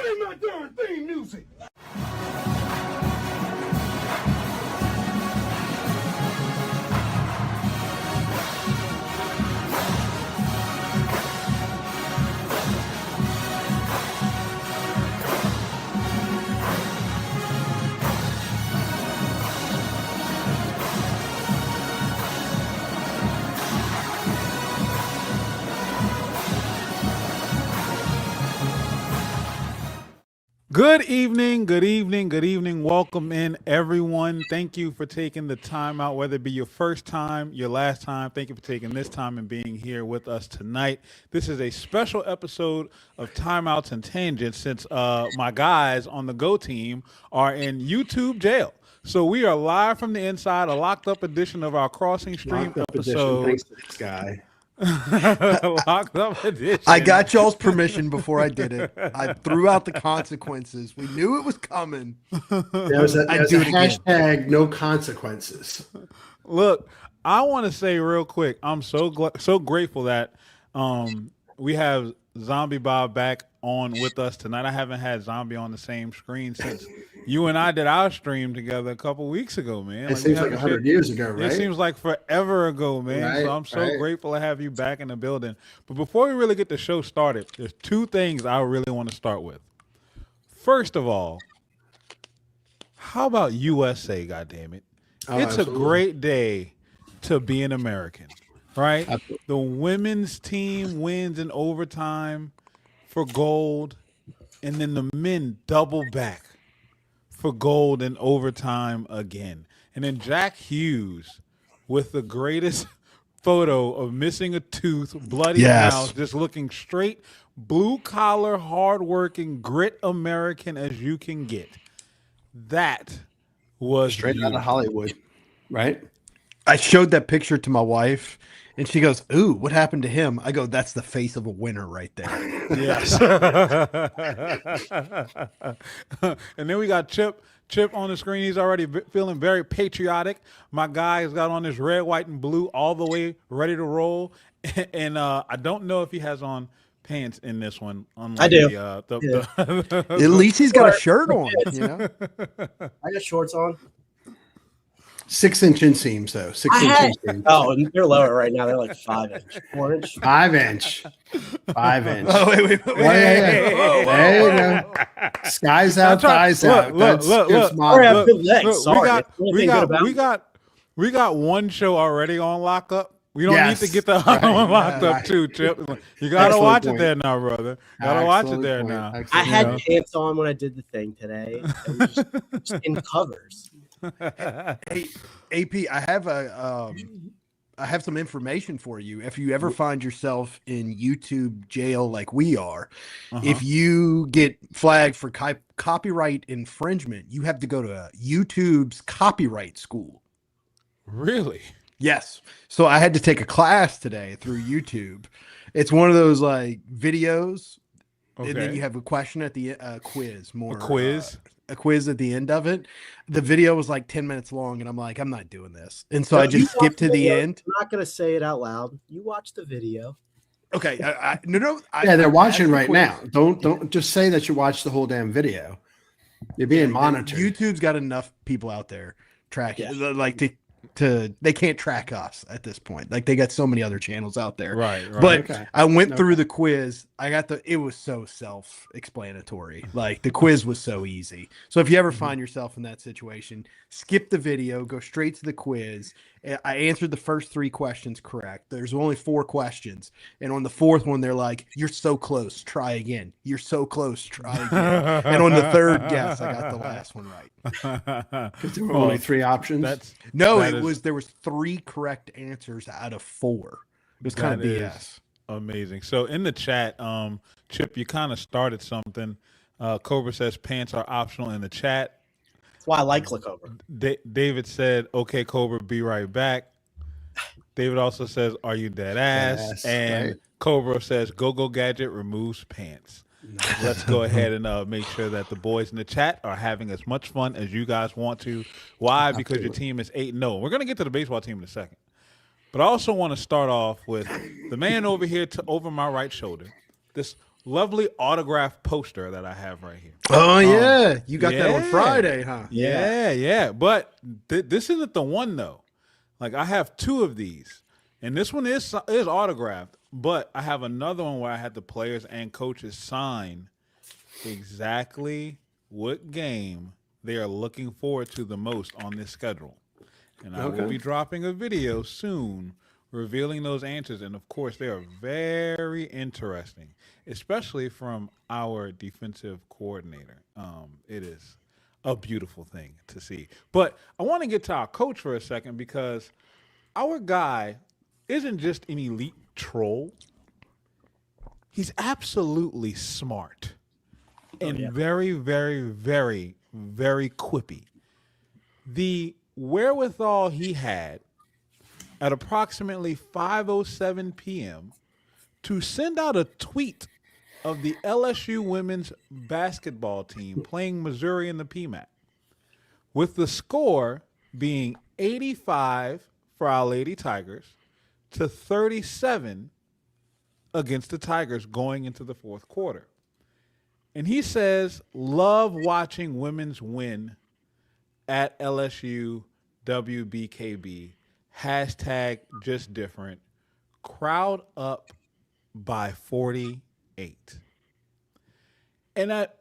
Play my darn theme music. Good evening, good evening, good evening. Welcome in, everyone. Thank you for taking the time out, whether it be your first time, your last time. Thank you for taking this time and being here with us tonight. This is a special episode of Timeouts and Tangents since my guys on the Geaux Team are in YouTube jail. So we are live from the inside, a locked up edition of our Crossing Stream episode. Thanks to this guy. Locked up edition. I got y'all's permission before I did it. I threw out the consequences. We knew it was coming. There was a hashtag no consequences. Look, I want to say real quick, I'm so grateful that we have Zombie Bob back on with us tonight. I haven't had Zombie on the same screen since you and I did our stream together a couple weeks ago, man. It seems like 100 years ago, right? It seems like forever ago, man. Right, so I'm so grateful to have you back in the building. But before we really get the show started, there's two things I really want to start with. First of all, how about USA, goddammit? It's absolutely. A great day to be an American, right? Absolutely. The women's team wins in overtime for gold, and then the men double back for gold in overtime again. And then Jack Hughes with the greatest photo of missing a tooth, bloody mouth, just looking straight, blue-collar, hard-working, grit American as you can get. That was Straight out of Hollywood, right? I showed that picture to my wife, and she goes, "Ooh, what happened to him?" I go, "That's the face of a winner right there." Yes. And then we got Chip on the screen. He's already feeling very patriotic. My guy has got on his red, white, and blue all the way ready to roll. And I don't know if he has on pants in this one. I do. At least he's got a shirt on. You know? I got shorts on. 6-inch inseams, though. 6-inch inseams. Oh, and they're lower right now. They're like 5-inch, 4-inch. 5-inch. 5-inch. Oh, wait. There you go. Sky's out, thighs out. Look. Sorry, I have good legs. Sorry. We got one show already on lockup. We don't need to get the other one locked up too, Chip. You gotta watch it there now, brother. Watch it there now. I had pants on when I did the thing today. Just in covers. Hey, AP, I have some information for you. If you ever find yourself in YouTube jail like we are, if you get flagged for copyright infringement, you have to go to YouTube's copyright school. Really? Yes. So I had to take a class today through YouTube. It's one of those like videos, and then you have a question at the quiz. A quiz at the end of it. The video was like 10 minutes long, and I'm like, I'm not doing this. And so I just skipped to the end. I'm not going to say it out loud. You watch the video. Okay. They're watching right now. Don't just say that you watched the whole damn video. You're being monitored. YouTube's got enough people out there tracking, like they can't track us at this point. Like they got so many other channels out there. Right. But I went through the quiz. It was so self-explanatory. Like the quiz was so easy. So if you ever find yourself in that situation, skip the video, go straight to the quiz. I answered the first 3 questions correct. There's only 4 questions. And on the 4th one, they're like, "You're so close. Try again. You're so close. Try again." And on the 3rd guess, I got the last one right. Because there were only 3 options. There was 3 correct answers out of 4. It was kind of BS. Amazing. So in the chat, Chip, you kind of started something. Cobra says pants are optional in the chat. That's why I like Cobra. David said, "Okay, Cobra, be right back." David also says, "Are you dead ass?" And right. Cobra says, "Go Gadget removes pants." Let's go ahead and make sure that the boys in the chat are having as much fun as you guys want to. Why? Because your team is 8-0. We're going to get to the baseball team in a second. But I also want to start off with the man over here over my right shoulder, this lovely autographed poster that I have right here. Oh yeah, you got that on yeah. Friday, huh? Yeah. But this isn't the one though. Like I have 2 of these, and this one is autographed. But I have another one where I had the players and coaches sign exactly what game they are looking forward to the most on this schedule. And I will be dropping a video soon revealing those answers. And of course, they are very interesting, especially from our defensive coordinator. It is a beautiful thing to see. But I want to get to our coach for a second because our guy isn't just an elite troll. He's absolutely smart and very, very, very, very quippy. The wherewithal he had at approximately 5:07 p.m. to send out a tweet of the LSU women's basketball team playing Missouri in the PMAC, with the score being 85 for our Lady Tigers to 37 against the Tigers going into the fourth quarter. And he says, love watching women's win at LSU WBKB. Hashtag just different. Crowd up by 48. And at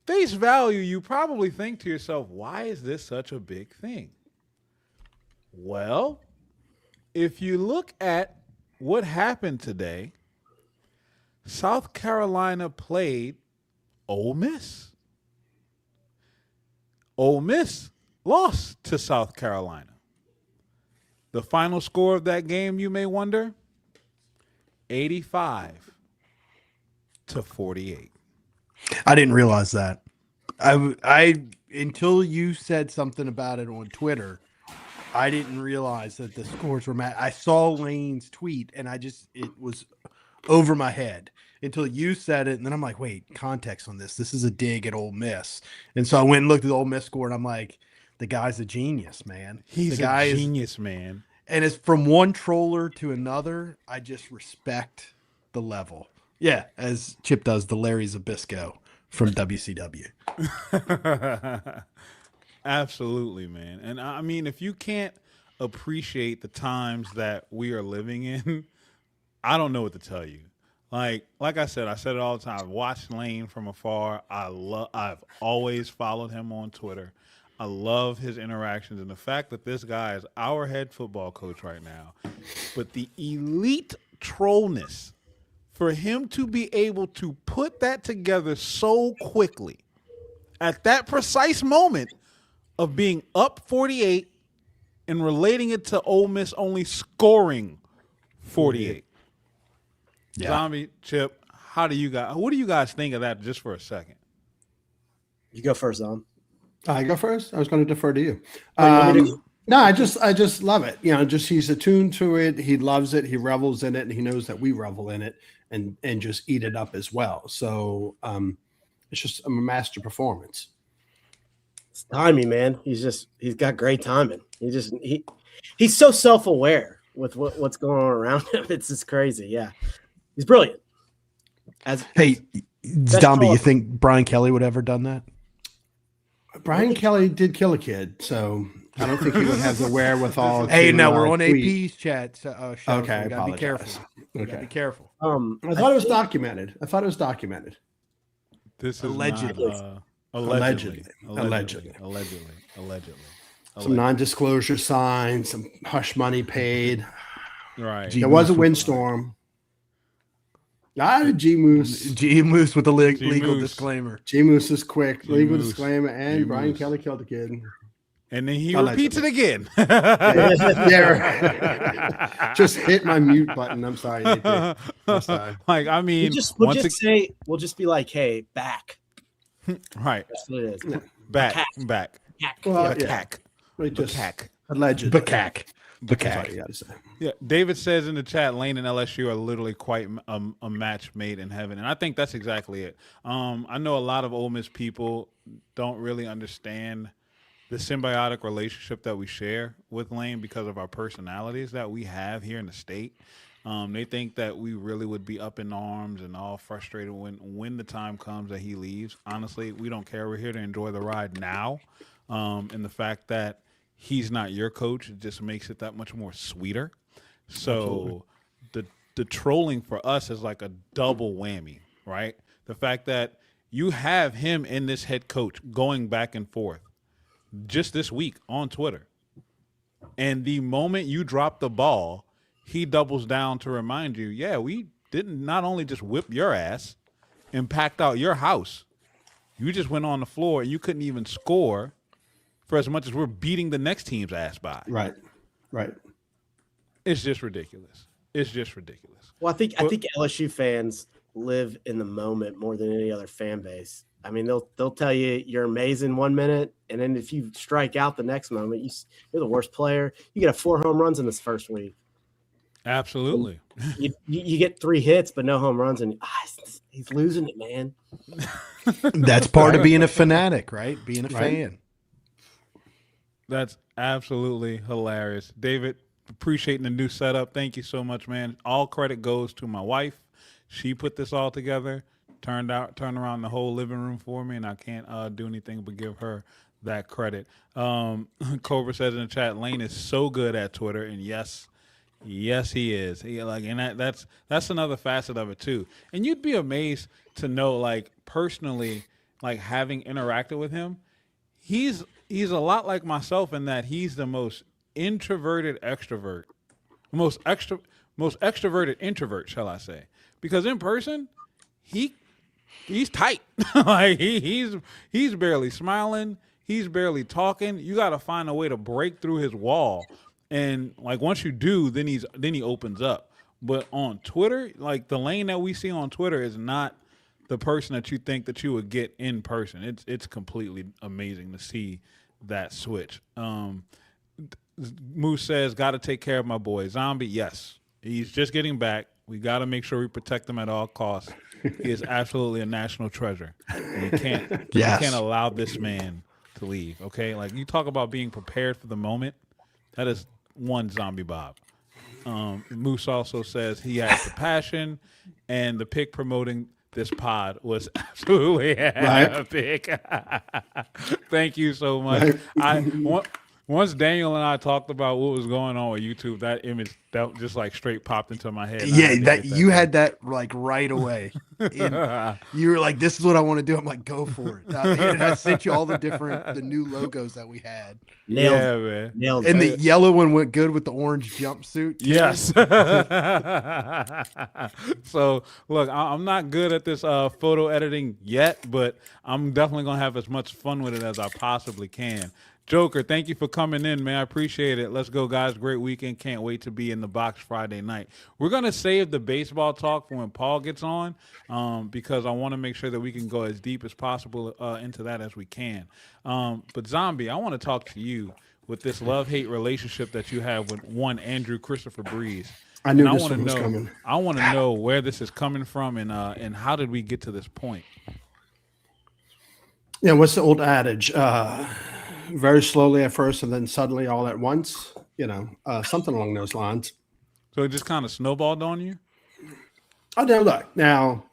face value, you probably think to yourself, why is this such a big thing? Well, if you look at what happened today, South Carolina played Ole Miss. Ole Miss lost to South Carolina. The final score of that game, you may wonder, 85 to 48. I didn't realize that. I until you said something about it on Twitter, I didn't realize that the scores were mad. I saw Lane's tweet and it was over my head until you said it. And then I'm like, wait, context on this. This is a dig at Ole Miss. And so I went and looked at the Ole Miss score and I'm like, the guy's a genius, man. He's a genius, man. And it's from one troller to another. I just respect the level. Yeah, as Chip does, the Larry Zabisco from WCW. Absolutely, man. And I mean, if you can't appreciate the times that we are living in, I don't know what to tell you. Like I said it all the time. I've watched Lane from afar. I've always followed him on Twitter. I love his interactions and the fact that this guy is our head football coach right now. But the elite trollness for him to be able to put that together so quickly at that precise moment of being up 48 and relating it to Ole Miss only scoring 48. Yeah. Zombie, Chip, what do you guys think of that just for a second? You go first, Zom. I go first. I was going to defer to you. No, I just love it. Just he's attuned to it. He loves it. He revels in it, and he knows that we revel in it and just eat it up as well. So it's just a master performance. It's timing, man. He's got great timing. He's so self-aware with what's going on around him. It's just crazy. Yeah, he's brilliant. Hey, Zombie, you think Brian Kelly would ever done that? Brian Kelly did kill a kid, so I don't think he would have the wherewithal. Hey, now we're on AP's chat. Show, okay, so I gotta be apologize. careful. Okay, be careful. I thought it was documented. This is allegedly. Allegedly. Some non-disclosure signs, some hush money paid. Right. There was a windstorm. G Moose with a legal disclaimer. G Moose is quick. Legal disclaimer, and Brian Kelly killed the kid. And then he repeats it again. Yeah. Just hit my mute button. I'm sorry. Like, I mean, we'll just be like, hey, back. Right. That's what it is. Back. Well, Back. Allegedly. Yeah, David says in the chat, Lane and LSU are literally quite a match made in heaven, and I think that's exactly it. I know a lot of Ole Miss people don't really understand the symbiotic relationship that we share with Lane because of our personalities that we have here in the state. They think that we really would be up in arms and all frustrated when the time comes that he leaves. Honestly, we don't care. We're here to enjoy the ride now. And the fact that he's not your coach, it just makes it that much more sweeter. So the trolling for us is like a double whammy, right? The fact that you have him and this head coach going back and forth just this week on Twitter. And the moment you drop the ball, he doubles down to remind you, yeah, we didn't not only just whip your ass and packed out your house, you just went on the floor and you couldn't even score for as much as we're beating the next team's ass by. Right. It's just ridiculous. It's just ridiculous. Well, I think LSU fans live in the moment more than any other fan base. I mean, they'll tell you you're amazing 1 minute, and then if you strike out the next moment, you're the worst player. You get 4 home runs in this first week. Absolutely. You get 3 hits, but no home runs, and he's losing it, man. That's part of being a fanatic, right? Being a fan. That's absolutely hilarious. David, appreciating the new setup. Thank you so much, man. All credit goes to my wife. She put this all together, turned around the whole living room for me, and I can't do anything but give her that credit. Cobra says in the chat, Lane is so good at Twitter, and yes, he is. That's another facet of it too. And you'd be amazed to know, like, personally, like, having interacted with him, he's a lot like myself in that he's the most introverted extrovert, most extroverted introvert, shall I say? Because in person, he's tight. Like he's barely smiling. He's barely talking. You got to find a way to break through his wall, and like once you do, then he opens up. But on Twitter, like the Lane that we see on Twitter is not the person that you think that you would get in person. It's completely amazing to see that switch. Moose says, got to take care of my boy. Zombie, yes. He's just getting back. We got to make sure we protect him at all costs. He is absolutely a national treasure. And you can't allow this man to leave, okay? Like, you talk about being prepared for the moment. That is one Zombie Bob. Moose also says he has the passion, and the pick promoting this pod was absolutely epic. Thank you so much. Once Daniel and I talked about what was going on with YouTube, that image that just like straight popped into my head. Yeah, you had that like right away. You were like, "This is what I want to do." I'm like, "Go for it!" And I sent you all the new logos that we had. Man. And the yellow one went good with the orange jumpsuit. Yes. So look, I'm not good at this photo editing yet, but I'm definitely gonna have as much fun with it as I possibly can. Joker, thank you for coming in, man. I appreciate it. Let's go, guys. Great weekend. Can't wait to be in the box Friday night. We're going to save the baseball talk for when Paul gets on because I want to make sure that we can go as deep as possible into that as we can. But, Zombie, I want to talk to you with this love-hate relationship that you have with one Andrew Christopher Brees. I knew this one was coming. I want to know where this is coming from and how did we get to this point? Yeah, what's the old adage? Very slowly at first and then suddenly all at once, something along those lines. So it just kind of snowballed on you? Oh, now look, now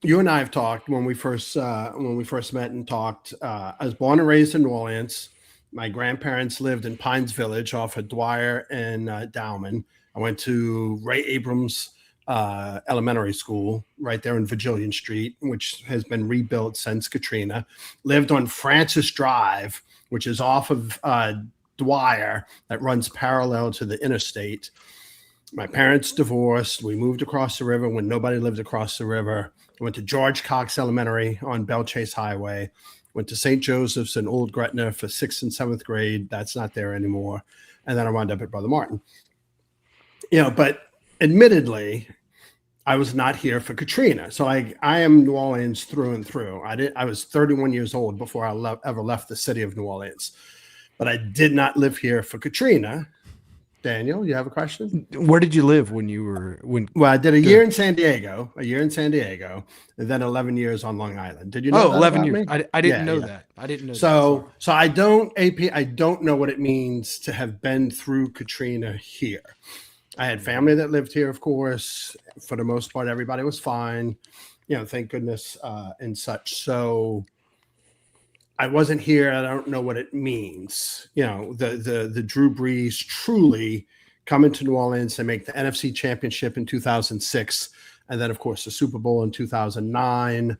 you and I have talked when we first met and talked. I was born and raised in New Orleans. My grandparents lived in Pines Village off of Dwyer and Dowman. I went to Ray Abrams Elementary School right there in Virgilian Street, which has been rebuilt since Katrina. Lived on Francis Drive, which is off of Dwyer, that runs parallel to the interstate. My parents divorced. We moved across the river when nobody lived across the river. I went to George Cox Elementary on Bell Chase Highway. Went to St. Joseph's in Old Gretna for 6th and 7th grade. That's not there anymore. And then I wound up at Brother Martin. But admittedly, I was not here for Katrina. So I am New Orleans through and through. I was 31 years old before I ever left the city of New Orleans. But I did not live here for Katrina. Daniel, you have a question? Where did you live when you were Well, I did a year in San Diego, and then 11 years on Long Island. Did you know that 11 about years. me? I didn't know that. I didn't know so I don't know what it means to have been through Katrina here. I had family that lived here, of course. For the most part, everybody was fine. Thank goodness, and such. So I wasn't here. I don't know what it means. The Drew Brees truly coming to New Orleans and make the NFC Championship in 2006, and then of course the Super Bowl in 2009,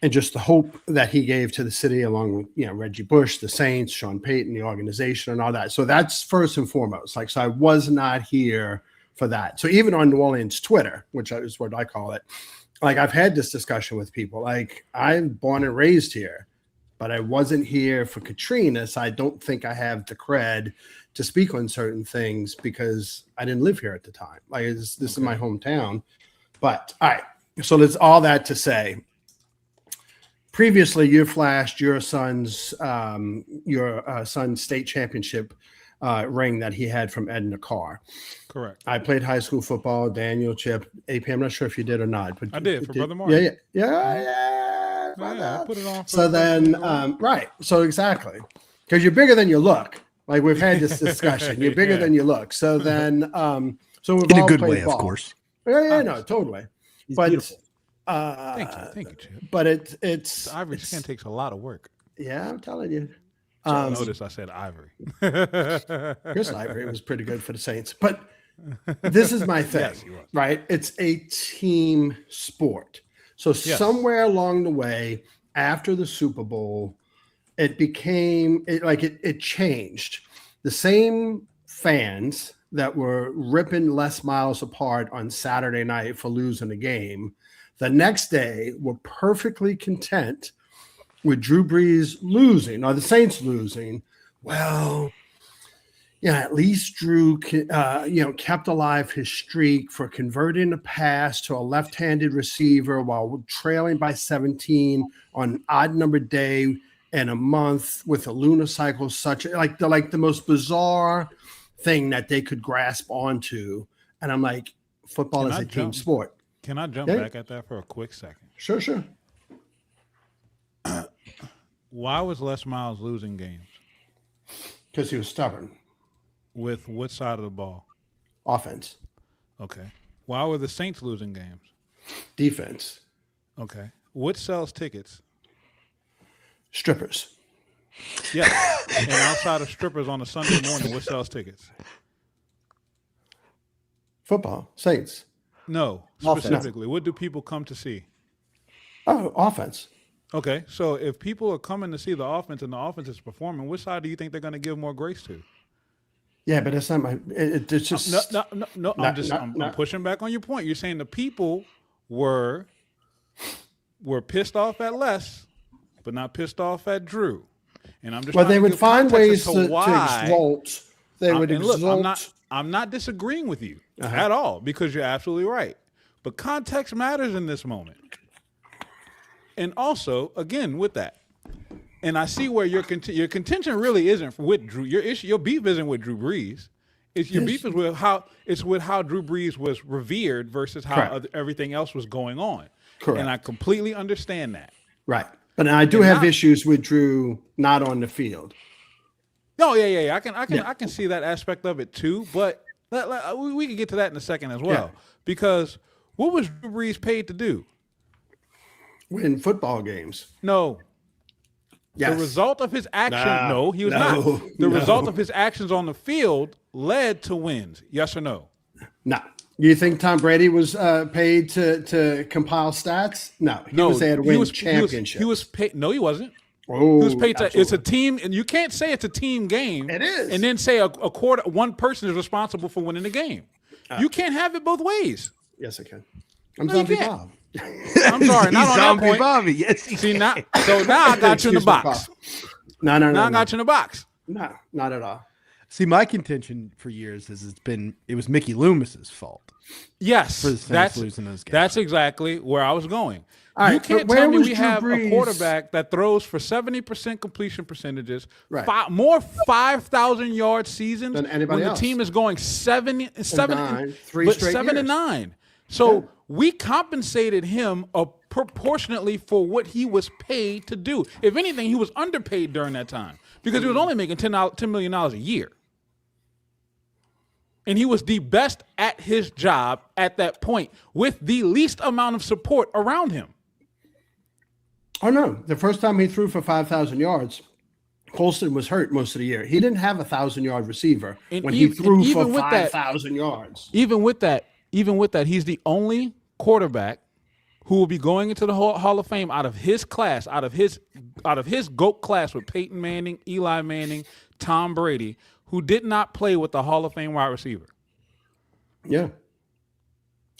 and just the hope that he gave to the city, along with Reggie Bush, the Saints, Sean Payton, the organization, and all that. So that's first and foremost. So I was not here for that. So even on New Orleans Twitter, which is what I call it, I've had this discussion with people. I'm born and raised here, but I wasn't here for Katrina, so I don't think I have the cred to speak on certain things because I didn't live here at the time. This is my hometown. But all right, so there's all that to say. Previously, you flashed your son's state championship ring that he had from Edna Carr. Correct. I played high school football. Daniel, Chip, AP. I'm not sure if you did or not, but I did for Brother Martin. Yeah. I put it on. So then, right. So exactly, because you're bigger than you look. We've had this discussion. You're bigger than you look. So then, so we've In all a good played way, ball. of course. Yeah, no, totally. He's But beautiful. Thank you, Chip. But it's The ivory skin takes a lot of work. Yeah, I'm telling you. Notice I said ivory. Chris Ivory was pretty good for the Saints. But this is my thing, Yes, he was. right? It's a team sport. So somewhere along the way, after the Super Bowl, it became it changed. The same fans that were ripping Les Miles apart on Saturday night for losing a game, the next day were perfectly content with Drew Brees losing, or the Saints losing. Well, at least Drew, kept alive his streak for converting a pass to a left-handed receiver while trailing by 17 on odd number day and a month with a lunar cycle, such the most bizarre thing that they could grasp onto. And I'm like, football is a team sport. Can I jump back at that for a quick second? Sure. Why was Les Miles losing games? Because he was stubborn. With what side of the ball? Offense. Okay. Why were the Saints losing games? Defense. Okay. What sells tickets? Strippers. Yeah. And outside of strippers on a Sunday morning, what sells tickets? Football. Saints. No, specifically. What do people come to see? Oh, offense. Okay. So if people are coming to see the offense and the offense is performing, which side do you think they're going to give more grace to? Yeah, but it's not my. It's just no. I'm pushing back on your point. You're saying the people were pissed off at Les, but not pissed off at Drew. And I'm just they would find ways to exalt. They would exalt. Look, I'm not disagreeing with you at all because you're absolutely right. But context matters in this moment. And also, again, with that, and I see where your contention really isn't with Drew. Your beef isn't with Drew Brees. Your beef is with how Drew Brees was revered versus how everything else was going on. Correct. And I completely understand that. Right. But I do have issues with Drew not on the field. No, yeah. I can see that aspect of it too. But we can get to that in a second as well. Yeah. Because what was Drew Brees paid to do? Win football games. No. Yes. The result of his action, he was not. The result of his actions on the field led to wins. Yes or no? No. You think Tom Brady was paid to compile stats? No. He was there to win championships. He was paid. No, he wasn't. Oh, he was paid to. It's a team, and you can't say it's a team game. It is. And then say one person is responsible for winning the game. You can't have it both ways. Yes, I can. I'm Zombie Bob. I'm sorry, not on that point. Bobby. Yes, see now. So now I got you in the box. No. Now I got you in the box. No, not at all. See, my contention for years is it was Mickey Loomis's fault. Yes, for the Saints losing those games. That's exactly where I was going. All you right, can't tell me we have a quarterback that throws for 70% completion percentages, more 5,000 yard seasons than anybody when else. The team is going 7 and 9. So yeah. We compensated him proportionately for what he was paid to do. If anything, he was underpaid during that time because he was only making $10 million a year. And he was the best at his job at that point with the least amount of support around him. Oh, no. The first time he threw for 5,000 yards, Colston was hurt most of the year. He didn't have a 1,000-yard receiver when he threw for 5,000 yards. Even with that, he's the only quarterback who will be going into the Hall of Fame out of his class, out of his GOAT class with Peyton Manning, Eli Manning, Tom Brady, who did not play with the Hall of Fame wide receiver. Yeah,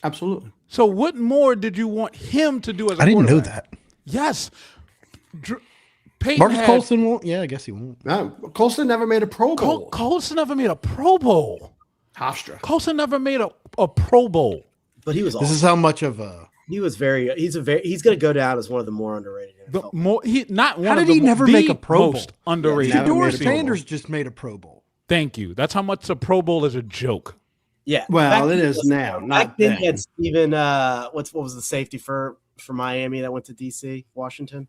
absolutely. So what more did you want him to do as a quarterback? I didn't know that. Yes. Peyton Marcus Colston won't. Yeah, I guess he won't. No, Colston never made a Pro Bowl. Colston never made a Pro Bowl. Hofstra. Colston never made a Pro Bowl. But he was awesome. This is how much of a. He was very. He's going to go down as one of the more underrated. How did he never make a Pro Bowl? Underrated. Shedeur Sanders just made a Pro Bowl. Thank you. That's how much a Pro Bowl is a joke. Yeah. Well, it is now. Back then, he had Steven. What was the safety for Miami that went to DC, Washington?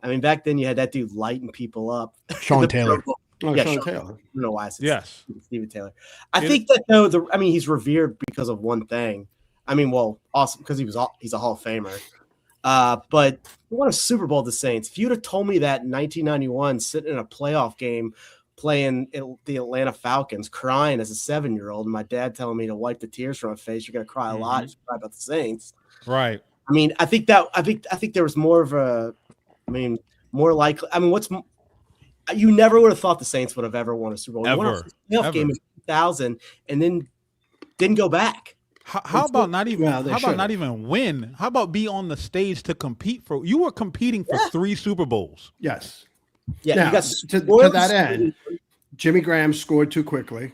I mean, back then you had that dude lighting people up. Sean Taylor. Oh, Yeah, Sean Taylor. Taylor. I don't know why I said Yes. Steven Taylor. I think that though, he's revered because of one thing. I mean, well, awesome because he's a Hall of Famer. But he won a Super Bowl with the Saints. If you'd have told me that in 1991, sitting in a playoff game, playing the Atlanta Falcons, crying as a 7-year-old, and my dad telling me to wipe the tears from my face, you're gonna cry a lot. If you cry about the Saints, right? I mean, I think there was more of a. I mean, more likely. I mean, you never would have thought the Saints would have ever won a Super Bowl. They won a playoff game in 2000 and then didn't go back. How about not even? How about not even win? How about be on the stage to compete for? You were competing for 3 Super Bowls. Yes. Yeah. Now, you got to that end, Jimmy Graham scored too quickly.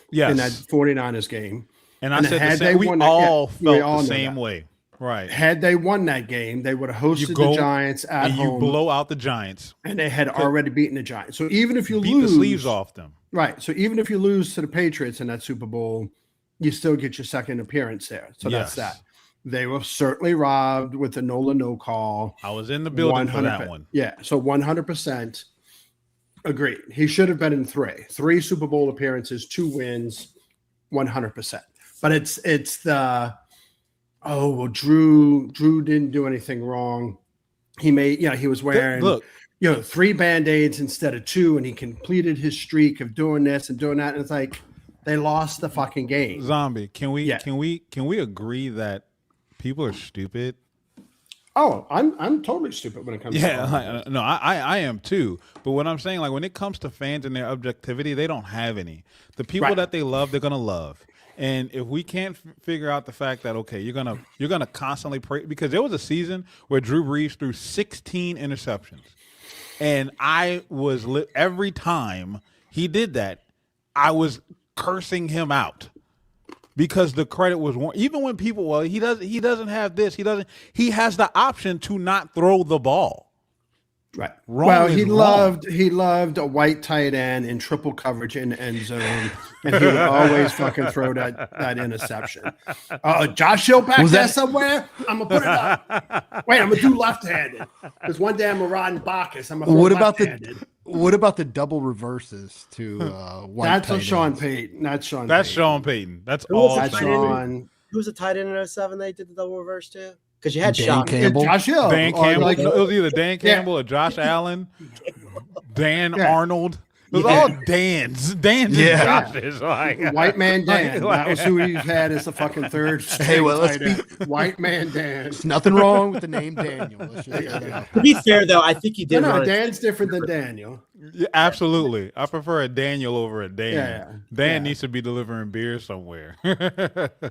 Yes. In that 49ers game. And I said the same. We all felt the same way. Right. Had they won that game, they would have hosted the Giants at home. You blow out the Giants. And they had already beaten the Giants. So even if you beat lose. the sleeves off them. Right. So even if you lose to the Patriots in that Super Bowl, you still get your second appearance there. So that's that. They were certainly robbed with the Nola no call. I was in the building for that one. Yeah. So 100% agreed. He should have been in 3 Super Bowl appearances, 2 wins, 100%. But it's the. Oh, well, Drew didn't do anything wrong. He was wearing 3 Band-Aids instead of 2, and he completed his streak of doing this and doing that. And it's like they lost the fucking game. Zombie, can we agree that people are stupid? Oh, I'm totally stupid when it comes to no, I am too. But what I'm saying, like when it comes to fans and their objectivity, they don't have any. The people that they love, they're gonna love. And if we can't figure out the fact that you're gonna constantly pray, because there was a season where Drew Brees threw 16 interceptions, and I was every time he did that, I was cursing him out because the credit was even when people he doesn't have this, he has the option to not throw the ball. Right. He loved a white tight end in triple coverage in the end zone, and he would always fucking throw that interception. Josh Hill back there somewhere. I'm gonna put it up. Wait, I'm gonna do left-handed because one day I'm a riding Bacchus. I'm gonna throw left-handed. What about the double reverses to white? That's Sean Payton. That's Sean. That's Payton. Sean Payton. That's all. That's Sean. Who was the tight end in 07 they did the double reverse to? Because you had Dan Campbell. Josh Hill. Dan Campbell. It was either Dan Campbell or Josh Allen. Dan Arnold. It was all Dans. And Joshes. Like, White man Dan. That was who he had as the fucking third. Hey, well, let's be White man Dan. There's nothing wrong with the name Daniel. To be fair, though, I think he did. No, Dan's different than Daniel. Yeah, absolutely. I prefer a Daniel over a Dan. Yeah. Dan needs to be delivering beer somewhere.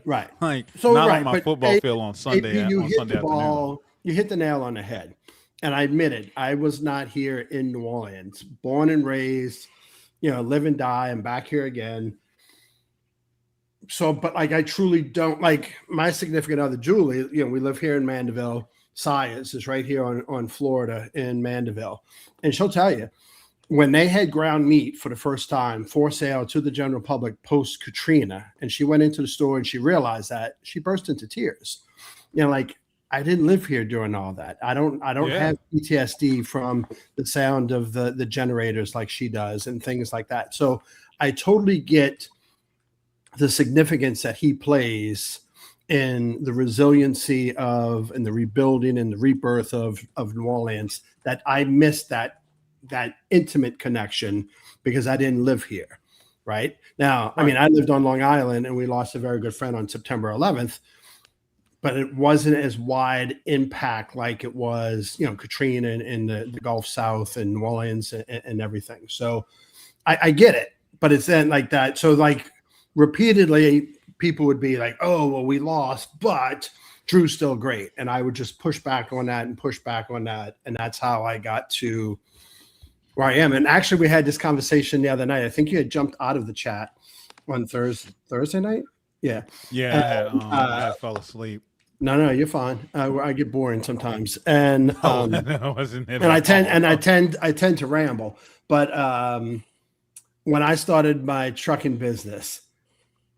Right. Like so, not on my football field on Sunday. You hit Sunday the ball. You hit the nail on the head. And I admit it, I was not here in New Orleans, born and raised, live and die. I'm back here again. So, but I truly don't my significant other, Julie, we live here in Mandeville. Science is right here on Florida in Mandeville. And she'll tell you, when they had ground meat for the first time for sale to the general public post Katrina, and she went into the store and she realized that, she burst into tears. I didn't live here during all that. I don't have PTSD from the sound of the generators like she does and things like that. So I totally get the significance that he plays in the resiliency of and the rebuilding and the rebirth of New Orleans, that I missed that intimate connection because I didn't live here. Right now, I mean, I lived on Long Island and we lost a very good friend on September 11th, but it wasn't as wide impact like it was, Katrina and the Gulf South and New Orleans and everything. So I get it, but it's then like that. So like repeatedly people would be like, oh, well, we lost, but Drew's still great. And I would just push back on that and push back on that. And that's how I got to where I am. And actually we had this conversation the other night. I think you had jumped out of the chat on Thursday night. Yeah. Yeah. I fell asleep. No, you're fine. I get boring sometimes. And, I wasn't and I tend to ramble, but, when I started my trucking business,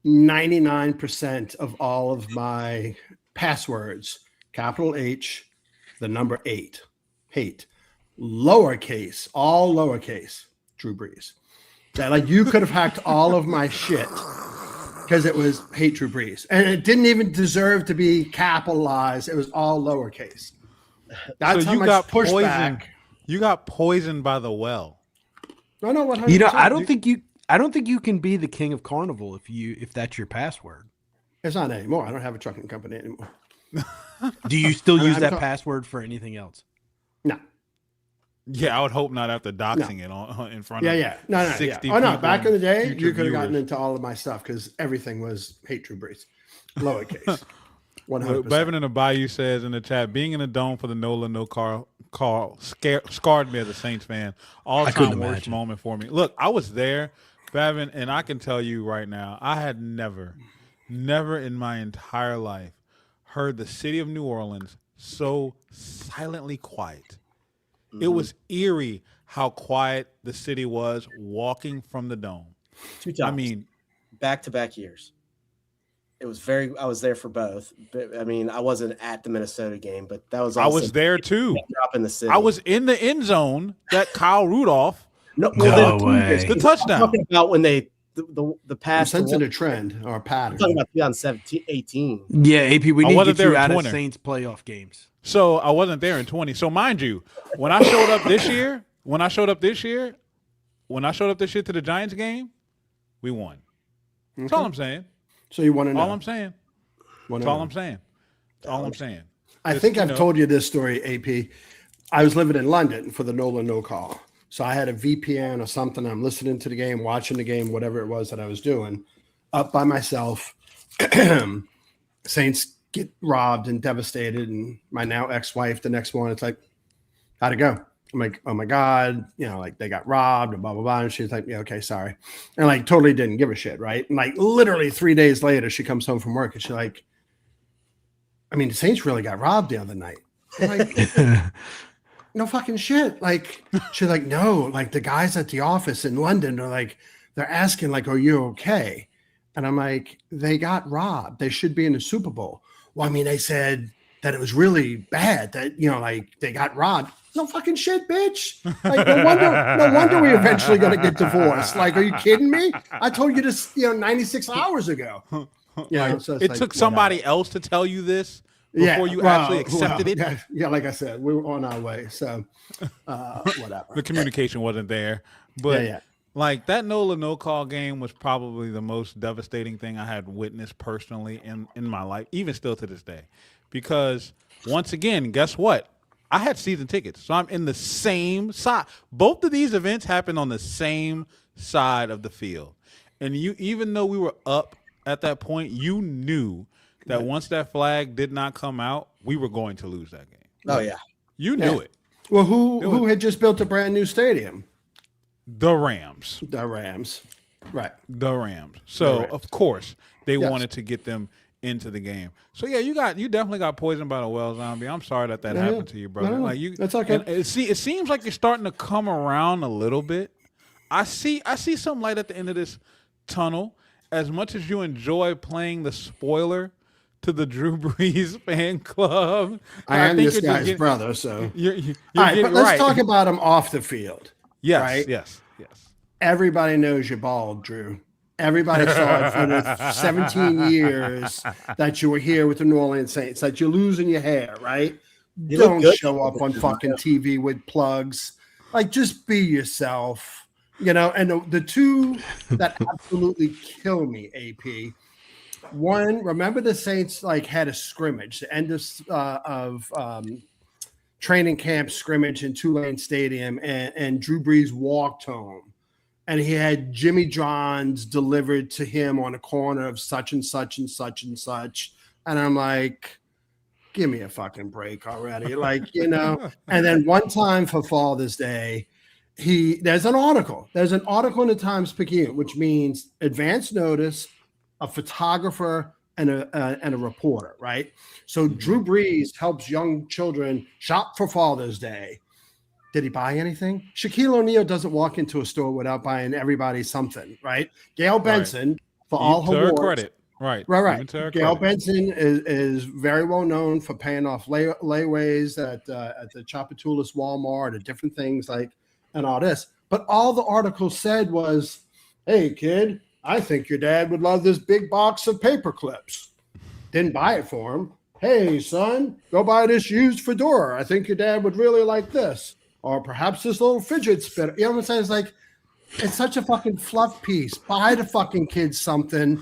99% of all of my passwords, capital H, the number 8, hate, lowercase, all lowercase, Drew Brees. That like you could have hacked all of my shit because it was hate Drew Brees. And it didn't even deserve to be capitalized. It was all lowercase. That's so how you much got pushback. poisoned. You got poisoned by the well. No, 100%. I don't think you can be the king of Carnival if that's your password. It's not anymore. I don't have a trucking company anymore. Do you still use I'm that password for anything else? No. Yeah, I would hope not after doxing it on in front of No, 60 yeah. Oh no, people back in the day, future you could have gotten viewers. into all of my stuff because everything was hate Drew Brees, lowercase. 100%. Bevan in the Bayou says in the chat, being in the dome for the Nola no call scarred me as a Saints fan. All time worst moment for me. Look, I was there, Bevan, and I can tell you right now, I had never in my entire life heard the city of New Orleans so silently quiet. It was eerie how quiet the city was walking from the dome. 2 times. I mean, back-to-back years. I was there for both. But, I mean, I wasn't at the Minnesota game, but that was also I was there too. Drop in the city. I was in the end zone that Kyle Rudolph No way. the touchdown. I'm talking about when they the past. I'm sensing a trend or a pattern. I'm talking about 2017, 18. Yeah, AP, we need to wasn't get you there in out of 20. Saints playoff games. So I wasn't there in 20. So mind you, when I showed up this year to the Giants game, we won. That's all I'm saying. So you want to know? All I'm saying. That's all I'm saying. That's all I'm saying. I think I've told you this story, AP. I was living in London for the Nola no call. So I had a VPN or something. I'm listening to the game, watching the game, whatever it was that I was doing, up by myself. Saints get robbed and devastated. And my now ex-wife, the next morning, it's like, how'd it go? I'm like, oh my God, like they got robbed and blah, blah, blah. And she's like, yeah, okay, sorry. And like totally didn't give a shit, right? And like literally 3 days later, she comes home from work and she's like, I mean, the Saints really got robbed the other night. I'm like, no fucking shit. Like, she's like, no, like the guys at the office in London are like, they're asking like, are you okay? And I'm like, they got robbed. They should be in the Super Bowl. Well, I mean, they said that it was really bad that, like they got robbed. No fucking shit, bitch. Like, no wonder we eventually going to get divorced. Like, are you kidding me? I told you this, 96 hours ago. Yeah, so it took somebody else to tell you this before you actually accepted it. Yeah, like I said, we were on our way. So, whatever. The communication wasn't there. But like that Nola no call game was probably the most devastating thing I had witnessed personally in my life, even still to this day. Because once again, guess what? I had season tickets, so I'm in the same side. Both of these events happened on the same side of the field. And even though we were up at that point, you knew that once that flag did not come out, we were going to lose that game. Oh, yeah. You knew it. Well, who had just built a brand new stadium? The Rams. The Rams. Right. The Rams. So, of course, they wanted to get them into the game. So, yeah, you definitely got poisoned by the well, Zombie. I'm sorry that happened to you, brother. No. Like that's okay. It seems like you're starting to come around a little bit. I see some light at the end of this tunnel. As much as you enjoy playing the spoiler to the Drew Brees fan club, I am this guy's brother, so. You're all right, but let's talk about him off the field. Yes, right? yes. Everybody knows you're bald, Drew. Everybody saw it for the 17 years that you were here with the New Orleans Saints, that you're losing your hair, right? You look Don't good. show up on fucking TV with plugs. Like, just be yourself, you know? And the two that absolutely kill me, AP. One, remember the Saints like had a scrimmage, the end of training camp scrimmage in Tulane Stadium, and Drew Brees walked home, and he had Jimmy John's delivered to him on a corner of such and such and such and such, and I'm like, give me a fucking break already, like, you know. And then one time for Father's Day, there's an article in the Times-Picayune, which means advance notice, a photographer, and a reporter, right? So Drew Brees helps young children shop for Father's Day. Did he buy anything? Shaquille O'Neal doesn't walk into a store without buying everybody something, right? Gail Benson, for all her awards, credit. Right. Gail Benson is very well known for paying off layaways at the Tchoupitoulas Walmart and different things like, and all this. But all the article said was, hey, kid, I think your dad would love this big box of paper clips. Didn't buy it for him. Hey, son, go buy this used fedora. I think your dad would really like this. Or perhaps this little fidget spinner. You know what I'm saying? It's like, it's such a fucking fluff piece. Buy the fucking kids something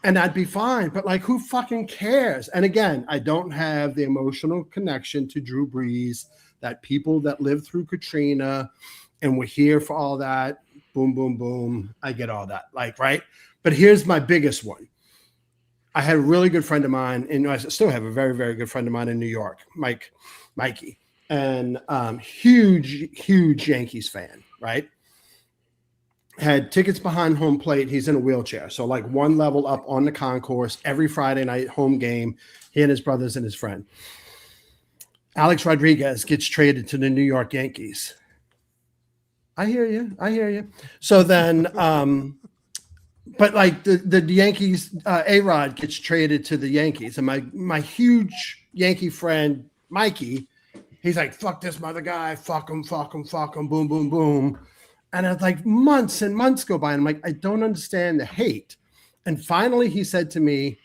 and that'd be fine. But like, who fucking cares? And again, I don't have the emotional connection to Drew Brees that people that lived through Katrina and were here for all that. Boom, boom, boom. I get all that. Like, right. But here's my biggest one. I had a really good friend of mine, and I still have a very, very good friend of mine in New York, Mikey, and huge Yankees fan, right? Had tickets behind home plate. He's in a wheelchair. So like one level up on the concourse every Friday night home game, he and his brothers and his friend. Alex Rodriguez gets traded to the New York Yankees. I hear you. So then, but like the Yankees, A-Rod gets traded to the Yankees, and my huge Yankee friend Mikey, he's like, fuck this mother guy, fuck him, boom, boom, boom. And it's like months and months go by, and I'm like, I don't understand the hate. And finally, he said to me,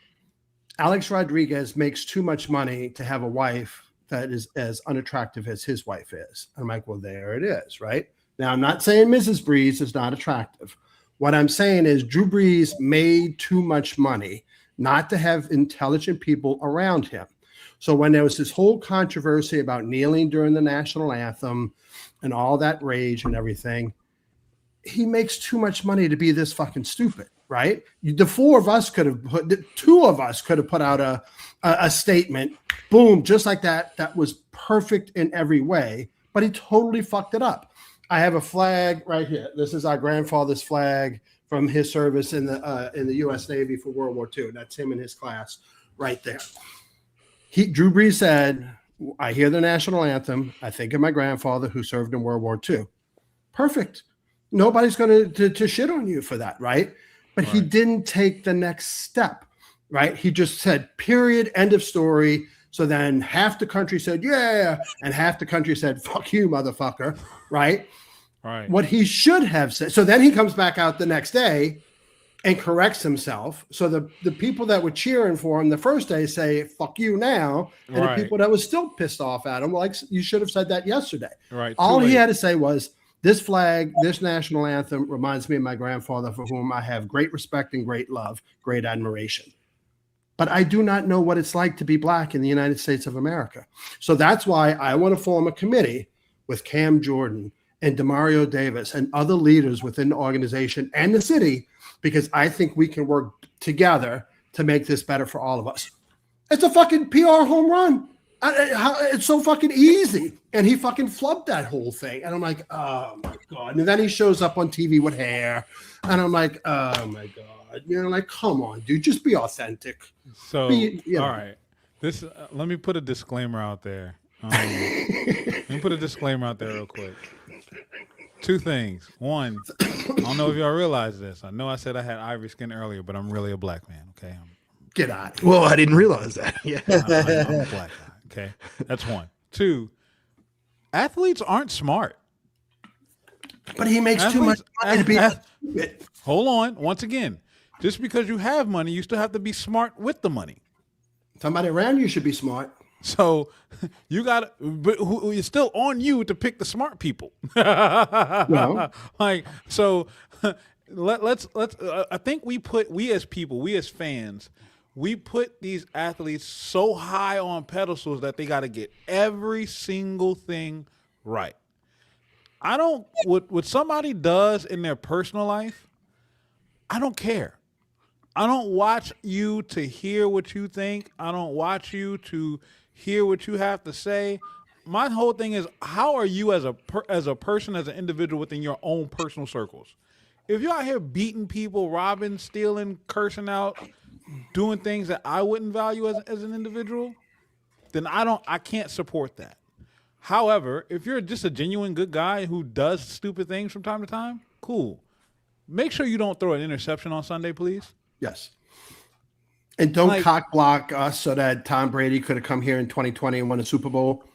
Alex Rodriguez makes too much money to have a wife that is as unattractive as his wife is. And I'm like, well, there it is, right? Now, I'm not saying Mrs. Brees is not attractive. What I'm saying is Drew Brees made too much money not to have intelligent people around him. So when there was this whole controversy about kneeling during the national anthem and all that rage and everything, he makes too much money to be this fucking stupid, right? The two of us could have put out a statement, boom, just like that. That was perfect in every way, but he totally fucked it up. I have a flag right here. This is our grandfather's flag from his service in the U.S. Navy for World War II. That's him and his class right there. Drew Brees said, I hear the national anthem. I think of my grandfather who served in World War II. Perfect. Nobody's going to shit on you for that, right? But he didn't take the next step, right? He just said, period, end of story. So then half the country said, yeah, and half the country said, fuck you, motherfucker, right? Right. What he should have said. So then he comes back out the next day and corrects himself. So the people that were cheering for him the first day say, fuck you now. And the people that were still pissed off at him were like, you should have said that yesterday. Right. All he had to say was, this flag, this national anthem reminds me of my grandfather, for whom I have great respect and great love, great admiration. But I do not know what it's like to be black in the United States of America. So that's why I want to form a committee with Cam Jordan and Demario Davis and other leaders within the organization and the city, because I think we can work together to make this better for all of us. It's a fucking PR home run. It's so fucking easy. And he fucking flubbed that whole thing. And I'm like, oh my God. And then he shows up on TV with hair. And I'm like, oh my God. You know, like, come on, dude, just be authentic. So, all right. This, let me put a disclaimer out there. Let me put a disclaimer out there real quick. Two things. One, I don't know if y'all realize this. I know I said I had ivory skin earlier, but I'm really a black man, okay? Get out. Well, I didn't realize that. Yeah. I'm a black guy, okay? That's one. Two, athletes aren't smart. But he makes too much money to be. Hold on. Once again, just because you have money, you still have to be smart with the money. Somebody around you should be smart. So you got, but it's still on you to pick the smart people. No. Like, so let's. I think we as people, we as fans, we put these athletes so high on pedestals that they got to get every single thing right. I don't. What somebody does in their personal life, I don't care. I don't watch you to hear what you think. I don't watch you to hear what you have to say. My whole thing is, how are you as a person, as an individual within your own personal circles? If you're out here beating people, robbing, stealing, cursing out, doing things that I wouldn't value as an individual, then I can't support that. However, if you're just a genuine good guy who does stupid things from time to time, cool. Make sure you don't throw an interception on Sunday, please. Yes. And don't Like, cock block us so that Tom Brady could have come here in 2020 and won a Super Bowl.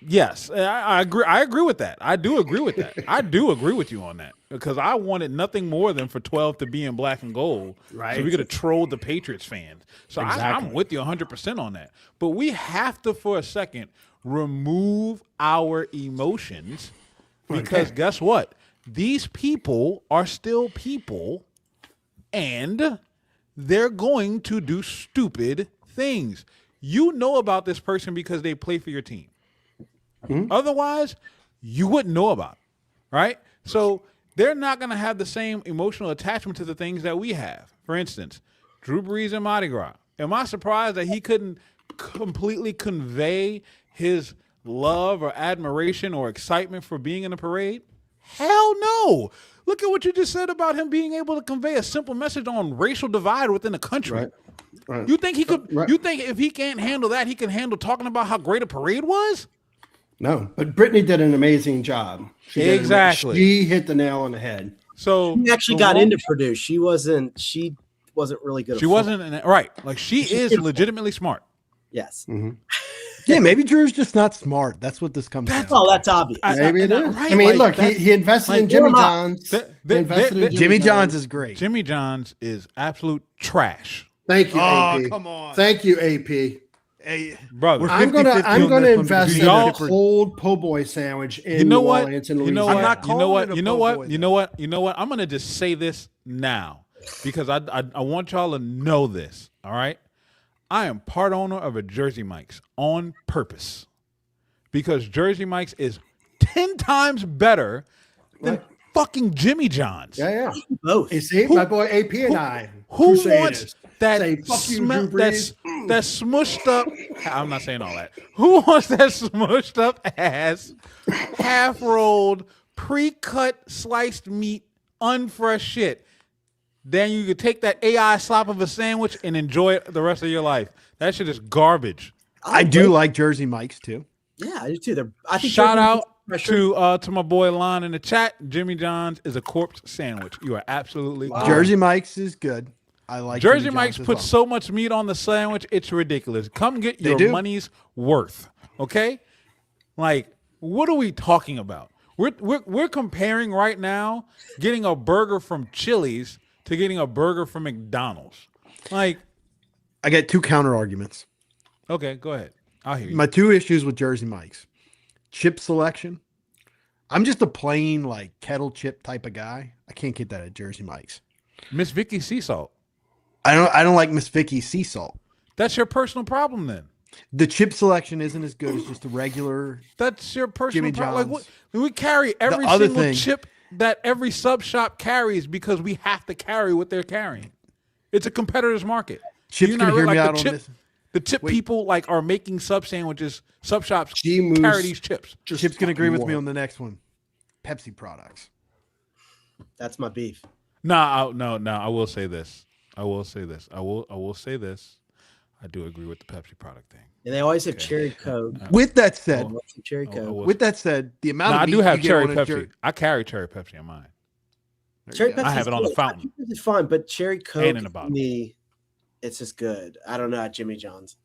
Yes, I agree. I agree with that. I do agree with that. I do agree with you on that because I wanted nothing more than for 12 to be in black and gold. Right. So we could have trolled the Patriots fans. So I'm with you 100% on that. But we have to, for a second, remove our emotions because guess what? These people are still people and they're going to do stupid things. You know about this person because they play for your team. Mm-hmm. Otherwise, you wouldn't know about it, right? So they're not going to have the same emotional attachment to the things that we have. For instance, Drew Brees and Mardi Gras. Am I surprised that he couldn't completely convey his love or admiration or excitement for being in a parade? Hell no. Look at what you just said about him being able to convey a simple message on racial divide within the country. Right. You think he could? Right. You think if he can't handle that, he can handle talking about how great a parade was? No, but Brittany did an amazing job. Exactly. She hit the nail on the head. So She actually got into Purdue. She wasn't really good. She wasn't right. Like she is legitimately smart. Yes. Mm-hmm. Yeah, maybe Drew's just not smart. That's what this comes down to. Oh, that's obvious. Maybe it is. Right, I mean, like, look, he invested in Jimmy John's. Jimmy John's is great. Jimmy John's is absolute trash. Thank you, AP. Oh, come on. Thank you, AP. Hey, Brother, I'm gonna invest in y'all- a cold po' boy sandwich in You know New what? Orleans and You know Louisiana. what? I'm not You know calling what? it a You know po' what? boy, You know what? You know what? I'm gonna just say this now because I want y'all to know this. All right, I am part owner of a Jersey Mike's on purpose because Jersey Mike's is 10 times better than fucking Jimmy John's. Yeah. Both. You see, my boy AP and I. Who Crusaders, wants that say, fuck you, Drew Brees. that smushed up? I'm not saying all that. Who wants that smushed up ass, half rolled, pre-cut sliced meat, unfresh shit? Then you could take that AI slop of a sandwich and enjoy it the rest of your life. That shit is garbage. I do like Jersey Mike's too. Yeah, I do too. I think Shout out to my boy Lon in the chat. Jimmy John's is a corpse sandwich. You are absolutely correct. Jersey Mike's is good. I like Jersey Jimmy Mike's John's as put well. so much meat on the sandwich, it's ridiculous. Come get your do. money's worth, okay? Like, what are we talking about? We're comparing right now getting a burger from Chili's to getting a burger from McDonald's. Like, I got two counter arguments. okay, go ahead. I'll hear you. My two issues with Jersey Mike's. Chip selection. I'm just a plain like kettle chip type of guy. I can't get that at Jersey Mike's. Miss Vicky Sea Salt. I don't like Miss Vicky's sea salt. That's your personal problem then. The chip selection isn't as good as just a regular. That's your personal Jimmy problem. Like, John's. we carry every other single thing- chip that every sub shop carries because we have to carry what they're carrying. It's a competitor's market. Chip's You gonna not hear me like out the on chip, this. The chip people like are making sub sandwiches. Sub shops G-Moose carry these chips. Chip's gonna agree with me on the next one. Pepsi products. That's my beef. No. I will say this. I will say this. I do agree with the Pepsi product thing. And they always have cherry Coke. With that said, Cherry Coke. with that said, the amount No, of I meat do have you get cherry on a Pepsi. I carry cherry Pepsi on mine. Cherry go. Pepsi I have it on the fountain. It's fine, but cherry Coke And in a to bottle. me, it's just good. I don't know at Jimmy John's,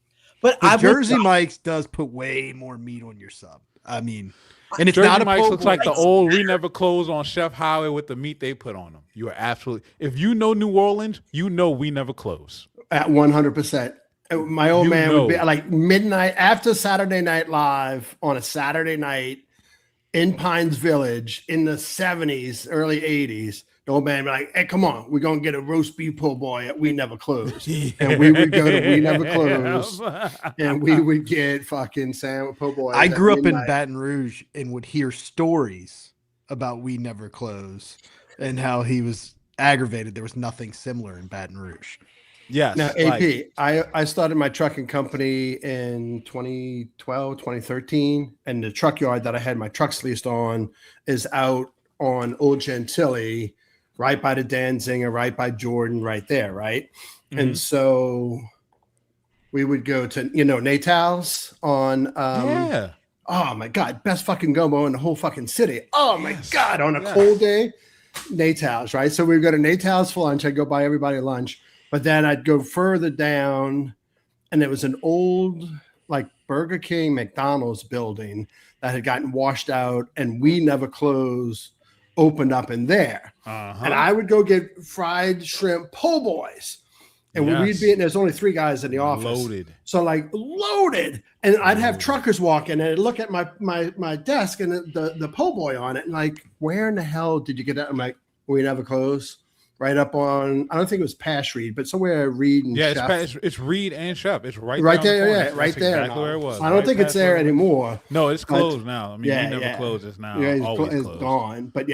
but But I Jersey Mike's does put way more meat on your sub. I mean, And it's Jersey not a Mike's po' looks like boy. the old We Never Close on Chef Howard with the meat they put on them. You are absolutely. If you know New Orleans, you know We Never Close. At 100%. My old man would be like midnight after Saturday Night Live on a Saturday night in Pines Village in the 70s, early 80s. The old man would be like, hey, come on, we're going to get a roast beef po' boy at We Never Close. And we would go to We Never Close and we would get fucking sandwich po' boy. I grew up in Baton Rouge and would hear stories about We Never Close and how he was aggravated. There was nothing similar in Baton Rouge. Yes. Now, AP, I started my trucking company in 2012, 2013, and the truck yard that I had my trucks leased on is out on Old Gentilly, right by the Danzinger, right by Jordan, right there, right? Mm-hmm. And so we would go to, Natal's on oh my God, best fucking gumbo in the whole fucking city. Oh my God, on a cold day, Natal's, right? So we'd go to Natal's for lunch. I'd go buy everybody lunch. But then I'd go further down, and it was an old, like, Burger King, McDonald's building that had gotten washed out, and We Never Close opened up in there. And I would go get fried shrimp po' boys. And we'd be in, there's only 3 guys in the office. Loaded. So, like, loaded. And I'd have truckers walk in, and I'd look at my desk and the po' boy on it, and like, where in the hell did you get that? I'm like, We Never Close. Right up on, I don't think it was Pash Reed, but somewhere Reed and Chef. It's Reed and Chef. It's right there, the right That's there. Exactly where it was. I don't think it's there anymore. No, it's closed now. I mean, We Never Close is now. Yeah, always it's closed. gone. But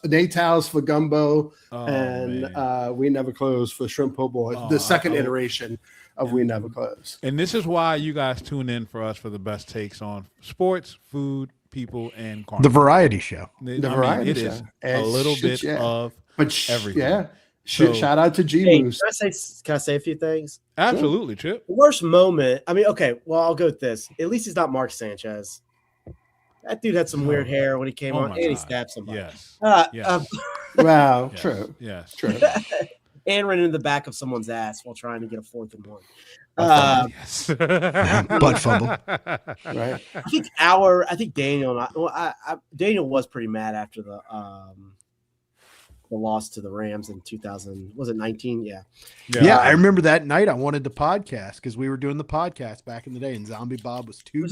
Natal's for gumbo and We Never Close for shrimp po' boy. The second iteration of We Never Close. And this is why you guys tune in for us for the best takes on sports, food, people, and carnival. The variety show. The variety show. Is a little bit of everything. Yeah. Shout out to G Moose. Can I say a few things? Absolutely, Chip. The worst moment. I mean, okay, well, I'll go with this. At least he's not Mark Sanchez. That dude had some weird hair when he came on, and he stabbed somebody. Yes. Wow. Yes. True. Yes. True. And ran in the back of someone's ass while trying to get a 4th and 1. Yes. Butt fumble. Right. I think Daniel and Daniel was pretty mad after the loss to the Rams in 2000. Was it 19? Yeah. I remember that night. I wanted the podcast because we were doing the podcast back in the day, and Zombie Bob was too. It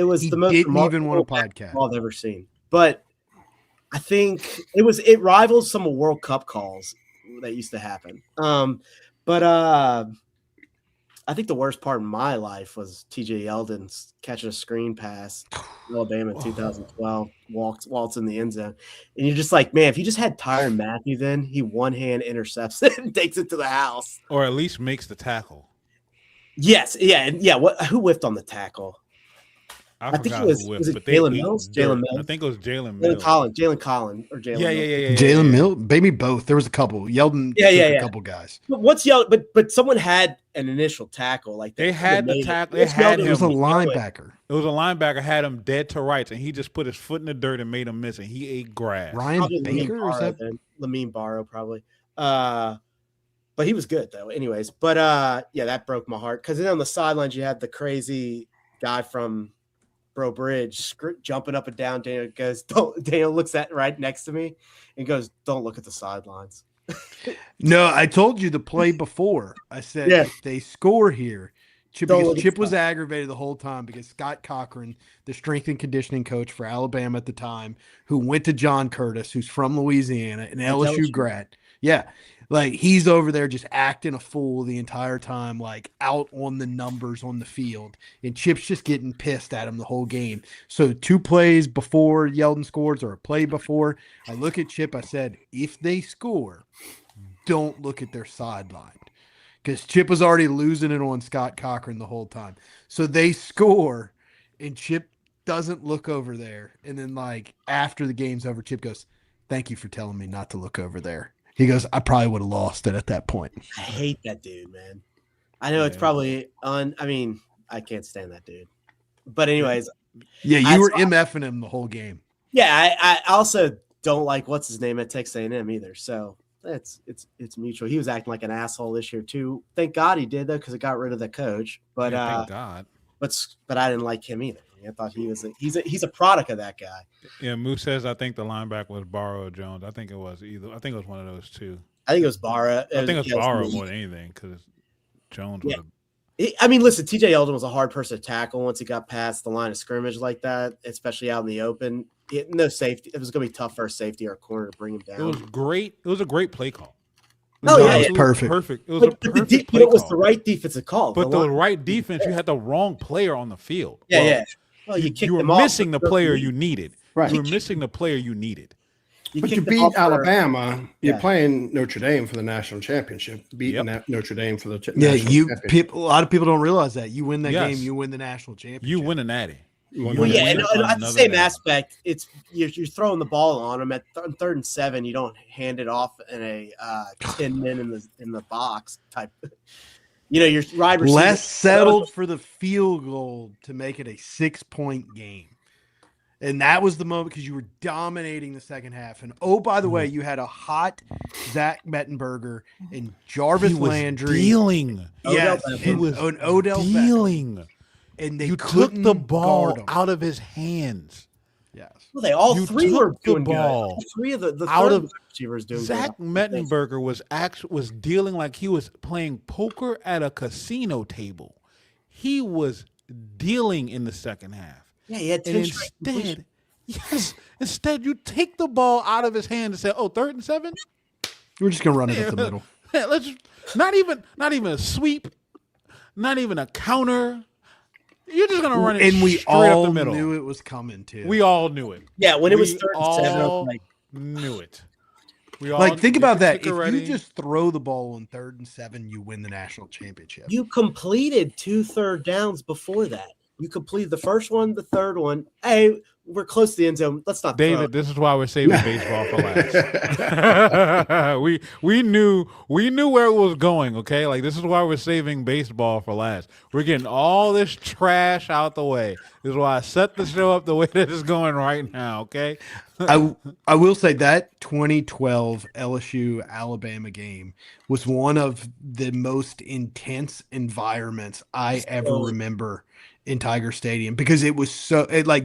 was the most. Didn't even want a podcast I've ever seen, but I think it rivals some of World Cup calls that used to happen. But I think the worst part of my life was TJ Yeldon catching a screen pass in Alabama in 2012, waltz in the end zone. And you're just like, man, if you just had Tyrann Mathieu, then he one-hand intercepts it and takes it to the house. Or at least makes the tackle. Yes. Yeah. Who whiffed on the tackle? I think it was Jalen Mills? Jalen Mills. I think it was Jalen Mills. Jalen Collin or Jalen Mills. Yeah. Jalen Mills, maybe both. There was a couple. Yeldon a couple guys. But what's Yeldon? But someone had an initial tackle. Like they had the tackle. They had him. It was a linebacker. It was a linebacker. Had him dead to rights, and he just put his foot in the dirt and made him miss, and he ate grass. Ryan Baker or Lamine Barrow probably. But he was good though. Anyways, but that broke my heart because then on the sidelines you had the crazy guy from Bro Bridge jumping up and down. Daniel looks at right next to me and goes, "Don't look at the sidelines." No, I told you the play before. I said if they score here, Chip was aggravated the whole time because Scott Cochran, the strength and conditioning coach for Alabama at the time, who went to John Curtis, who's from Louisiana, an LSU grad. Yeah. Like he's over there just acting a fool the entire time, like out on the numbers on the field. And Chip's just getting pissed at him the whole game. So 2 plays before Yeldon scores or a play before, I look at Chip, I said, if they score, don't look at their sideline. Because Chip was already losing it on Scott Cochran the whole time. So they score, and Chip doesn't look over there. And then like after the game's over, Chip goes, "Thank you for telling me not to look over there." He goes, "I probably would have lost it at that point." I hate that dude, man. I know it's probably I can't stand that dude. But anyways. Yeah, you were MFing him the whole game. Yeah, I also don't like what's his name at Texas A&M either. So it's mutual. He was acting like an asshole this year too. Thank God he did though, because it got rid of the coach. But thank God. But I didn't like him either. me. I thought he's a product of that guy. Yeah, Moose says I think the linebacker was Barrow or Jones. I think it was either. I think it was one of those two. I think it was Barra. I think it was Barrow more than anything because Jones would have. I mean, listen, TJ Yeldon was a hard person to tackle once he got past the line of scrimmage like that, especially out in the open. No safety. It was going to be tough for a safety or a corner to bring him down. It was great. It was a great play call. It was perfect. Perfect. It was a perfect play it was call. the right defensive call. But the right defense, you had the wrong player on the field. Yeah. Well, you were missing the player you needed. Right. You were missing the player you needed. But you beat Alabama. You're playing Notre Dame for the national championship. Beating Notre Dame for the national championship. A lot of people don't realize that. You win that game, you win the national championship. You win a natty. Well, and at the same aspect, it's you're throwing the ball on them at 3rd and 7. You don't hand it off in a 10 men in the box type. Your wide receiver less settled for the field goal to make it a 6-point game. And that was the moment because you were dominating the second half. And by the way, you had a hot Zach Mettenberger and Jarvis Landry dealing. Yes, he was Odell dealing. Beckham. And they took the ball him. out of his hands. Yes. Well, they all three were doing good. All three of the out of receivers doing Zach good. Mettenberger was dealing like he was playing poker at a casino table. He was dealing in the second half. Yeah, he had 10 instead you take the ball out of his hand and say, "Oh, 3rd and 7? We're just gonna run it up the middle." Let's not even a sweep, not even a counter. You're just gonna run it and we straight all up the middle. knew it was coming too. We all knew it. Yeah, when it was 3rd and 7, I was like, knew it. We all think about that. If ready. you just throw the ball on 3rd and 7, you win the national championship. You completed 2 third downs before that. You completed the first one, the third one. Hey, we're close to the end zone. Let's not David, this is why we're saving baseball for last. we knew where it was going, okay? Like, this is why we're saving baseball for last. We're getting all this trash out the way. This is why I set the show up the way that it's going right now, okay? I will say that 2012 LSU Alabama game was one of the most intense environments I ever remember in Tiger Stadium, because it was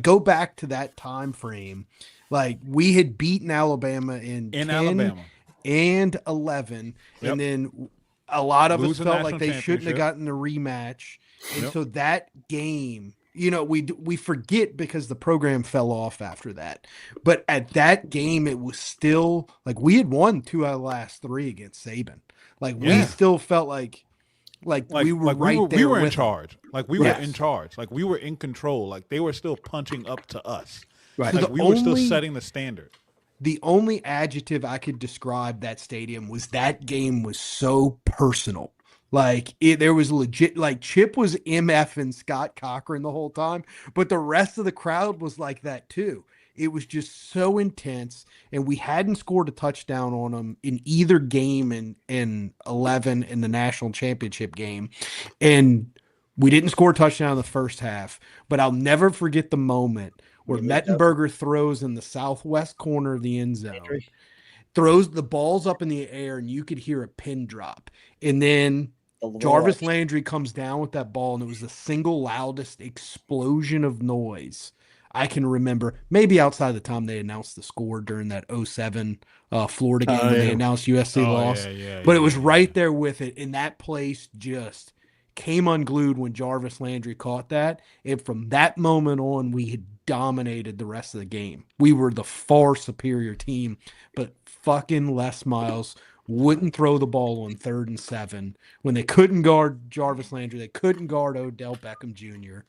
go back to that time frame. Like, we had beaten Alabama in 10 Alabama and 11, and then a lot of us felt like they shouldn't have gotten the rematch. And so that game, we forget because the program fell off after that. But at that game, it was still like we had won 2 out of the last 3 against Saban. Like, we still felt like we were right there. We were in charge. Like, we were in charge. Like, we were in control. Like, they were still punching up to us. Right. Like, we were still setting the standard. The only adjective I could describe that stadium was that game was so personal. Like, there was legit, like, Chip was MFing Scott Cochran the whole time, but the rest of the crowd was like that too. It was just so intense, and we hadn't scored a touchdown on them in either game in 11 in the national championship game. And we didn't score a touchdown in the first half, but I'll never forget the moment where Mettenberger throws in the southwest corner of the end zone, throws the balls up in the air, and you could hear a pin drop. And then Jarvis Landry comes down with that ball, and it was the single loudest explosion of noise I can remember, maybe outside the time they announced the score during that 07 Florida game when they announced USC lost. But it was right there with it, and that place just came unglued when Jarvis Landry caught that. And from that moment on, we had dominated the rest of the game. We were the far superior team, but fucking Les Miles wouldn't throw the ball on 3rd and 7 when they couldn't guard Jarvis Landry. They couldn't guard Odell Beckham Jr.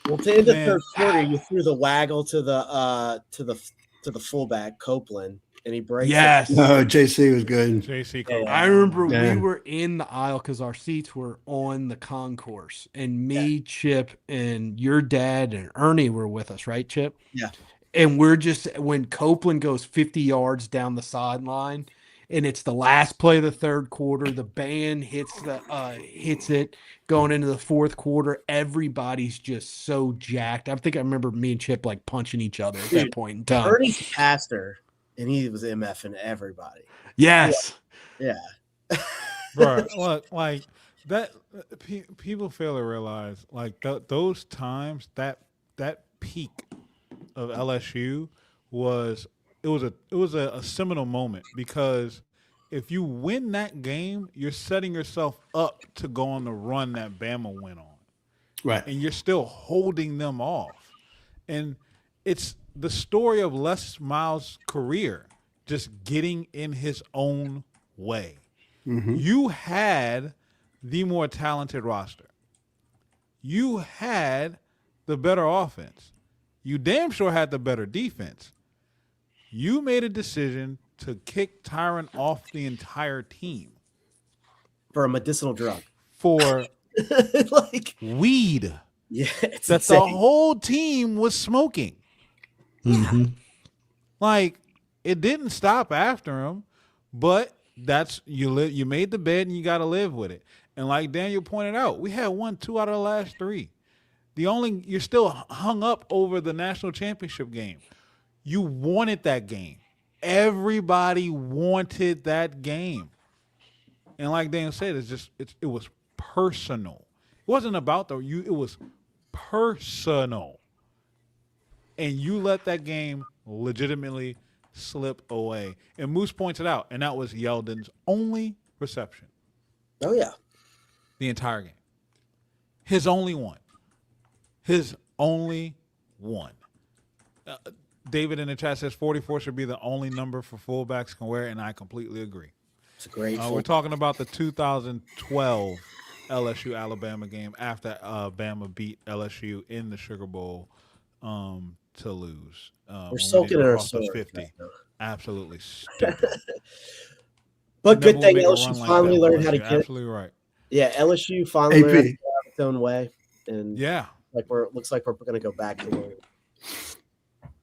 Well, to end the third quarter, you threw the waggle to the fullback Copeland, and he breaks. Yes, no, JC was good. JC, I remember we were in the aisle because our seats were on the concourse, and me, Chip, and your dad and Ernie were with us, right, Chip? Yeah. And we're just when Copeland goes 50 yards down the sideline. And it's the last play of the third quarter. The band hits it going into the fourth quarter. Everybody's just so jacked. I think I remember me and Chip like punching each other at that point in time. Ernie's a pastor, and he was MFing everybody. Yes. Yeah. Bro, look, like that. People fail to realize, like those times that peak of LSU was a seminal moment, because if you win that game, you're setting yourself up to go on the run that Bama went on. Right. And you're still holding them off. And it's the story of Les Miles' career just getting in his own way. Mm-hmm. You had the more talented roster. You had the better offense. You damn sure had the better defense. You made a decision to kick Tyron off the entire team. For a medicinal drug. For like weed. Yeah, it's that insane. the whole team was smoking. Mm-hmm. Like, it didn't stop after him, but that's you made the bed and you got to live with it. And like Daniel pointed out, we had won 2 out of the last 3. You're still hung up over the national championship game. You wanted that game. Everybody wanted that game. And like Daniel said, it was personal. It wasn't about it was personal. And you let that game legitimately slip away. And Moose pointed out, and that was Yeldon's only reception. Oh, yeah. The entire game. His only one. His only one. David in the chat says 44 should be the only number for fullbacks can wear, and I completely agree. It's a great We're talking about the 2012 LSU Alabama game after Bama beat LSU in the Sugar Bowl to lose. We're soaking in our sword. 50. Absolutely stupid. But Never good thing make a LSU run like finally that, learned how to LSU. get it. Absolutely right. Yeah, LSU finally learned how to AP. get out its own way. And Yeah. looks like we're going to go back to it.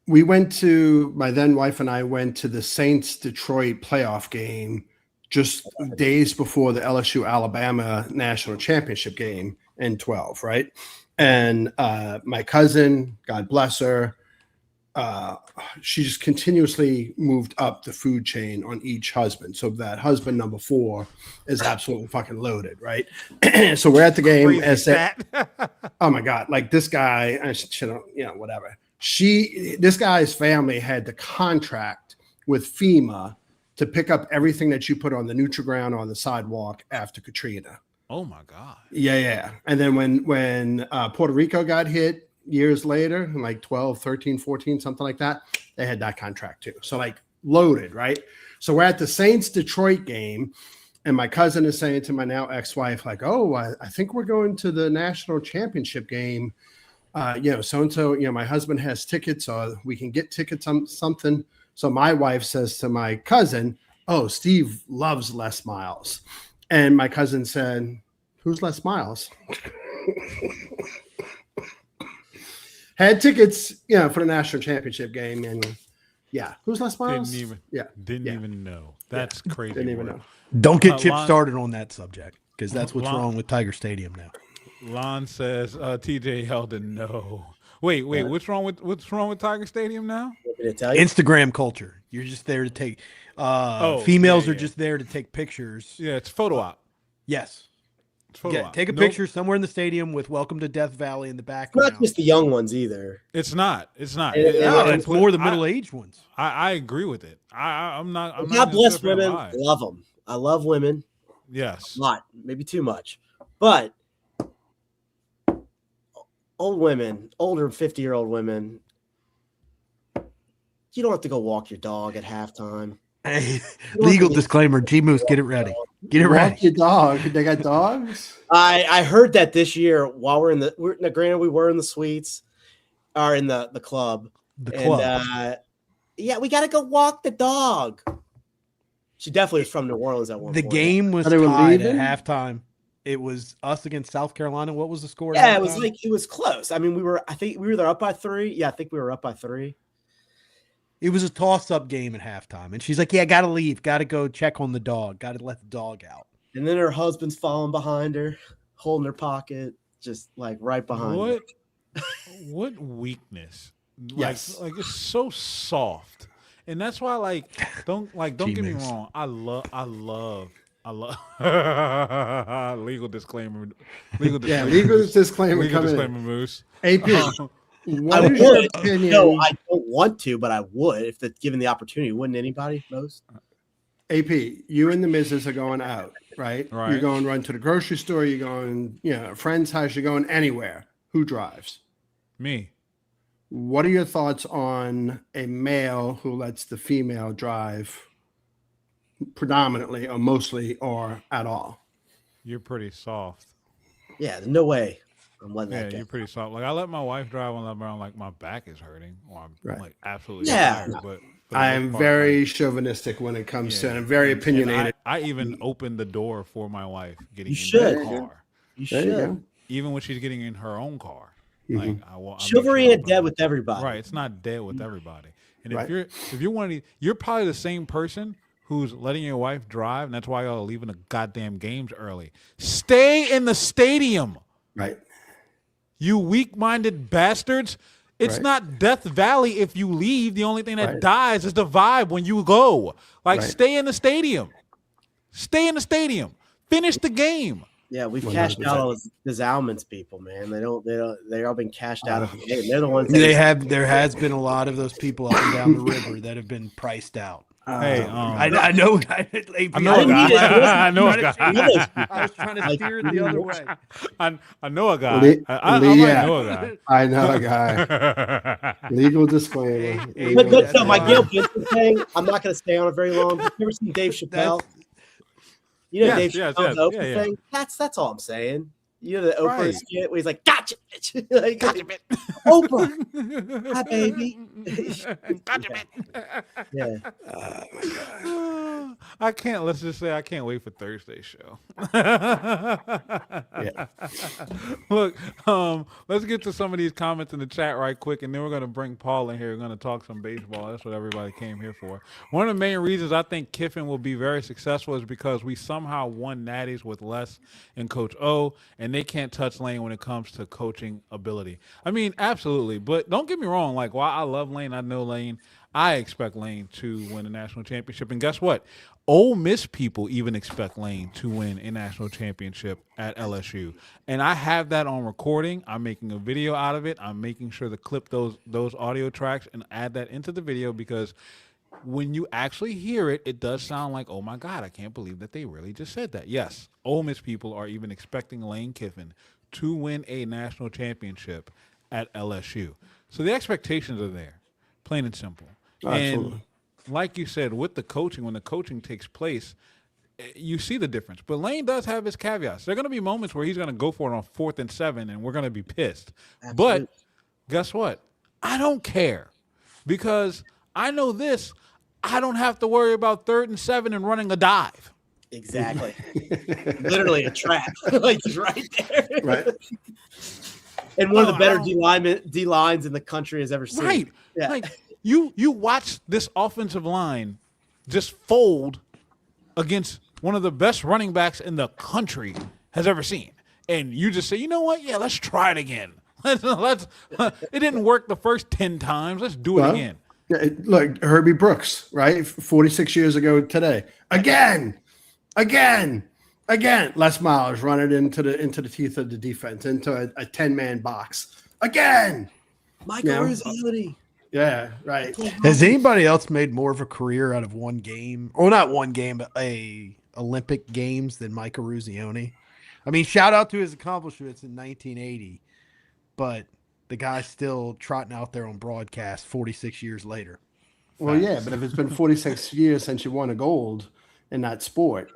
My then wife and I went to the Saints Detroit playoff game just days before the LSU Alabama national championship game in 12, right? And my cousin, God bless her, she just continuously moved up the food chain on each husband. So that husband number 4 is absolutely fucking loaded, right? So we're at the game. Oh my God, like this guy, whatever. This guy's family had the contract with FEMA to pick up everything that you put on the Nutriground on the sidewalk after Katrina. Oh my God. Yeah. And then when Puerto Rico got hit years later, like 12, 13, 14, something like that, they had that contract too. So like loaded, right? So we're at the Saints Detroit game, and my cousin is saying to my now ex-wife, like, oh, I think we're going to the national championship game. So-and-so, my husband has tickets, or we can get tickets on something. So my wife says to my cousin, oh, Steve loves Les Miles. And my cousin said, who's Les Miles? Had tickets, for the national championship game. And who's Les Miles? Didn't even know. That's crazy. Didn't even know. Don't get Chip started on that subject, because that's what's wrong with Tiger Stadium now. Lon says TJ Yeldon, no. Wait, what's wrong with Tiger Stadium now? Instagram culture. You're just there to take females are just there to take pictures. Yeah, it's photo op. Yes. It's photo op. Take a picture somewhere in the stadium with Welcome to Death Valley in the background. Not just the young ones either. It's not. It's It's more the middle-aged ones. I agree with it. I'm not. God bless women. Love them. I love women. Yes. A lot. Maybe too much. But old women, older 50-year-old women, you don't have to go walk your dog at halftime. Hey, legal disclaimer, G-Moose, get it ready. Get it ready. Walk your dog. They got dogs? I heard that this year while granted we were in the suites, or in the club. The club. And, we got to go walk the dog. She definitely is from New Orleans at one point. The game was tied at halftime. It was us against South Carolina. What was the score? Yeah, it was close. I mean, I think we were there up by 3. Yeah, I think we were up by 3. It was a toss-up game at halftime. And she's like, yeah, got to leave. Got to go check on the dog. Got to let the dog out. And then her husband's following behind her, holding her pocket, just like right behind her. What weakness. Yes. Like it's so soft. And that's why don't get me wrong. I love legal disclaimer. Legal disclaimer Moose. AP. What I is your would. opinion? No, I don't want to, but I would if given the opportunity. Wouldn't anybody? Most. AP, you and the missus are going out, right? Right. You're going run to the grocery store. You're going, a friend's house. You're going anywhere. Who drives? Me. What are your thoughts on a male who lets the female drive predominantly or mostly or at all? You're pretty soft. Yeah, there's no way I'm letting Yeah, that go. you're pretty soft. Like I let my wife drive when I'm like my back is hurting or I'm Right. like absolutely Yeah. tired. But for the I most am part, very chauvinistic when it comes to it. I'm very and opinionated. I even open the door for my wife getting You in should. the car, You There you should. go. even when she's getting in her own car. Mhm. Like I make Chivalry sure I ain't open dead it. with everybody. Right, it's not dead with everybody. And Right. if you're one of these, you're probably the same person who's letting your wife drive, and that's why y'all are leaving the goddamn games early. Stay in the stadium, Right. you weak-minded bastards. It's Right. not Death Valley if you leave. The only thing that Right. dies is the vibe when you go. Like, Right. stay in the stadium. Stay in the stadium. Finish the game. Yeah, we've 100%. cashed out all the Zalman's people, man. They've all been cashed out of the game. They're the ones There has been a lot of those people up and down the river that have been priced out. Hey, I know. I know a guy. I know a guy. I was trying to steer it the other way. I know a guy. Lee- I Lee, might yeah. know a guy. I know a guy. Legal disclaimer. But no, my Gail Benson thing, I'm not going to stay on it very long. Have you ever seen Dave Chappelle? Dave yes, Chappelle's yes. Oprah Yeah. thing? That's all I'm saying. You know the Oprah Right. skit where he's like, gotcha, bitch. Like, Oprah. Hi, baby. Gotcha, bitch. Yeah. I can't. Let's just say I can't wait for Thursday's show. Yeah. Look, let's get to some of these comments in the chat right quick, and then we're gonna bring Paul in here. We're gonna talk some baseball. That's what everybody came here for. One of the main reasons I think Kiffin will be very successful is because we somehow won natties with Les and Coach O, and they can't touch Lane when it comes to coaching ability. I mean, absolutely, but don't get me wrong. Like, while I love Lane, I know Lane. I expect Lane to win a national championship. And guess what? Ole Miss people even expect Lane to win a national championship at LSU. And I have that on recording. I'm making a video out of it. I'm making sure to clip those audio tracks and add that into the video because when you actually hear it, it does sound like, oh, my God, I can't believe that they really just said that. Yes, Ole Miss people are even expecting Lane Kiffin to win a national championship at LSU. So the expectations are there, plain and simple. Absolutely. And like you said, with the coaching, when the coaching takes place, you see the difference. But Lane does have his caveats. There are going to be moments where he's going to go for it on 4th and 7, and we're going to be pissed. Absolutely. But guess what? I don't care because I know this. I don't have to worry about 3rd and 7 and running a dive. Exactly. Literally a trap. Like, it's right there. Right. And one of the better D lines in the country has ever seen. Right. Yeah. Like you watch this offensive line just fold against one of the best running backs in the country has ever seen. And you just say, you know what? Yeah, let's try it again. Let's it didn't work the first 10 times. Let's do it again. Yeah, look, Herbie Brooks, right? 46 years ago today. Again. Les Miles run it into the teeth of the defense, into a 10-man box. Again. Michael Yeah. Rossetti. Yeah, right. Has anybody else made more of a career out of one game, or not one game, but a Olympic Games than Mike Eruzione? I mean, shout out to his accomplishments in 1980, but the guy's still trotting out there on broadcast 46 years later. Well, yeah, but if it's been 46 years since you won a gold in that sport.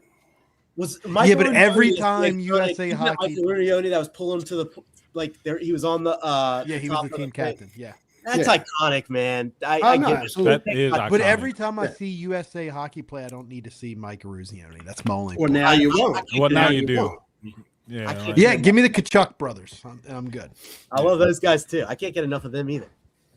Was Yeah, but every Runioni, time like, USA isn't that hockey- Michael Runioni that was pulling to the there. He was on the Yeah, he was the team captain. Yeah. That's Yeah. iconic, man. Oh, I no, get it. absolutely. That is But iconic. every time I see USA hockey play, I don't need to see Mike Eruzione. That's my only Well, point. now you won't. Well, now you you do. won't. Yeah, I can't- like- Yeah, give me the Kachuk brothers, and I'm good. I love those guys too. I can't get enough of them either.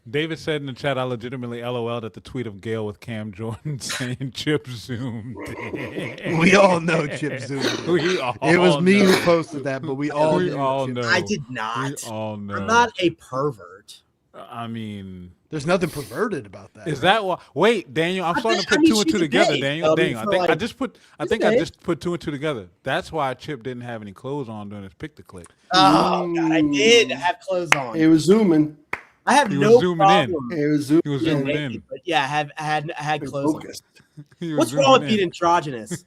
David said in the chat, I legitimately LOL'd at the tweet of Gail with Cam Jordan saying Chip zoomed in. We all know Chip Zuma. We all It was me know. who posted that, but we all We knew all Chip know. Zuma. I did not. We all know. I'm not a pervert. I mean, There's nothing perverted about that. is that what? Wait, Daniel, I'm starting to put I mean, two and two she's a together. babe. Daniel, I mean, Daniel, I for think I like- just put. I she's think a I babe. just put 2 and 2 together. That's why Chip didn't have any clothes on during his pick the click. Oh God, I did have clothes on. It was zooming. I have He no was zooming in. problem. It was He was zooming in. But yeah, I had clothes on. focused. He was What's zooming wrong with in. being androgynous?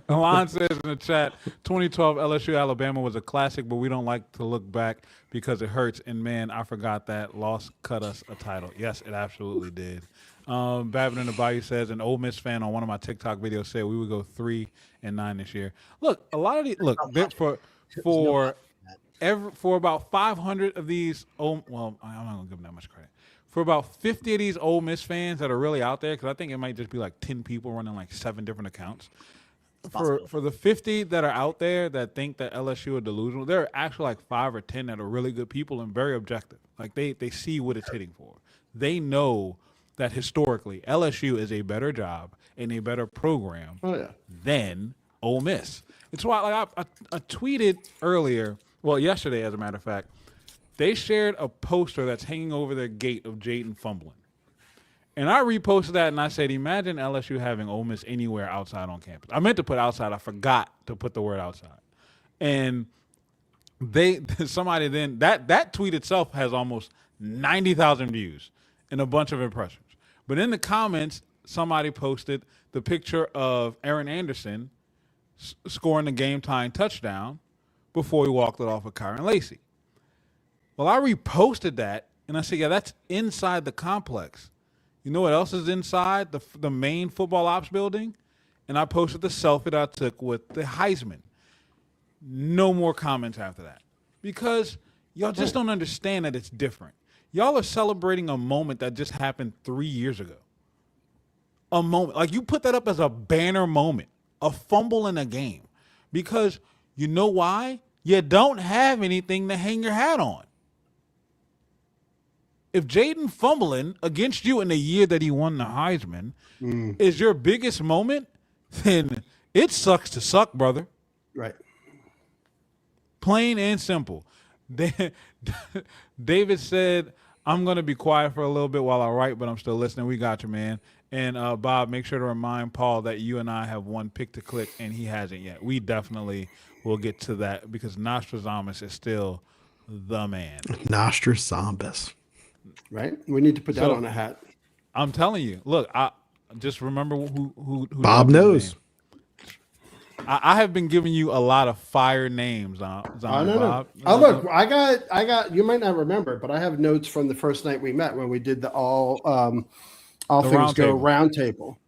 Alon says in the chat, 2012 LSU Alabama was a classic, but we don't like to look back because it hurts. And man, I forgot that loss cut us a title. Yes, it absolutely did. Babin in the Bayou says an Ole Miss fan on one of my TikTok videos said we would go 3-9 this year. Look, a lot of these for about 500 of these. I'm not gonna give them that much credit. For about 50 of these Ole Miss fans that are really out there, because I think it might just be like 10 people running like 7 different accounts. For the 50 that are out there that think that LSU are delusional, there are actually like 5 or 10 that are really good people and very objective. Like they see what it's hitting for. They know that historically LSU is a better job and a better program than Ole Miss. It's why I tweeted earlier, yesterday as a matter of fact, they shared a poster that's hanging over their gate of Jaden fumbling. And I reposted that and I said, imagine LSU having Ole Miss anywhere outside on campus. I meant to put outside. I forgot to put the word outside. And somebody then, that tweet itself has almost 90,000 views and a bunch of impressions. But in the comments, somebody posted the picture of Aaron Anderson scoring the game-tying touchdown before he walked it off with Kyron Lacey. Well, I reposted that, and I said, yeah, that's inside the complex. You know what else is inside the main football ops building? And I posted the selfie that I took with the Heisman. No more comments after that. Because y'all just don't understand that it's different. Y'all are celebrating a moment that just happened 3 years ago. A moment. Like, you put that up as a banner moment. A fumble in a game. Because you know why? You don't have anything to hang your hat on. If Jaden fumbling against you in the year that he won the Heisman is your biggest moment, then it sucks to suck, brother. Right. Plain and simple. David said, I'm going to be quiet for a little bit while I write, but I'm still listening. We got you, man. And, Bob, make sure to remind Paul that you and I have one pick to click, and he hasn't yet. We definitely will get to that because Nostradamus is still the man. Nostradamus. Right? We need to put that on a hat. I'm telling you. Look, I just remember who Bob knows. I have been giving you a lot of fire names. Bob. Oh, look, I got. You might not remember, but I have notes from the first night we met when we did the all things go round table,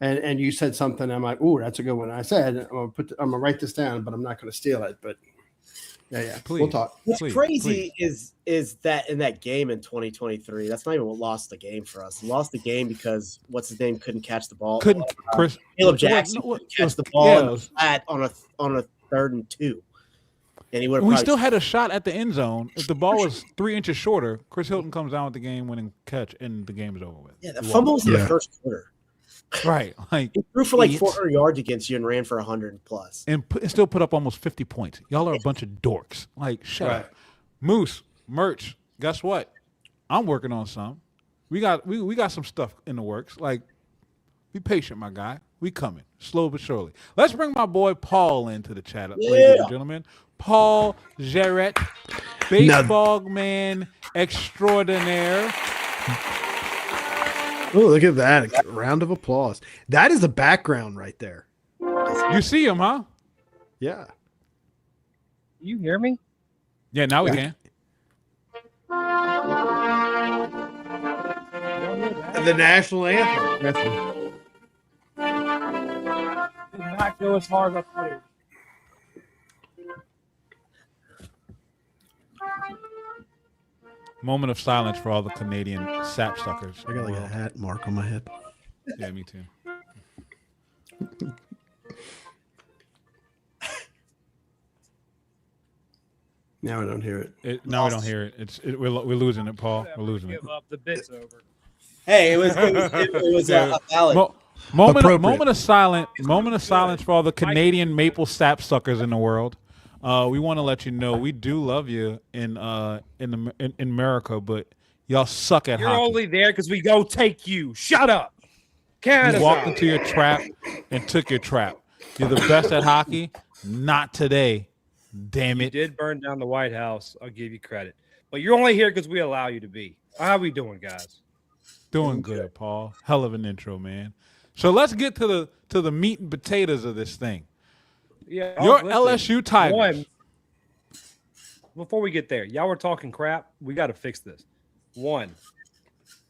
and you said something. I'm like, ooh, that's a good one. I said, I'm gonna write this down, but I'm not gonna steal it. But yeah, please, we'll talk. What's crazy is that in that game in 2023, that's not even what lost the game for us. We lost the game because what's his name couldn't catch the ball. Caleb Jackson couldn't catch the ball in the flat on a 3rd and 2. And he would. We still had a shot at the end zone. If the ball was 3 inches shorter, Chris Hilton comes down with the game-winning catch, and the game is over with. Yeah, the fumble was in the first quarter. Right, like he threw for like 400 yards against you and ran for 100 plus, and still put up almost 50 points. Y'all are a bunch of dorks. Like, shut up. Moose merch. Guess what? I'm working on some. We got some stuff in the works. Like, be patient, my guy. We coming slow but surely. Let's bring my boy Paul into the chat, ladies and gentlemen. Paul Jarrett, baseball man extraordinaire. Oh, look at that. A round of applause. That is a background right there. You see him, huh? Yeah. You hear me? Yeah, now we can. The national anthem. Did not go as hard as I played. Moment of silence for all the Canadian sapsuckers. I got like a hat mark on my head. Yeah, me too. Now I don't hear it. Now we don't hear it. We're losing it, Paul. We're losing it. Give up. The bit's over. Hey, it was a valid. Moment of silence for all the Canadian maple sapsuckers in the world. We want to let you know we do love you in America, but y'all suck at hockey. You're only there because we go take you. Shut up. Canada. You walked into your trap and took your trap. You're the best at hockey. Not today. Damn You it. did burn down the White House. I'll give you credit. but you're only here because we allow you to be. How we doing, guys? Doing good, Paul. Hell of an intro, man. So let's get to the meat and potatoes of this thing. Yeah, Your listen, LSU Tigers. One, before we get there, y'all were talking crap. We got to fix this. One,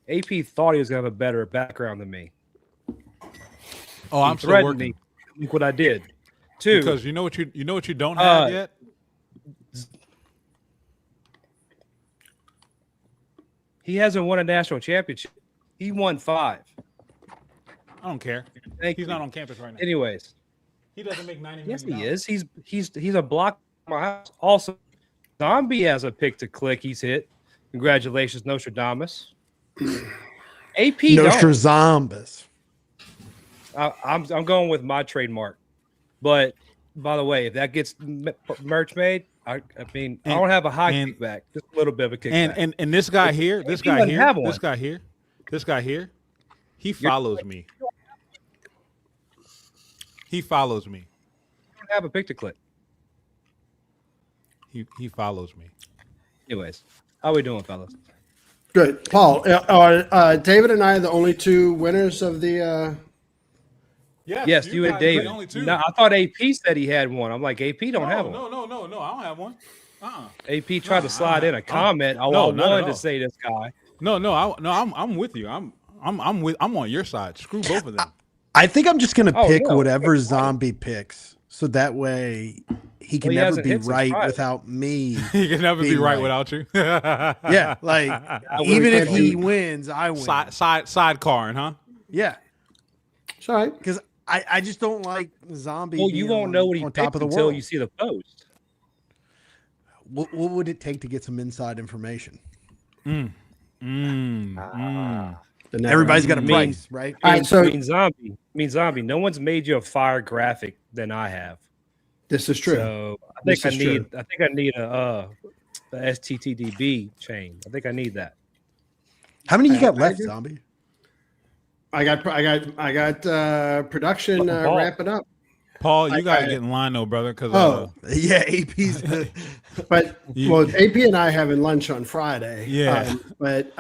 AP thought he was going to have a better background than me. Oh, I'm He still threatened working. me. Look what I did. Two, Because you know what you don't have yet? he hasn't won a national championship. He won 5. I don't care. Thank He's you. not on campus right now. Anyways, He doesn't make 90 yes, million. he is. He's a block from my house. Also, Zombie has a pick to click. He's hit. Congratulations, Nostradamus. AP don't. Nostradamus. I'm going with my trademark. But by the way, if that gets merch made, I mean, I don't have a high kickback, just a little bit of a kickback. And this guy here, he doesn't have one. this guy here, he follows me. He follows me. You don't have a pick to click. He follows me. Anyways, how we doing, fellas? Good. Paul, are David and I the only 2 winners of the Yes, you and David. No, I thought AP said he had one. I'm like, AP don't have one. No. I don't have one. AP tried to slide in a comment. I not at wanted all. to say this guy. I'm with you. I'm on your side. Screw both of them. I think I'm just gonna pick no. whatever Zombie picks, so that way he can Well, he never hasn't be hit since right Friday. without me. He can never be being right without you. Yeah, like even if he wins, I win. Sidecarring, huh? Yeah, It's all right. because I just don't like Zombie. Well, you being won't know what he on picked top of the until world. you see the post. What would it take to get some inside information? Everybody's got a price, right? All right, so mean zombie. No one's made you a fire graphic than I have. this is true. So I This think is true. I need a STTDB chain. I think I need that. How many you got I left, do. Zombie? I got production Paul. ramping up. Paul, you gotta get in line though, brother. Because Yeah, AP's the But well, AP and I having lunch on Friday. Yeah. But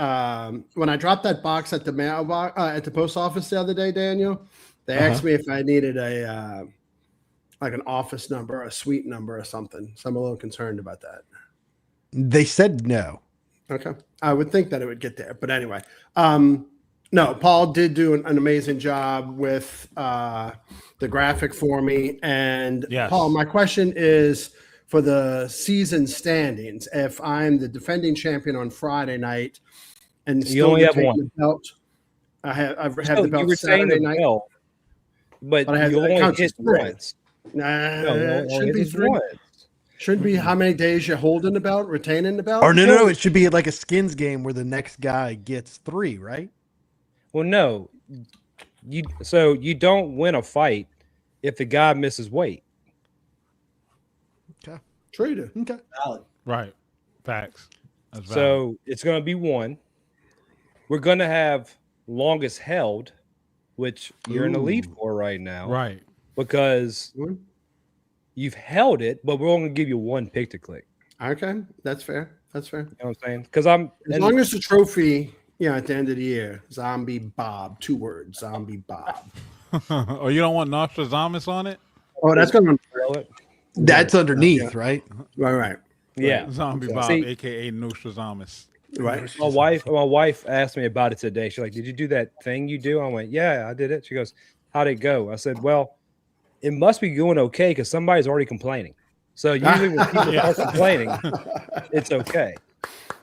when I dropped that box at the mailbox at the post office the other day, Daniel, they asked me if I needed a like an office number, a suite number, or something. So I'm a little concerned about that. They said no. Okay, I would think that it would get there, but anyway, no. Paul did do an amazing job with the graphic for me, and Yes. Paul, my question is for the season standings. If I'm the defending champion on Friday night and You still only have retain one. the belt, I have the You belt retain Saturday the night. belt, but But I have- you it only counts hit as 3. once. Nah, No, you only shouldn't be hit 3. once. Shouldn't be how many days you're holding the belt, retaining the belt. Or no. It should be like a skins game where the next guy gets 3, right? Well, no. You don't win a fight if the guy misses weight. Okay. True, you do. Okay. right, facts. That's valid. So it's going to be 1. We're going to have longest held, which you're in the lead for right now, right. because Hmm? you've held it, but we're only going to give you 1 pick to click. Okay, that's fair. That's fair. You know what I'm saying? Because I'm As long as the trophy, at the end of the year, Zombie Bob, 2 words, Zombie Bob. Oh, you don't want Nostradamus on it? Oh, that's going to That's underneath, right? right. yeah. Zombie Bob, See- aka Nostradamus. Right. My wife asked me about it today. She's like, "Did you do that thing you do?" I went, "Yeah, I did it." She goes, "How'd it go?" I said, "Well, it must be going okay because somebody's already complaining. So usually when people are complaining, it's okay."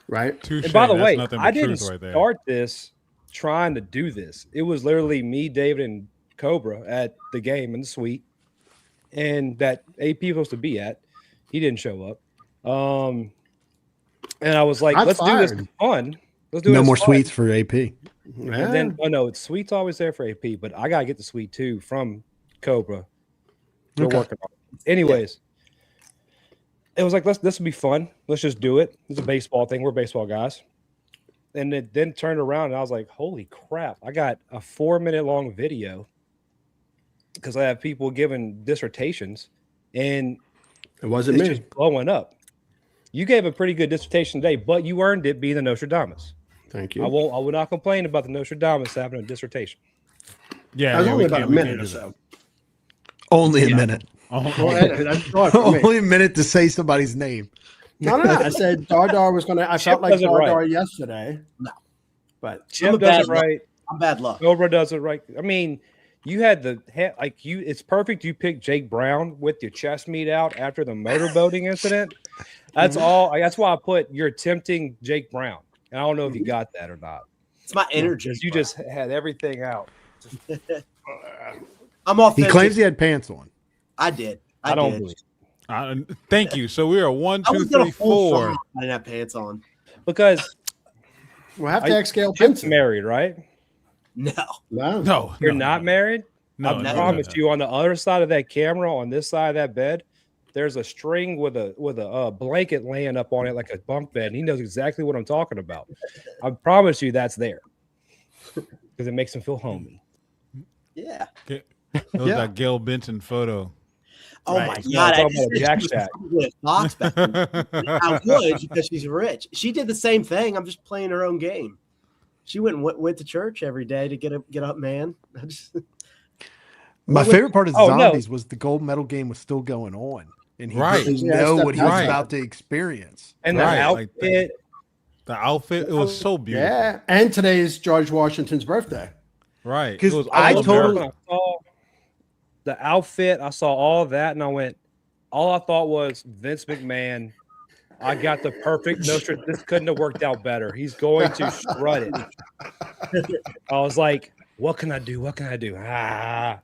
Right. Touche, And by the that's way, nothing but I didn't truth right there. start this trying to do this. It was literally me, David, and Cobra at the game in the suite, and that AP was supposed to be at. He didn't show up. And I was like, Shots let's do this fired. fun. Let's do No this more fun. sweets for AP. Yeah. And then, no, it's sweet's always there for AP, but I gotta get the sweet too from Cobra. We're Okay. working on it. Anyways, it was like, this will be fun. Let's just do it. It's a baseball thing. We're baseball guys. And it then turned around and I was like, holy crap. I got a 4-minute long video because I have people giving dissertations and it wasn't it's me. just blowing up. You gave a pretty good dissertation today, but you earned it being the Nostradamus. Thank you. I will not complain about the Nostradamus having a dissertation. Yeah, That was yeah, only we about a can't- we minute can't or do so. Only a minute. that. Well, that's short for me. Only a minute to say somebody's name. No. I said Dar was going to. I Chip felt like does it Dar right. yesterday. No. But Chip a does bad it right. I'm bad luck. Cobra does it right. I mean, you had it's perfect. You picked Jake Brown with your chest meat out after the motorboating incident. That's all. That's why I put you're tempting Jake Brown. And I don't know if you got that or not. It's my energy. You just had everything out. I'm He authentic. claims he had pants on. I did. I don't did. believe it. Thank you. So we are 1, I 2, was gonna 3, full 4. front. I didn't have pants on. Because we'll have to ask Gail Chip's Benson. married, right? No. No. No, You're no, not no. married? No, I no, promise no. you, on the other side of that camera, on this side of that bed, there's a string with a blanket laying up on it like a bunk bed. And he knows exactly what I'm talking about. I promise you that's there because it makes him feel homey. Yeah. It was that Gail Benson photo. Oh Right. my No, god! I'm I talking about just Jack said she Shack. was with Fox back then. I would because she's rich. She did the same thing. I'm just playing her own game. She went to church every day to get up, man. My What favorite part of Oh, no. Zombies was the gold medal game was still going on. And he Right. didn't Yeah, know it's what he was right. about to experience. And the Right, like outfit, The outfit, it was so beautiful. Yeah, and today's George Washington's birthday. Right. It 'Cause was I all totally- American. when I saw the outfit, I saw all that, and I went, all I thought was Vince McMahon. I got the perfect notion. This couldn't have worked out better. He's going to strut it. I was like, what can I do? What can I do?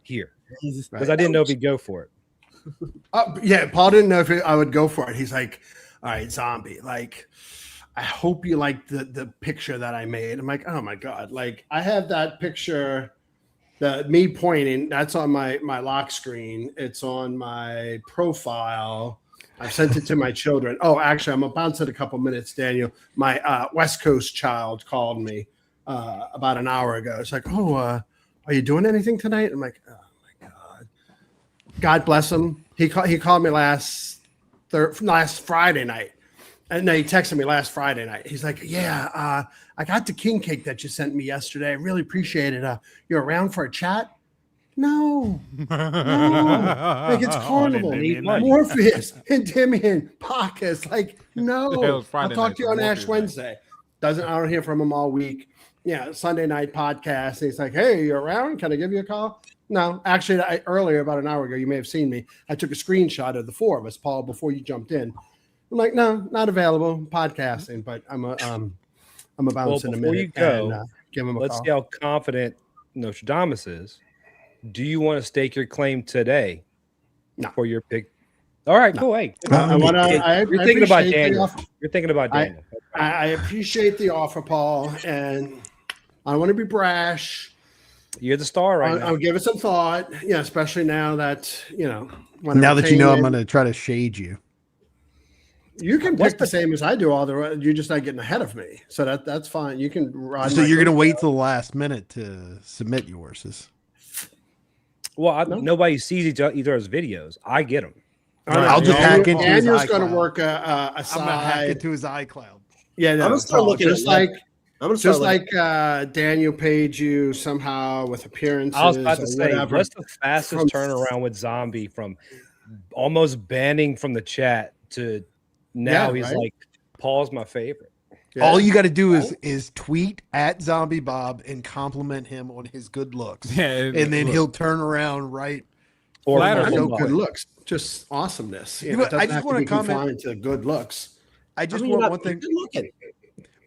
Here. Because I didn't know if he'd go for it. Yeah, Paul didn't know if I would go for it. He's like, all right, Zombie, like, I hope you like the picture that I made. I'm like, oh my God. Like, I have that picture, me pointing, that's on my lock screen. It's on my profile. I've sent it to my children. Oh, actually, I'm about to in a couple minutes, Daniel. My West Coast child called me about an hour ago. It's like, oh, are you doing anything tonight? I'm like, oh my God. God bless him. He called me last Friday night. And no, he texted me last Friday night. He's like, yeah, I got the king cake that you sent me yesterday. I really appreciate it. You're around for a chat? No. Like, it's Carnival. need money. Morpheus, Endymion, Bacchus. Like, no. The hell I'll is Friday talk night to you for on Ash Morpheus Wednesday. I don't hear from him all week. Yeah, Sunday night podcast. And he's like, hey, you around? Can I give you a call? No, actually, earlier, about an hour ago, you may have seen me. I took a screenshot of the four of us, Paul, before you jumped in. I'm like, no, not available, podcasting, but I'm a bounce in a before minute. you go, and, give him a Let's call. see how confident Nostradamus is. Do you want to stake your claim today No. for your pick? All right, cool. Hey, You're you're thinking about Daniel. You're thinking about Daniel. I appreciate the offer, Paul, and I don't want to be brash. You're the star right now. I'll give it some thought. Yeah, especially now that Now that you know I'm entertainment- going to try to shade you. You can pick the same as I do. You're just not getting ahead of me, so that's fine. You can ride. So my you're going to coattail. wait till the last minute to submit yours. Well, nobody sees each other's videos. I get them. All right, I'll just hack into his Daniel's going to iCloud. work a I'm going to hack side. into his iCloud. Yeah, no, I'm gonna start Paul, looking just at like I'm gonna start looking. Daniel paid you somehow with appearances. I was about to or say, whatever. what's the fastest turnaround with Zombie from almost banning from the chat to now Yeah, he's right? like, Paul's my favorite. Yeah. All you got to do is tweet at Zombie Bob and compliment him on his good looks. Yeah, And then he'll turn around right. Or Flatter I him. know Paul. good looks, just awesomeness. You know, It doesn't I just have to wanna be comment- confined to good looks. I just I mean, want you're one not thing good looking.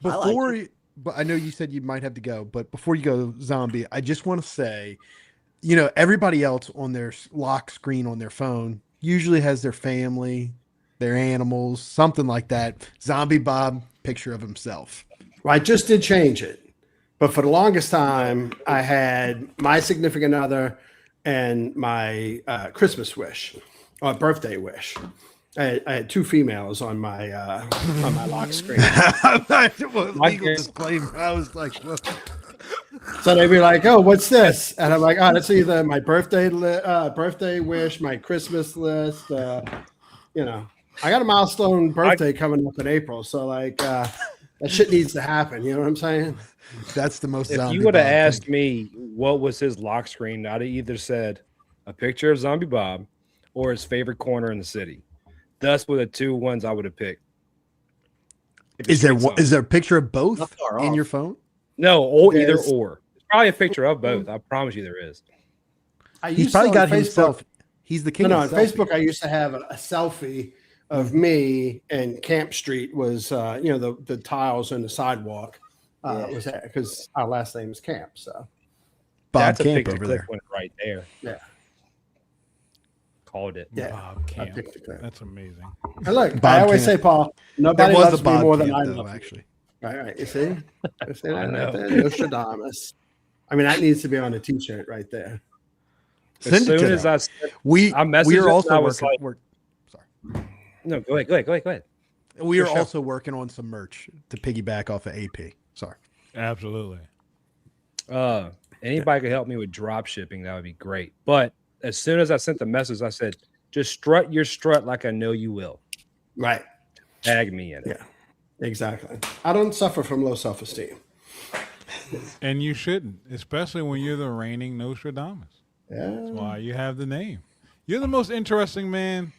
I like before, but I know you said you might have to go. But before you go, Zombie, I just want to say, everybody else on their lock screen on their phone usually has their family, their animals, something like that. Zombie Bob, picture of himself. Well, I just did change it, but for the longest time, I had my significant other and my Christmas wish or birthday wish. I had two females on my lock screen. Legal disclaimer. I was like, well, So they'd be like, "Oh, what's this?" And I'm like, "Oh, that's either my birthday wish, my Christmas list, I got a milestone birthday coming up in April, so like that shit needs to happen. You know what I'm saying? That's the most. If zombie you would have Bob asked thing. me what was his lock screen, I'd have either said a picture of Zombie Bob or his favorite corner in the city. Thus were the two ones I would have picked. Is there a picture of both Not far in off. your phone? No, or either Yes. or. It's probably a picture of both. I promise you there is. I He's used probably to got on himself. He's the king. No, of on selfie. Facebook, I used to have a selfie of me and Camp Street was, the tiles and the sidewalk was there because our last name is Camp. So Bob That's a Camp picture over clip there. one right there. yeah, Called it. yeah. Bob Camp. picked it there. That's amazing. And look, Bob I always Camp. say, Paul, There nobody was a loves me Bob more Camp, than I though, love you. actually. Right. You see? You see that I know. right there? Nostradamus. I mean, that needs to be on a T-shirt right there. As Send it soon to as them. I said, We I messaged we him are and also I was working. like- no, go ahead. We are For sure. also working on some merch to piggyback off of AP. Sorry. Absolutely. Anybody could help me with drop shipping, that would be great. But as soon as I sent the message, I said, just strut your strut like I know you will. Right. Tag me in it. Yeah. Exactly. I don't suffer from low self-esteem. And you shouldn't, especially when you're the reigning Nostradamus. Yeah. That's why you have the name. You're the most interesting man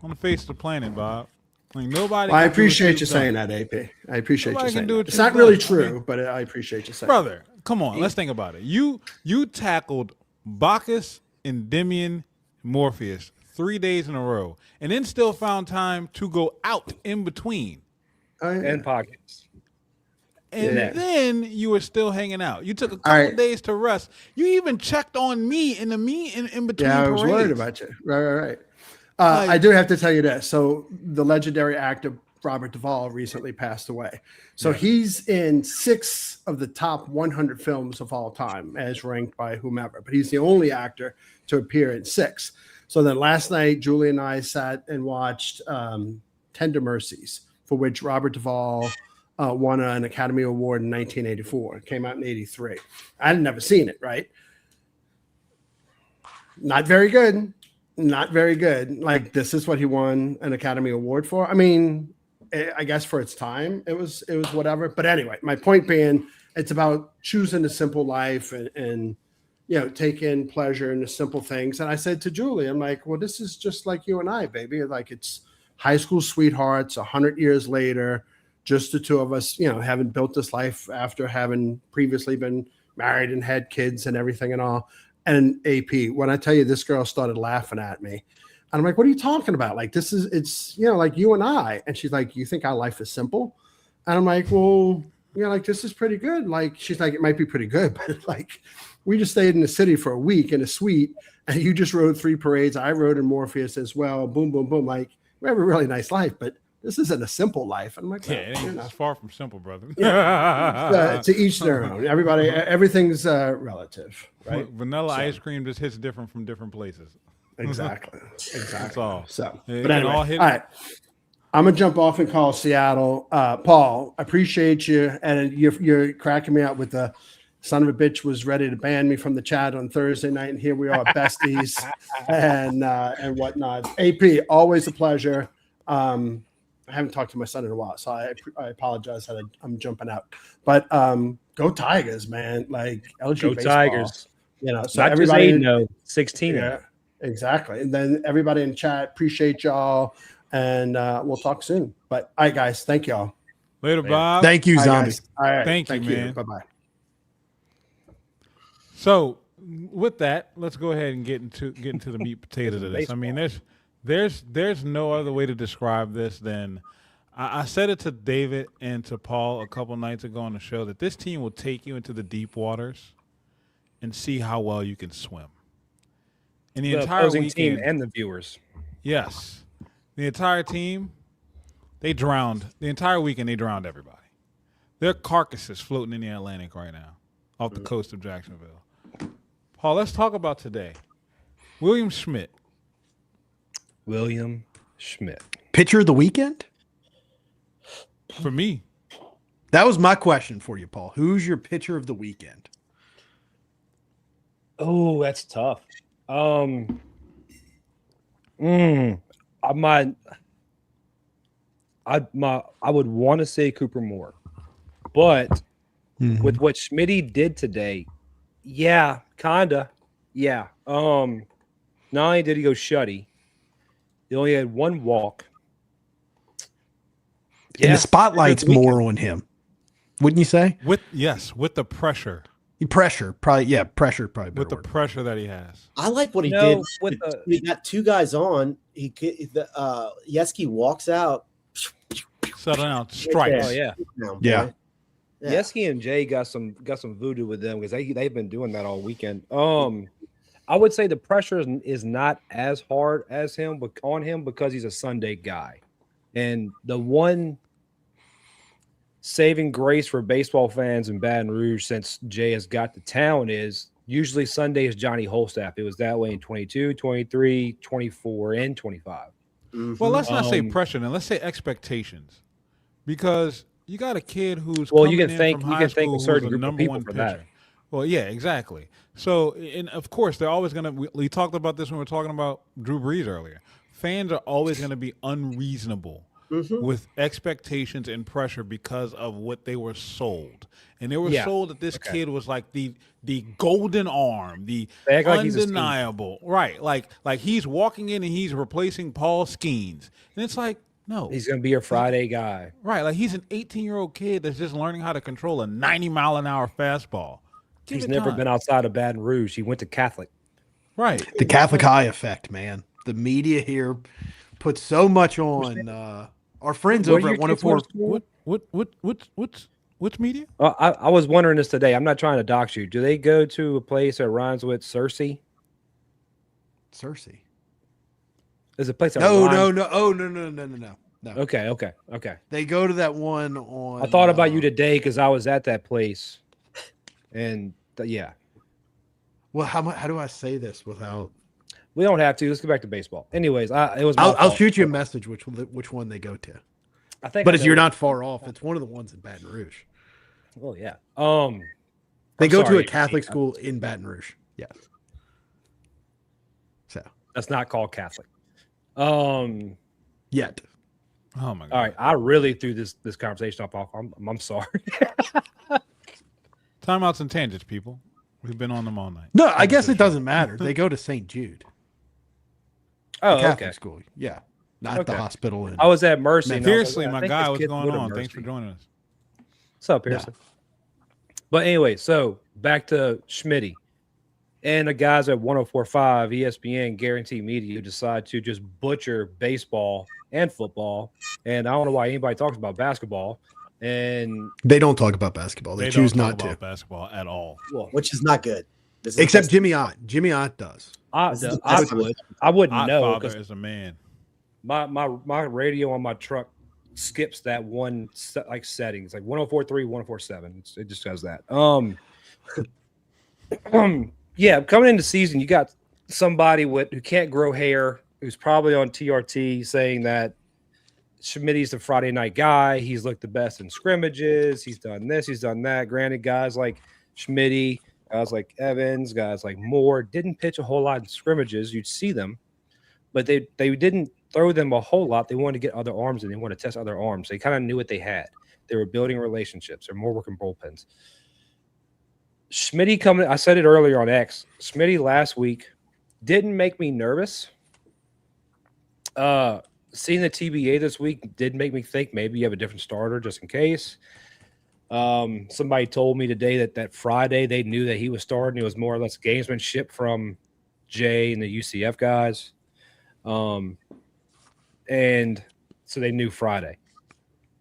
on the face of the planet, Bob. Like nobody. Well, I can do what appreciate you've you done. saying that, AP. I appreciate Nobody you can saying do that. what It's you've not really done. I true, mean, but I appreciate you saying brother. Come on, let's think about it. You tackled Bacchus, Endymion, Morpheus 3 days in a row, and then still found time to go out in between. that. And pockets. And Yeah. then you were still hanging out. You took a All couple right. days to rest. You even checked on me in between. Yeah, I was worried parades. about you. Right. Like- I do have to tell you this. So the legendary actor Robert Duvall recently passed away. So he's in 6 of the top 100 films of all time, as ranked by whomever. But he's the only actor to appear in 6. So then last night, Julie and I sat and watched Tender Mercies, for which Robert Duvall won an Academy Award in 1984. It came out in 83. I had never seen it, right? Not very good. Not very good. Like, this is what he won an Academy Award for. I mean, I guess for its time, it was whatever. But anyway, my point being, it's about choosing a simple life and taking pleasure in the simple things. And I said to Julie, I'm like, well, this is just like you and I, baby. Like, it's high school sweethearts, 100 years later, just the two of us, having built this life after having previously been married and had kids and everything and all. And AP, when I tell you this girl started laughing at me, and I'm like, what are you talking about? Like, it's like you and I. And she's like, you think our life is simple? And I'm like, well, like, this is pretty good. Like, she's like, it might be pretty good, but like, we just stayed in the city for a week in a suite, and you just rode 3 parades. I rode in Morpheus as well. Boom, boom, boom. Like, we have a really nice life, but this isn't a simple life. And I'm like, Yeah, it's far from simple, brother. to each their own. Everything's relative, right? Vanilla ice cream just hits different from different places. Exactly. That's all. So, It but can anyway, all all hit- right. I'm gonna jump off and call Seattle. Paul, appreciate you, and you're cracking me up with the son of a bitch was ready to ban me from the chat on Thursday night, and here we are, besties and whatnot. AP, always a pleasure. I haven't talked to my son in a while, so I apologize that I'm jumping out. But go Tigers, man! Like LSU Go baseball, Tigers. so Not just everybody 8-0, 16. yeah, exactly. And then everybody in chat, appreciate y'all, and we'll talk soon. But all right, guys, thank y'all. Later, Bob. Thank you, All right, Zombie. guys. All right, Thank you, man. Bye bye. So with that, let's go ahead and get into the meat potatoes of this. I mean, there's no other way to describe this than I said it to David and to Paul a couple nights ago on the show that this team will take you into the deep waters and see how well you can swim. And the entire opposing weekend, team and the viewers. yes, the entire team, they drowned. The entire weekend, they drowned everybody. There are carcasses floating in the Atlantic right now off the coast of Jacksonville. Paul, let's talk about today. William Schmidt. William Schmidt. Pitcher of the weekend? For me, That was my question for you, Paul. Who's your pitcher of the weekend? Oh, that's tough. I might. I would want to say Cooper Moore, but with what Schmitty did today, yeah, kinda, yeah. Not only did he go shutty, he only had one walk. And the spotlight's more on him, wouldn't you say? With the pressure. Pressure, probably. With the pressure that he has. I like what he No, did. with He got two guys on. Yeski walks out. Settle down, strikes. Oh yeah. Yeah. Yeski and Jay got some voodoo with them because they've been doing that all weekend. I would say the pressure is not as hard as him, but on him because he's a Sunday guy. And the one saving grace for baseball fans in Baton Rouge since Jay has got to town is usually Sunday is Johnny Holstaff. It was that way in 22, 23, 24, and 25. Well, let's not say pressure, then let's say expectations, because you got a kid who's you can thank a certain group of people for that. Well, yeah, exactly. So, and of course, they're always going to. We talked about this when we were talking about Drew Brees earlier. Fans are always going to be unreasonable with expectations and pressure because of what they were sold. And they were sold that this kid was like the golden arm, the undeniable, right? Like he's walking in and he's replacing Paul Skeens, and it's like, no, he's going to be your Friday guy, right? Like he's an 18-year-old kid that's just learning how to control a 90-mile-an-hour fastball. He's never been outside of Baton Rouge. He went to Catholic, right? The Catholic high effect, man. The media here puts so much on our friends over at 104. Which media? I was wondering this today. I'm not trying to dox you. Do they go to a place that rhymes with Cersei? Cersei. There's a place that No. Okay. They go to that one on. I thought about you today because I was at that place, and yeah. Well, how do I say this without? We don't have to. Let's go back to baseball. Anyways, it was. I'll shoot you a message which one they go to. I think, but you're not far off. It's one of the ones in Baton Rouge. Oh yeah. They go to a Catholic school in Baton Rouge. Yes. So that's not called Catholic. Yet. Oh my God. All right, I really threw this conversation off. I'm sorry. Timeouts and tangents, people. We've been on them all night. No, I guess it doesn't matter. They go to St. Jude. Oh, Catholic school. Yeah. Not the hospital. I was at Mercy. Seriously, my guy, what's going on? Thanks for joining us. What's up, Pearson? No. But anyway, so back to Schmitty and the guys at 104.5 ESPN Guaranteed Media who decide to just butcher baseball and football. And I don't know why anybody talks about basketball. And they don't talk about basketball. They choose not to. Basketball at all. Well, which is not good. Except Jimmy Ott. Jimmy Ott does. I wouldn't know. Father is a man. My radio on my truck skips that one setting. It's like 104.3, 104.7. It just does that. Yeah, coming into season, you got somebody who can't grow hair, who's probably on TRT saying that Schmitty's the Friday night guy. He's looked the best in scrimmages. He's done this. He's done that. Granted, guys like Schmitty, guys like Evans, guys like Moore didn't pitch a whole lot in scrimmages. You'd see them, but they didn't throw them a whole lot. They wanted to get other arms and they wanted to test other arms. They kind of knew what they had. They were building relationships. They're more working bullpens. Schmitty coming, I said it earlier on X. Schmitty last week didn't make me nervous. Seeing the TBA this week did make me think maybe you have a different starter just in case. Somebody told me today that Friday they knew that he was starting. It was more or less gamesmanship from Jay and the UCF guys. And so they knew Friday.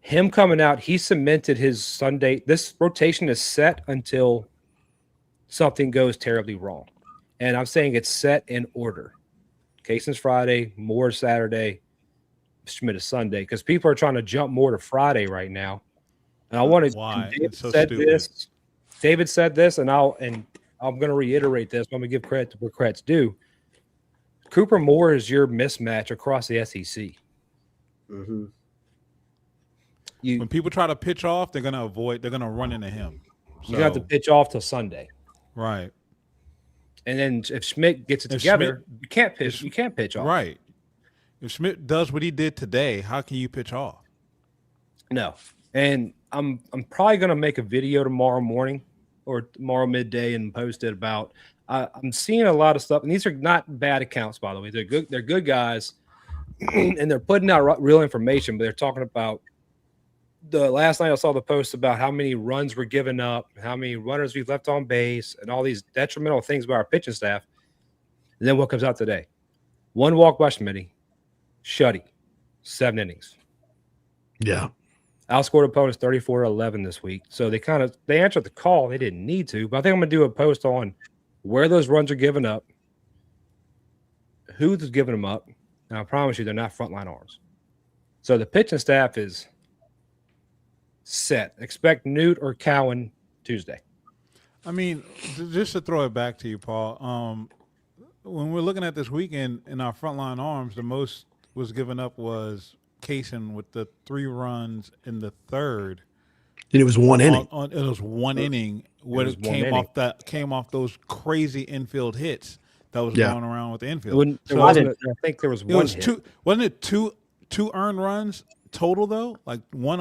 Him coming out, he cemented his Sunday. This rotation is set until something goes terribly wrong. And I'm saying it's set in order. Cason's Friday, Moore Saturday, Schmidt is Sunday. Because people are trying to jump more to Friday right now. And I wanted David said this, and I'm going to reiterate this. I'm going to give credit to where credit's due. Cooper Moore is your mismatch across the SEC. Mm-hmm. When people try to pitch off, they're going to run into him. So, you have to pitch off till Sunday. Right. And then if Schmidt gets it together, you can't pitch off. Right. If Schmidt does what he did today, how can you pitch off? No. And I'm probably going to make a video tomorrow morning or tomorrow midday and post it about I'm seeing a lot of stuff, and these are not bad accounts, by the way. They're good guys, and they're putting out real information, but they're talking about the last night I saw the post about how many runs were given up, how many runners we've left on base, and all these detrimental things about our pitching staff. And then what comes out today? 1 walk by Schmitty, Shuddy, 7 innings. Yeah. Outscored opponents 34-11 this week. So they answered the call. They didn't need to, but I think I'm going to do a post on where those runs are given up, who's giving them up. And I promise you they're not frontline arms. So the pitching staff is set. Expect Newt or Cowan Tuesday. I mean, just to throw it back to you, Paul, when we're looking at this weekend in our frontline arms, the most was given up was Kaysen with the 3 runs in the third. And it was 1 inning. It was one inning where it came off those crazy infield hits that was going around with the infield. I think there was one hit. Wasn't it two earned runs total though? Like one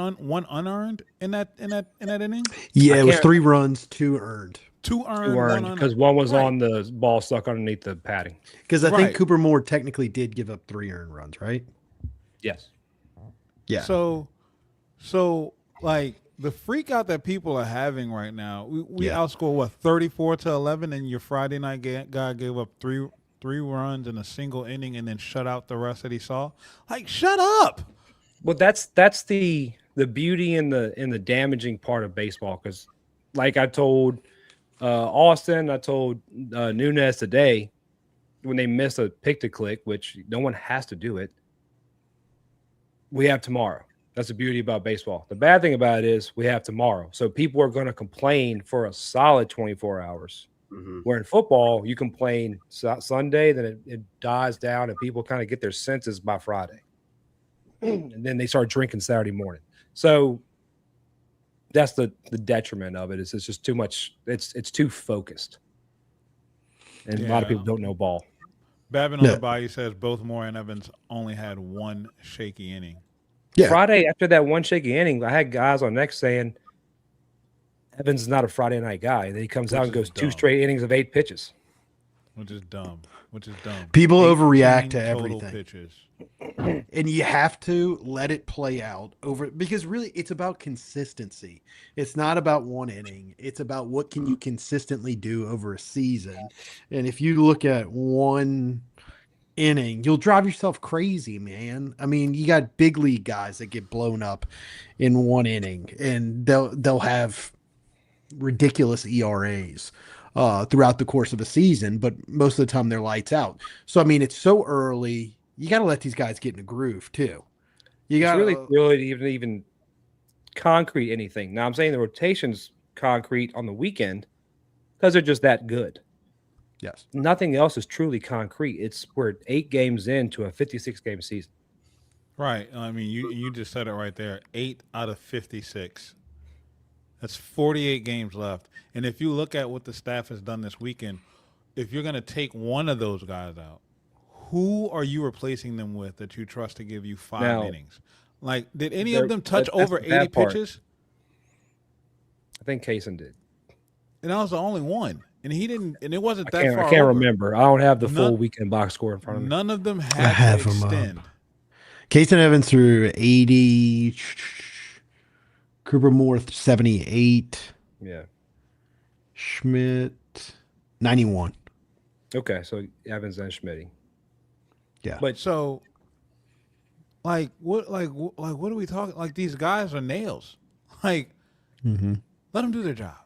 unearned in that inning? Yeah, it was 3 runs, 2 earned. 2 earned, because one was on the ball stuck underneath the padding. Because I think Cooper Moore technically did give up 3 earned runs, right? Yes. Yeah. So like the freak out that people are having right now, we outscored 34-11, and your Friday night guy gave up three runs in a single inning and then shut out the rest that he saw. Like, shut up. Well, that's the beauty in the damaging part of baseball. Because, like I told Austin, I told Nunez today, when they miss a pick to click, which no one has to do it, we have tomorrow. That's the beauty about baseball. The bad thing about it is we have tomorrow. So people are going to complain for a solid 24 hours. Mm-hmm. Where in football, you complain Sunday, then it dies down, and people kind of get their senses by Friday. And then they start drinking Saturday morning. So that's the detriment of it. It's just too much. It's too focused. And a lot of people don't know ball. Babin on the bayou says both Moore and Evans only had 1 shaky inning. Yeah. Friday, after that 1 shaky inning, I had guys on next saying Evans is not a Friday night guy. And then he comes out and goes dumb. 2 straight innings of 8 pitches. Which is dumb. People overreact to everything. Pitches. And you have to let it play out over, because really it's about consistency. It's not about 1 inning. It's about what can you consistently do over a season. And if you look at 1 inning, you'll drive yourself crazy, man. I mean, you got big league guys that get blown up in 1 inning, and they'll have ridiculous ERAs throughout the course of a season, but most of the time they're lights out. So, I mean, it's so early. You got to let these guys get in a groove too. You got really to even concrete anything. Now, I'm saying the rotation's concrete on the weekend because they're just that good. Yes. Nothing else is truly concrete. We're 8 games into a 56-game season. Right. I mean, you just said it right there. 8 out of 56. That's 48 games left. And if you look at what the staff has done this weekend, if you're going to take one of those guys out, who are you replacing them with that you trust to give you 5 innings? Like, did any of them touch over 80 pitches? I think Kaysen did. And that was the only one. And he didn't, and it wasn't that far. I can't remember. I don't have the full weekend box score in front of me. None of them had to extend. Kaysen Evans threw 80. Cooper Moore 78. Yeah. Schmidt 91. Okay, so Evans and Schmidt. Yeah. But so what are we talking? Like, these guys are nails. Like, let them do their job.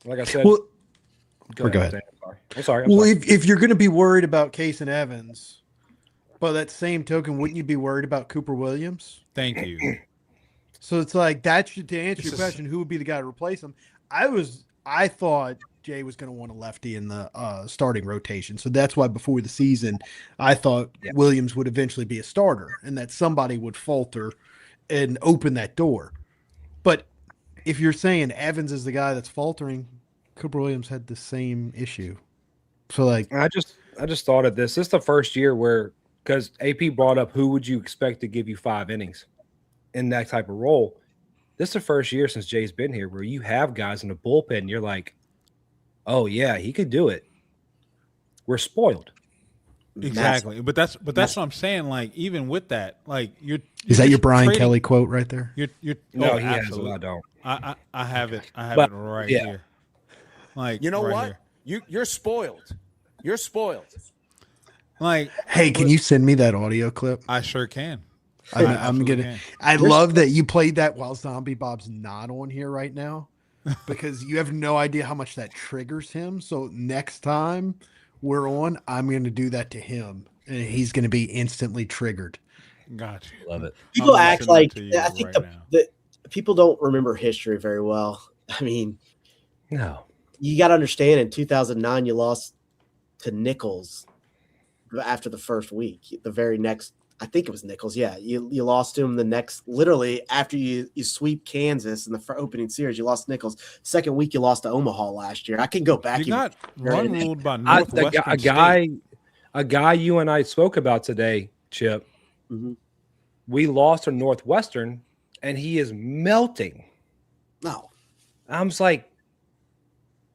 Like I said, go ahead. I'm sorry. If you're going to be worried about Kaysen Evans, by that same token, wouldn't you be worried about Cooper Williams? Thank you. So it's like, to answer your question, who would be the guy to replace him? I thought Jay was going to want a lefty in the starting rotation. So that's why before the season, I thought Williams would eventually be a starter and that somebody would falter and open that door. But if you're saying Evans is the guy that's faltering, Cooper Williams had the same issue. So, like, I just thought of this. This is the first year where, because AP brought up who would you expect to give you 5 innings? in that type of role. This is the first year since Jay's been here where you have guys in the bullpen and you're like, oh yeah, he could do it. We're spoiled. Exactly. But that's what I'm saying. Like, even with that, like Is that your Brian trading, Kelly quote right there? No, he absolutely. has it. I don't. I have it. I have But, it right yeah. here. Like, You know right what? here. You're spoiled. You're spoiled. Like, Hey, can you send me that audio clip? I sure can. I'm absolutely gonna. can. I love that you played that while Zombie Bob's not on here right now, because you have no idea how much that triggers him. So next time we're on, I'm going to do that to him, and he's going to be instantly triggered. Gotcha. Love it. People I'm act listening like to you I think right now. the people don't remember history very well. I mean, No. you got to understand. In 2009, you lost to Nichols after the first week. The very next, I think it was Nichols. Yeah, you lost to him the next. Literally after you sweep Kansas in the opening series, you lost Nichols. Second week, you lost to Omaha last year. I can go back. You got run ruled by A Northwestern guy you and I spoke about today, Chip. Mhm. We lost to Northwestern, and he is melting. No, I'm just like,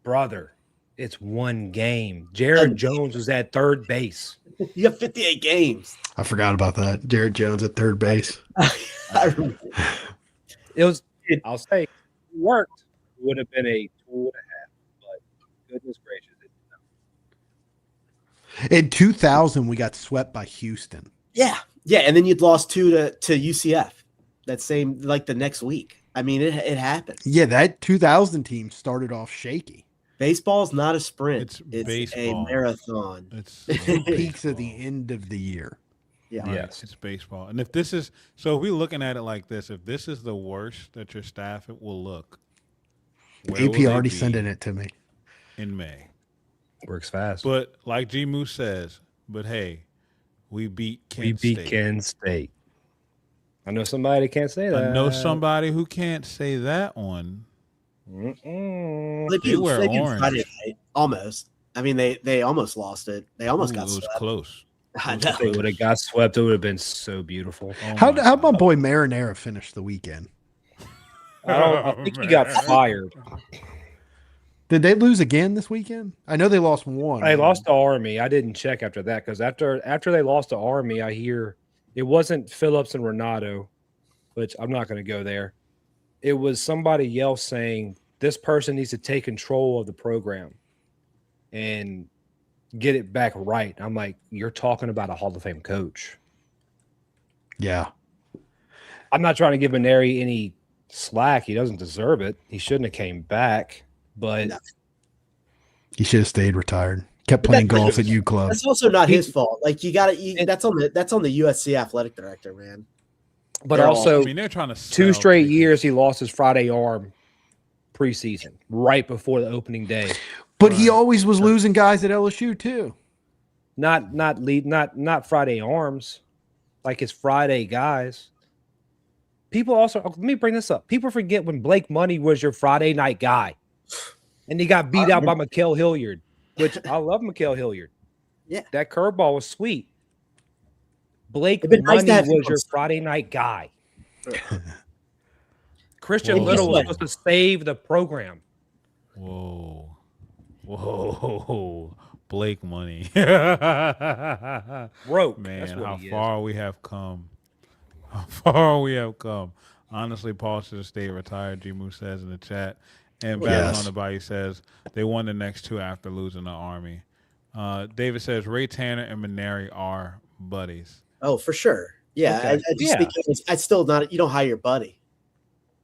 brother, it's one game. Jared Jones was at third base. you have 58 games. I forgot about that. Jared Jones at third base. I remember. It was, I'll say, it worked. It would have been a 2.5, but goodness gracious. In 2000, we got swept by Houston. Yeah, and then you'd lost two to UCF. That same like the next week. I mean, it happened. Yeah, that 2000 team started off shaky. Baseball's not a sprint. It's baseball. a marathon. It's Peaks at the end of the year. Yeah. Right. Yes. It's baseball. And if this is so, if we're looking at it like this, if this is the worst that your staff will look, where will AP they already be sending it to me. in May. Works fast. But like G Moose says, but hey, we beat Kent We beat State. Kent State. I know somebody can't say that. I know somebody who can't say that one. Mm-mm. They beat wear orange. Friday night, almost. I mean, they almost lost it. They almost Ooh, got it was swept. close. I If they know. would have got swept, it would have been so beautiful. Oh How my my God. boy Marinara finish the weekend? I think he got fired. Did they lose again this weekend? I know they lost one. They lost to Army. I didn't check after that because after they lost to Army, I hear it wasn't Phillips and Renato, which I'm not going to go there. It was somebody else saying this person needs to take control of the program and get it back right. I'm like, you're talking about a Hall of Fame coach. Yeah. I'm not trying to give Maneri any slack. He doesn't deserve it. He shouldn't have came back, but No. He should have stayed retired. Kept But playing that's- golf at U Club. That's also not his fault. Like you got to. That's on the USC athletic director, man. but They're all- also I mean, they're trying to 2 sell straight tickets. years he lost his Friday arm preseason right before the opening day. But he Right. always was losing guys at LSU too. Not Friday arms, like his Friday guys. People also let me bring this up. People forget when Blake Money was your Friday night guy, and he got beat out by Mikael Hilliard, which I love Mikael Hilliard. Yeah. That curveball was sweet. Blake It'd been nice Money to have him was on your Sunday. Friday night guy. Christian Whoa. Little was supposed to save the program. Whoa. Blake Money. Broke. Man, That's what how he is. far we have come. How far we have come. Honestly, Paul should have stayed retired, G Moose says in the chat. And Battle Yes. on the Bayou says they won the next 2 after losing the Army. David says Ray Tanner and Maneri are buddies. Oh, for sure. Yeah, Okay. I just Yeah. think it's still not. You don't hire your buddy.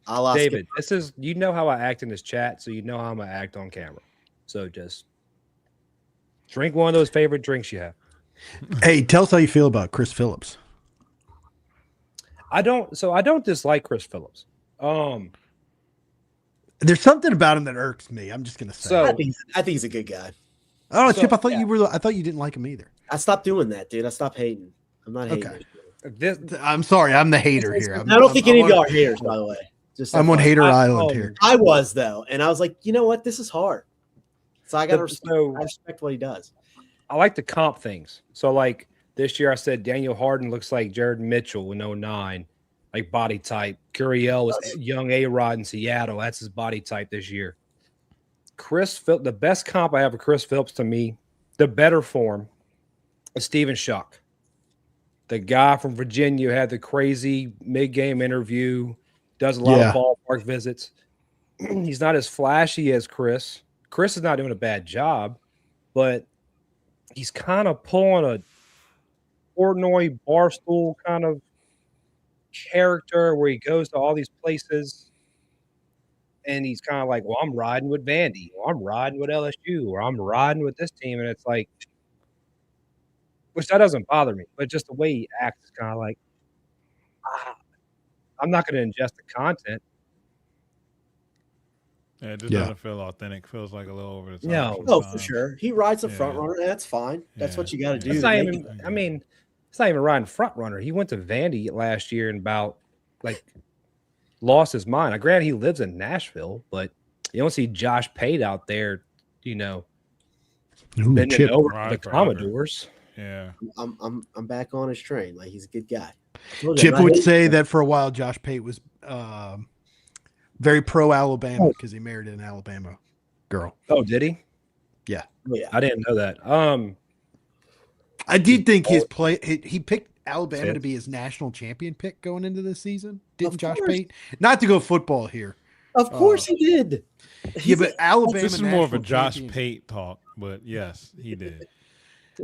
I'll ask David, him. this is you know how I act in this chat, so you know how I'm gonna act on camera. So just drink one of those favorite drinks you have. Hey, tell us how you feel about Chris Phillips. I don't dislike Chris Phillips. There's something about him that irks me. I'm just gonna say. So- I think he's a good guy. oh, so, Chip, I thought yeah. I thought you didn't like him either. I stopped doing that, dude. I stopped hating. I'm not hating. Okay. This I'm sorry, I'm the hater here. I don't think any of y'all are haters, by the way. Just I'm on FYI. hater I- island oh, here. I was though, and I was like, you know what? This is hard. So I got to so respect what he does. I like to comp things. So like this year I said Daniel Harden looks like Jared Mitchell in 09. like body type. Curiel was young A-Rod in Seattle. That's his body type this year. Chris Phillips, the best comp I have of Chris Phillips to me, the better form is Steven Schuck. The guy from Virginia who had the crazy mid-game interview, does a lot of ballpark visits. He's not as flashy as Chris. Chris is not doing a bad job, but he's kind of pulling a Portnoy Barstool kind of character where he goes to all these places and he's kind of like, well, I'm riding with Vandy, or I'm riding with LSU, or I'm riding with this team. And it's like, which that doesn't bother me, but just the way he acts is kind of like, I'm not going to ingest the content. Yeah, it just doesn't feel authentic. Feels like a little over the top. No. Oh, for sure. He rides the front runner. That's fine. That's what you got to do. It's not even, I mean, it's not even riding front runner. He went to Vandy last year and about like lost his mind. Granted, he lives in Nashville, but you don't see Josh Pate out there, you know, bending over the Commodores. Yeah, I'm back on his train. Like, he's a good guy. Chip would say that for a while Josh Pate was very pro Alabama because he married an Alabama girl. Oh, did he? Yeah. Oh, yeah. I didn't know that. I did think his play. He picked Alabama to be his national champion pick going into the season. Didn't Josh Pate? Not to go football here. Of course he did. Yeah, but Alabama. This is more of a Josh Pate talk, but yes, he did.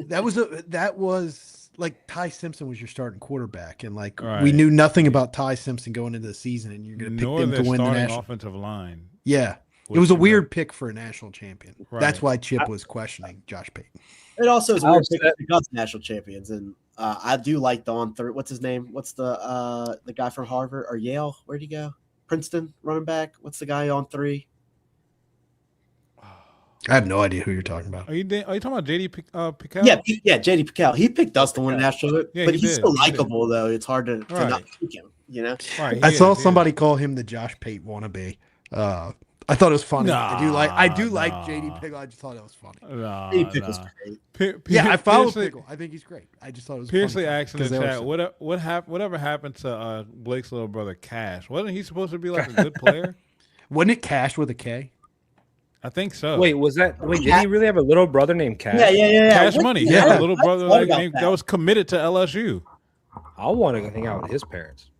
That was like Ty Simpson was your starting quarterback, and like we knew nothing about Ty Simpson going into the season, and you're going to pick them to win the national offensive line. Yeah, it was a weird pick for a national champion. Right. That's why Chip was questioning Josh Payton. It also is a weird pick because national champions, and I do like the on third. What's his name? What's the guy from Harvard or Yale? Where'd he go? Princeton running back. What's the guy on 3? I have no idea who you're talking about. Are you talking about JD Pickell? Yeah, JD Pickell. He picked us to win national, but he's still likable though. It's hard to not pick him. You know. Right, I saw somebody call him the Josh Pate wannabe. I thought it was funny. I do like JD Pickle. I just thought it was funny. JD Pickle's great. I follow Pickle. I think he's great. I just thought it was Piersley asking in the chat, whatever happened to Blake's little brother Cash? Wasn't he supposed to be like a good player? Wasn't it Cash with a K? I think so. Wait, did he really have a little brother named Cash? Yeah. Cash Money. Yeah, a little brother that was committed to LSU. I want to hang out with his parents.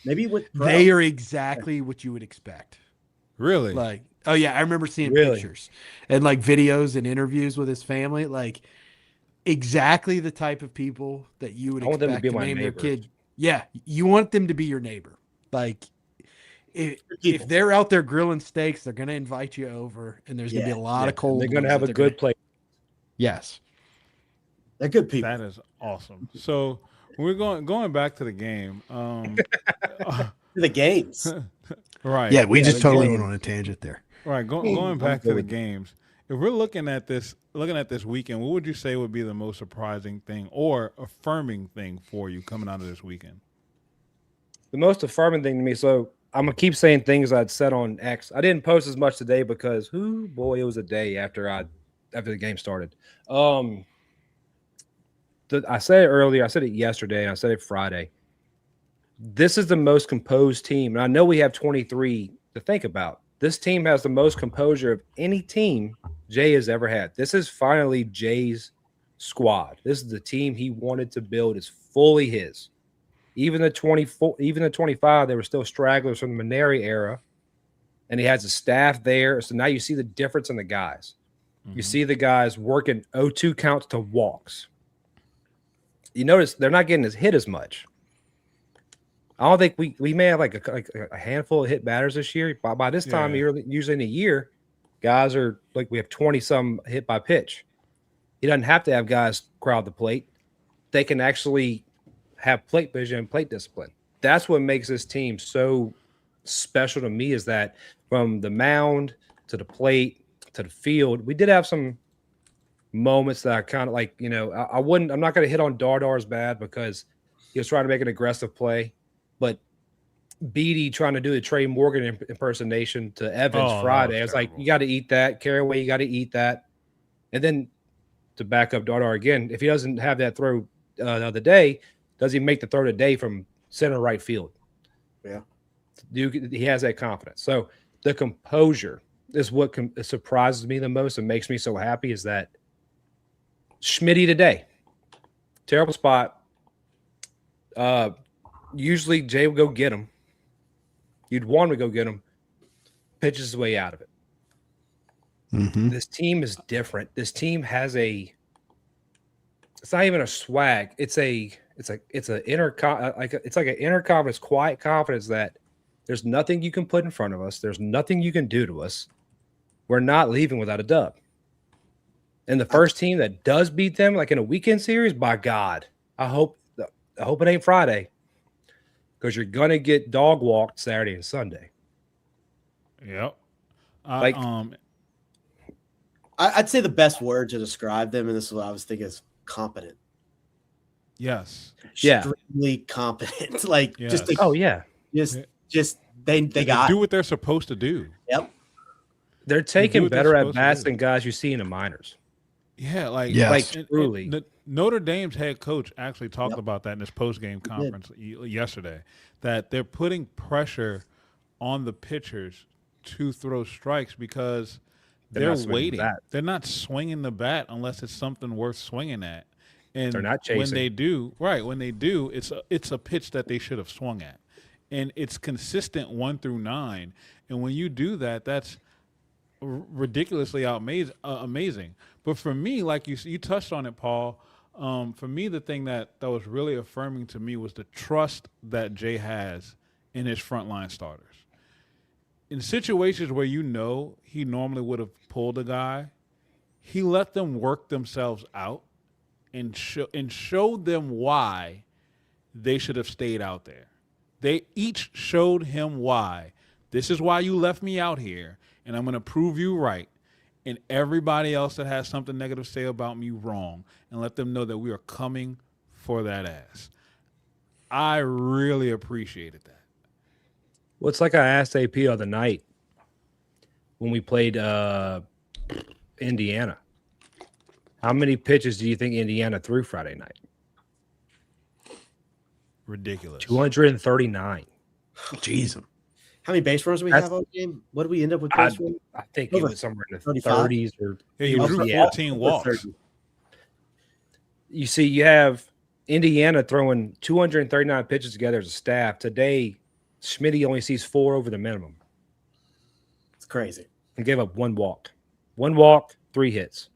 Maybe they are exactly what you would expect. Really? Like, oh yeah, I remember seeing pictures and like videos and interviews with his family. Like, exactly the type of people that you would expect to name their kid. Yeah, you want them to be your neighbor. Like, if they're out there grilling steaks, they're going to invite you over, and there's going to be a lot of cold. They're going to have a good plate. Yes, they're good people. That is awesome. So we're going back to the game. The games, right? Yeah, we just totally went on a tangent there. Right, going back to the games. If we're looking at this weekend, what would you say would be the most surprising thing or affirming thing for you coming out of this weekend? The most affirming thing to me. So I'm gonna keep saying things I'd said on X. I didn't post as much today because, it was a day after the game started. I said it earlier. I said it yesterday, and I said it Friday. This is the most composed team, and I know we have 23 to think about. This team has the most composure of any team Jay has ever had. This is finally Jay's squad. This is the team he wanted to build. It's fully his. Even the 24, even the 25, they were still stragglers from the Maneri era, and he has a staff there. So now you see the difference in the guys. Mm-hmm. You see the guys working 0-2 counts to walks. You notice they're not getting hit as much. I don't think we may have like a handful of hit batters this year. By this time, usually in a year, guys are like we have 20-some hit by pitch. He doesn't have to have guys crowd the plate. They can actually have plate vision and plate discipline. That's what makes this team so special to me, is that from the mound to the plate to the field, we did have some moments that I kind of like, I'm not going to hit on Dardar's bad because he was trying to make an aggressive play, but Beatty trying to do the Trey Morgan impersonation to Evans Friday. I was like, you got to eat that. Carraway, you got to eat that. And then to back up Dardar again, if he doesn't have that throw the other day, does he make the throw today from center right field? Yeah. He has that confidence. So the composure is what surprises me the most and makes me so happy is that Schmitty today, terrible spot. Usually Jay would go get him. You'd want him to go get him. Pitches his way out of it. Mm-hmm. This team is different. This team has it's not even a swag. It's an inner confidence, quiet confidence that there's nothing you can put in front of us. There's nothing you can do to us. We're not leaving without a dub. And the first team that does beat them, like in a weekend series, by God, I hope it ain't Friday, because you're gonna get dog walked Saturday and Sunday. Yep. I'd say the best word to describe them, and this is what I was thinking, is competent. Yes. Yeah. Extremely competent. Like Yes. just they They got do what they're supposed to do. Yep. They're do taking what they're better at supposed to bats do. than guys you see in the minors. Yeah, like Yes. Like, truly. Notre Dame's head coach actually talked Yep. about that in his post-game conference yesterday, that they're putting pressure on the pitchers to throw strikes because They're they're not swinging the waiting. bat. They're not swinging the bat unless it's something worth swinging at. And They're not when chasing. they do, it's a pitch that they should have swung at. And it's consistent 1 through 9. And when you do that, that's ridiculously amazing. But for me, like you touched on it, Paul. For me, the thing that was really affirming to me was the trust that Jay has in his frontline starters. In situations where he normally would have pulled a guy, he let them work themselves out and showed them why they should have stayed out there. They each showed him why. This is why you left me out here, and I'm going to prove you right. And everybody else that has something negative to say about me wrong, and let them know that we are coming for that ass. I really appreciated that. Well, it's like I asked AP the other night when we played Indiana. How many pitches do you think Indiana threw Friday night? Ridiculous. 239. Jeez. How many base runs do we have on the game? What did we end up with base runs? I think it was somewhere in the 35? 30s or Yeah, you drew 14 walks. You see, you have Indiana throwing 239 pitches together as a staff. Today, Schmitty only sees 4 over the minimum. It's crazy. And gave up 1 walk. 1 walk, 3 hits.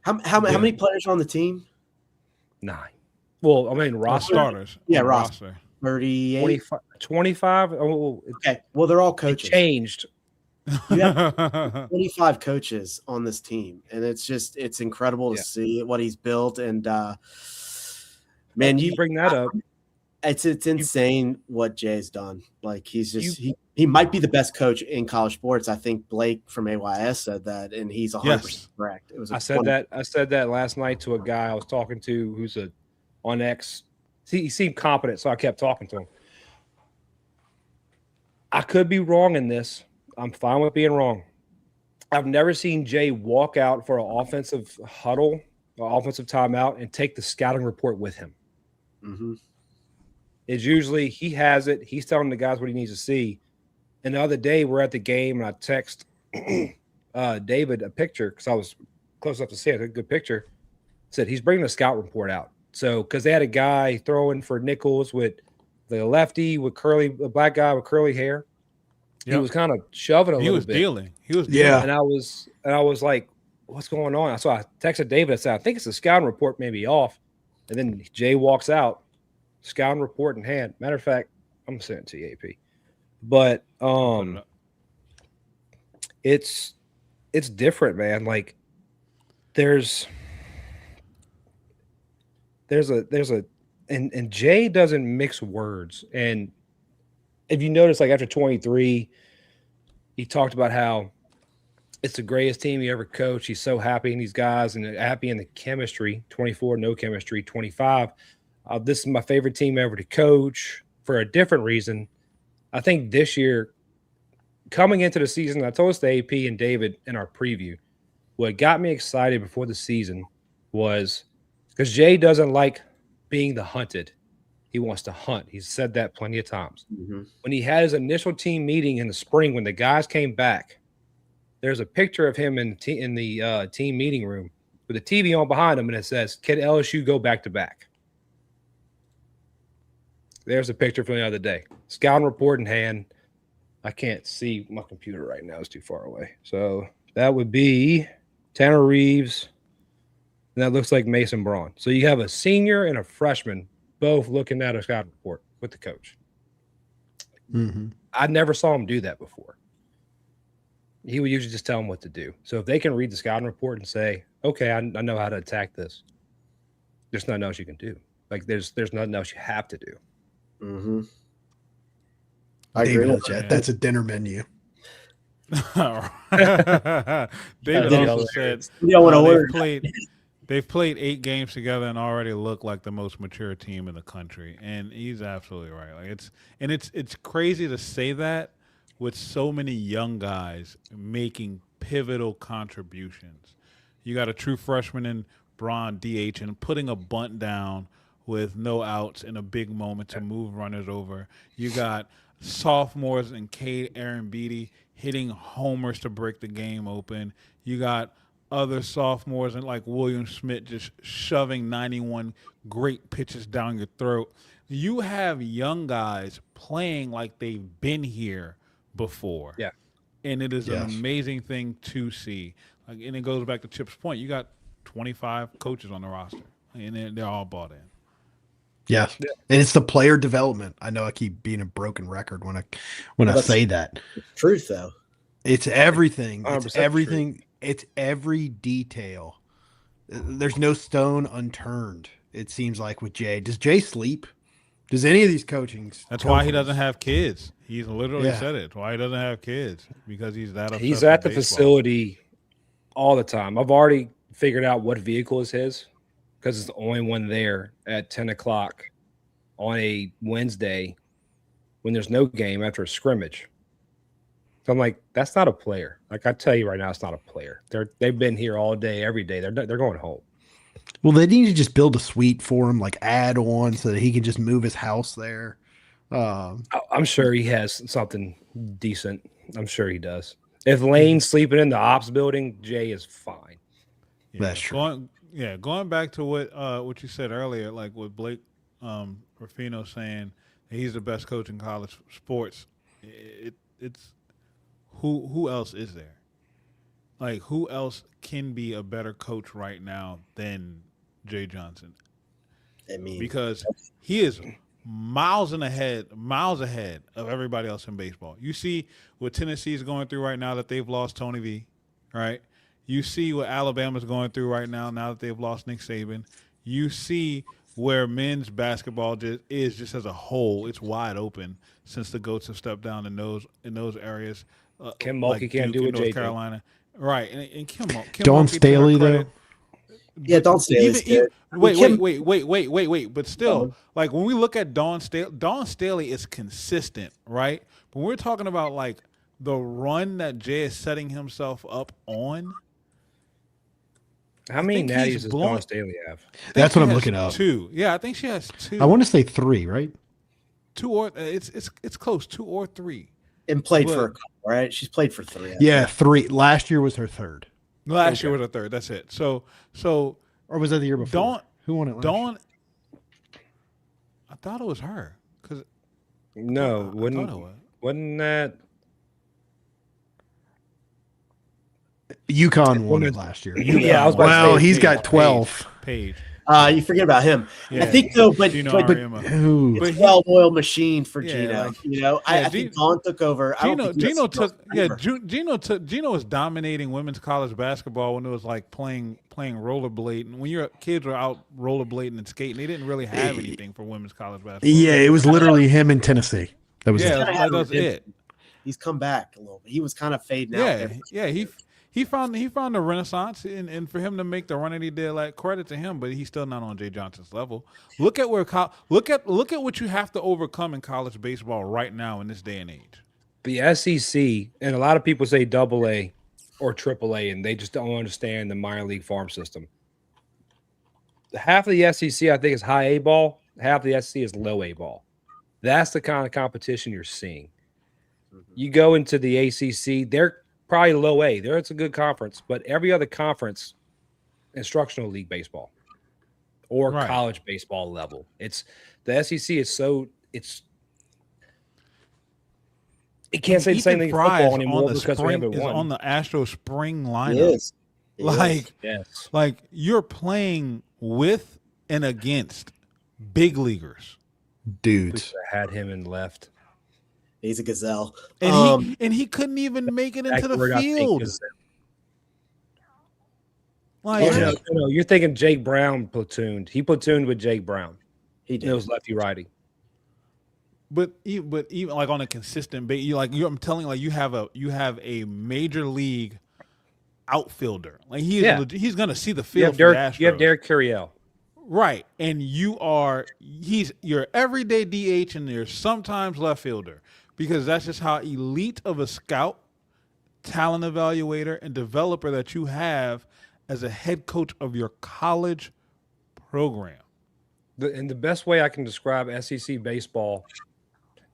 How many players are on the team? 9. Well, I mean, roster. Starters. Yeah, on roster. 38. 25. Oh, Okay. Well, they're all it coaches. changed. You have 25 coaches on this team, and it's incredible to Yeah. see what he's built. And man, you bring that up. It's insane what Jay's done. Like he might be the best coach in college sports. I think Blake from AYS said that, and he's 100% correct. It was. I said that last night to a guy I was talking to who's on X. He seemed competent, so I kept talking to him. I could be wrong in this. I'm fine with being wrong. I've never seen Jay walk out for an offensive huddle or offensive timeout and take the scouting report with him. Mm-hmm. It's usually he has it. He's telling the guys what he needs to see. And the other day we're at the game and I text David a picture because I was close enough to see it. A good picture. Said he's bringing a scout report out. So because they had a guy throwing for Nichols with the lefty with a black guy with curly hair. He was kind of shoving a little bit. He was dealing. Yeah. And I was like, what's going on? So I texted David. I said, I think it's the scouting report may be off. And then Jay walks out, scouting report in hand. Matter of fact, I'm sending it to you, AP. But it's different, man. Like there's and Jay doesn't mix words. And if you notice, like after 23, he talked about how it's the greatest team he ever coached. He's so happy in these guys and happy in the chemistry. 24, no chemistry. 25, this is my favorite team ever to coach for a different reason. I think this year, coming into the season, I told this to AP and David in our preview, what got me excited before the season was because Jay doesn't like being the hunted. He wants to hunt. He's said that plenty of times. Mm-hmm. When he had his initial team meeting in the spring, when the guys came back, there's a picture of him in the team meeting room with the TV on behind him, and it says, "Can LSU go back to back?" There's a picture from the other day. Scouting report in hand. I can't see my computer right now. It's too far away. So that would be Tanner Reeves. And that looks like Mason Braun. So you have a senior and a freshman both looking at a scouting report with the coach. Mm-hmm. I never saw him do that before. He would usually just tell them what to do. So if they can read the scouting report and say, okay, I know how to attack this, there's nothing else you can do. Like there's nothing else you have to do. Mm-hmm. I David agree. Hutchett, that's a dinner menu. David also said You don't want to order. they've played 8 games together and already look like the most mature team in the country. And he's absolutely right. Like it's crazy to say that with so many young guys making pivotal contributions. You got a true freshman in Braun DH and putting a bunt down with no outs in a big moment to move runners over. You got sophomores in Cade Aaron Beatty hitting homers to break the game open. You got other sophomores and like William Smith just shoving 91 great pitches down your throat. You have young guys playing like they've been here before. Yeah. And it is an amazing thing to see. Like, and it goes back to Chip's point. You got 25 coaches on the roster, and they're all bought in. Yes. And it's the player development. I know I keep being a broken record when I say that. Truth, though. It's everything. It's 100% everything. true. It's every detail. There's no stone unturned, it seems like, with Jay. Does Jay sleep? Does any of these coachings? That's why he doesn't have kids. He's literally said it. That's why he doesn't have kids, because he's that obsessed He's at the with baseball. facility all the time. I've already figured out what vehicle is his because it's the only one there at 10 o'clock on a Wednesday when there's no game after a scrimmage. So I'm like, that's not a player. Like, I tell you right now, it's not a player. They've been here all day, every day. They're going home. Well, they need to just build a suite for him, like add on, so that he can just move his house there. I'm sure he has something decent. I'm sure he does. If Lane's sleeping in the ops building, Jay is fine. Yeah, That's true. Going back to what you said earlier, like with Blake Ruffino saying that he's the best coach in college sports. It's who else is there? Like, who else can be a better coach right now than Jay Johnson? I mean, Because he is miles ahead of everybody else in baseball. You see what Tennessee's going through right now that they've lost Tony V, right? You see what Alabama's going through right now that they've lost Nick Saban. You see where men's basketball is just as a whole. It's wide open since the GOATs have stepped down in those areas. Kim Mulkey can't do in what North Jay Carolina. Right. And Kim Don Mulkey, Staley, to her credit, yeah, Don Staley's good. Wait. But still, like, when we look at Don Staley is consistent, right? But when we're talking about, like, the run that Jay is setting himself up on. How many think natties he's does blowing- Dawn Staley have? That's She what I'm has looking up. 2. Yeah, I think she has 2. I want to say 3, right? 2 or it's close, 2 or 3. And played for a But- couple, right? She's played for 3. I Yeah, think. 3. Last year was her 3rd. Last year was a 3rd. That's it. So Or was that the year before? Dawn- Who won it last Dawn. I thought it was her because No, I thought it was. wasn't that? UConn won it last year. Yeah, I was about to Well, say he's Paige, got 12. Paige. You forget about him. Yeah. I think though, but Gino but Auriemma. Ooh. But it's he- a well-oiled machine for Yeah, Gino. like- You know, I think Dawn took over. I don't think Gino USC took yeah. over. Gino was dominating women's college basketball when it was like playing rollerblade. And when your kids were out rollerblading and skating, they didn't really have anything for women's college basketball. Yeah, it was literally him in Tennessee. That was Yeah, it. that was it. He's come back a little bit. He was kind of fading out Yeah, there. yeah. He found the renaissance, and for him to make the run that he did, like, credit to him. But he's still not on Jay Johnson's level. Look at look at what you have to overcome in college baseball right now in this day and age. The SEC, and a lot of people say AA or AAA, and they just don't understand the minor league farm system. Half of the SEC, I think, is high A ball, half the SEC is low A ball. That's the kind of competition you're seeing. You go into the ACC, they're probably low A. It's a good conference, but every other conference, instructional league baseball or college baseball level. It's the SEC is so it can't say the same thing in football anymore because we haven't won. On the Astro spring lineup. Yes. Like you're playing with and against big leaguers. Dudes. I had him and left. He's a gazelle. And he couldn't even make it into the field. Like, no, you're thinking Jake Brown platooned. He platooned with Jake Brown. He did. It was lefty righty. But even like on a consistent basis, I'm telling you, you have a major league outfielder. Like he's gonna see the field. You have Derek Curiel. Right. And he's your everyday DH and you're sometimes left fielder. Because that's just how elite of a scout, talent evaluator, and developer that you have as a head coach of your college program. And the best way I can describe SEC baseball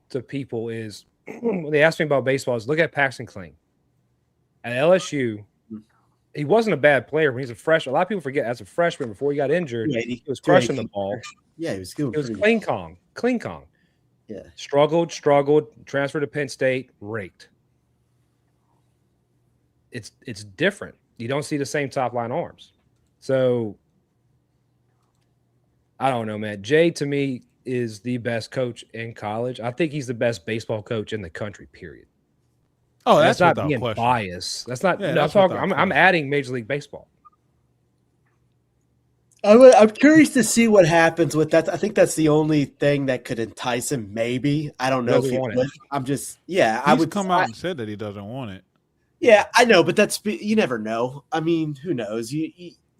to people is when they ask me about baseball is look at Paxton Kling. At LSU, he wasn't a bad player when he's a freshman. A lot of people forget as a freshman before he got injured, he was crushing the ball. Yeah, he was good. It was Kling Kong. Yeah. Struggled, transferred to Penn State, raked. It's different. You don't see the same top line arms. So I don't know, man. Jay to me is the best coach in college. I think he's the best baseball coach in the country, period. Oh, that's not without being question. biased. That's not Yeah, no, I'm adding Major League Baseball. I'm curious to see what happens with that. I think that's the only thing that could entice him. Maybe I don't know if he would. I'm just I would come out and said that he doesn't want it. Yeah, I know, but you never know. I mean, who knows?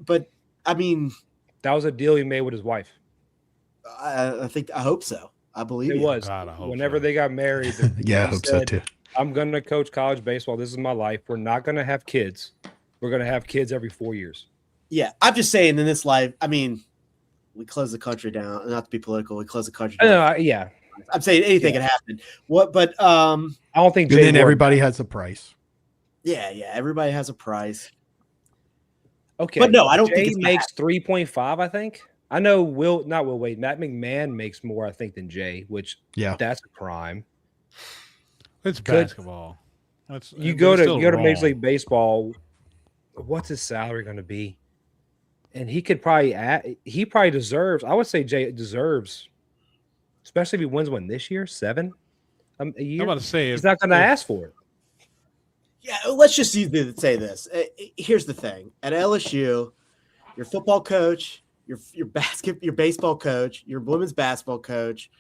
But I mean, that was a deal he made with his wife. I hope so. I believe it was. God, I hope whenever so. they got married, I hope so too. I'm going to coach college baseball. This is my life. We're not going to have kids. We're going to have kids every 4 years. Yeah, I'm just saying in this life, I mean, we close the country down. Not to be political, we close the country down. Yeah. I'm saying anything can happen. But I don't think. And then everybody has a price. Yeah, everybody has a price. Okay, but no, I don't Jay think it's makes 3.5. I think I know. Not Will Wade. Matt McMahon makes more, I think, than Jay, which that's a crime. It's basketball. You go to Major League Baseball. What's his salary going to be? And he could probably he probably deserves. I would say Jay deserves, especially if he wins one this year, 7 a year. I'm about to say he's not going to ask for it. Yeah, let's just say this. Here's the thing: at LSU, your football coach, your baseball coach, your women's basketball coach,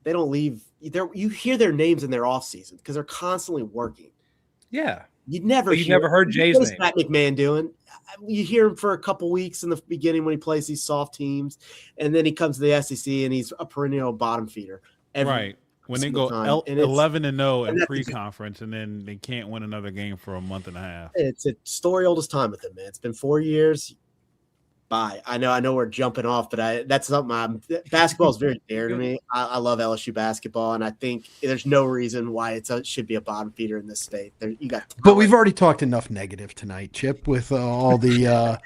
they don't leave. You hear their names in their off season because they're constantly working. Yeah, you've never heard Jay's name. What's Matt McMahon doing? You hear him for a couple weeks in the beginning when he plays these soft teams, and then he comes to the SEC and he's a perennial bottom feeder. Right. When they go 11-0 in pre-conference, and then they can't win another game for a month and a half. It's a story old as time with him, man. It's been 4 years. Bye. I know we're jumping off, but that's something. Basketball is very dear to me. I love LSU basketball, and I think there's no reason why it should be a bottom feeder in this state. But we've already talked enough negative tonight, Chip, with all the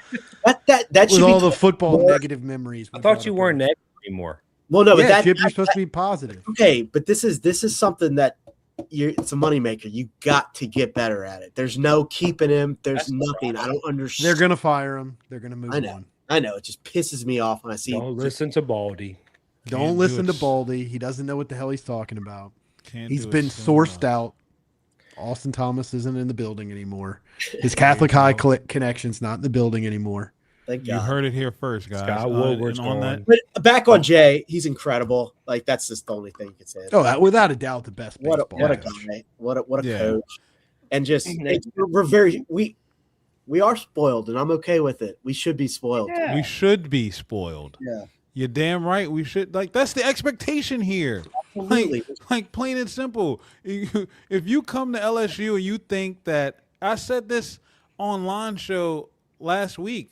that should with be all the football negative memories. I thought you weren't negative anymore. Well, no, but Chip, you're supposed to be positive. Okay, but this is something that it's a moneymaker. You got to get better at it. There's no keeping him. There's nothing. I don't understand. They're gonna fire him. They're gonna move on. I know. It just pisses me off when I see. Don't listen to Baldy. Don't listen to Baldy. He doesn't know what the hell he's talking about. He's been sourced out. Austin Thomas isn't in the building anymore. His Catholic High connection's not in the building anymore. Thank God. You heard it here first, guys. Scott Woodward's on that. But back on Jay, he's incredible. Like that's just the only thing you can say. Oh, without a doubt, the best. What a guy! What a coach! And just we are spoiled, and I'm okay with it. We should be spoiled. Yeah. We should be spoiled. Yeah, you're damn right. We should. Like that's the expectation here. Absolutely. Like plain and simple. If you come to LSU and you think that I said this online show last week.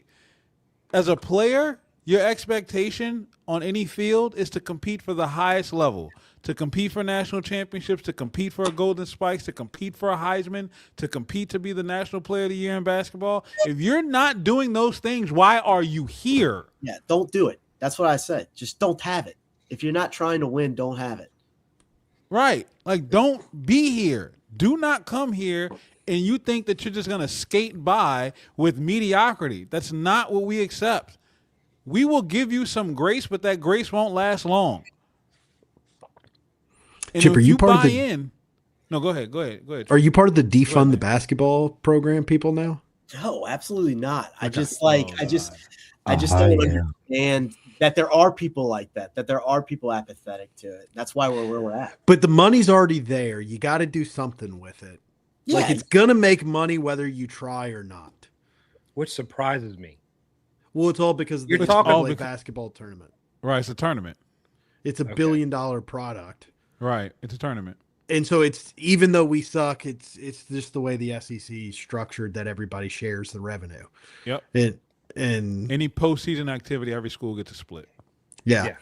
As a player, Your expectation on any field is to compete for the highest level, to compete for national championships, to compete for a Golden Spikes, to compete for a Heisman, to compete to be the National Player of the Year in basketball. If you're not doing those things, why are you here? Yeah, don't do it. That's what I said. Just don't have it. If you're not trying to win, don't have it. Right. Like, don't be here. Do not come here and you think that you're just going to skate by with mediocrity. That's not what we accept. We will give you some grace, but that grace won't last long. And Chip, if are you part of buy the? in, no, go ahead. Are you part of the defund the basketball program people now? No, absolutely not. I just Oh, don't understand that there are people like that there are people apathetic to it. That's why we're where we're at. But the money's already there. You got to do something with it. Yeah, Like, it's gonna make money whether you try or not. Which surprises me. Well, it's all because of You're the talking NCAA basketball tournament. right, it's a tournament. It's a $1 billion product. Right, it's a tournament. And so it's, even though we suck, it's just the way the SEC is structured that everybody shares the revenue. Yep. And any postseason activity, every school gets a split. Yeah.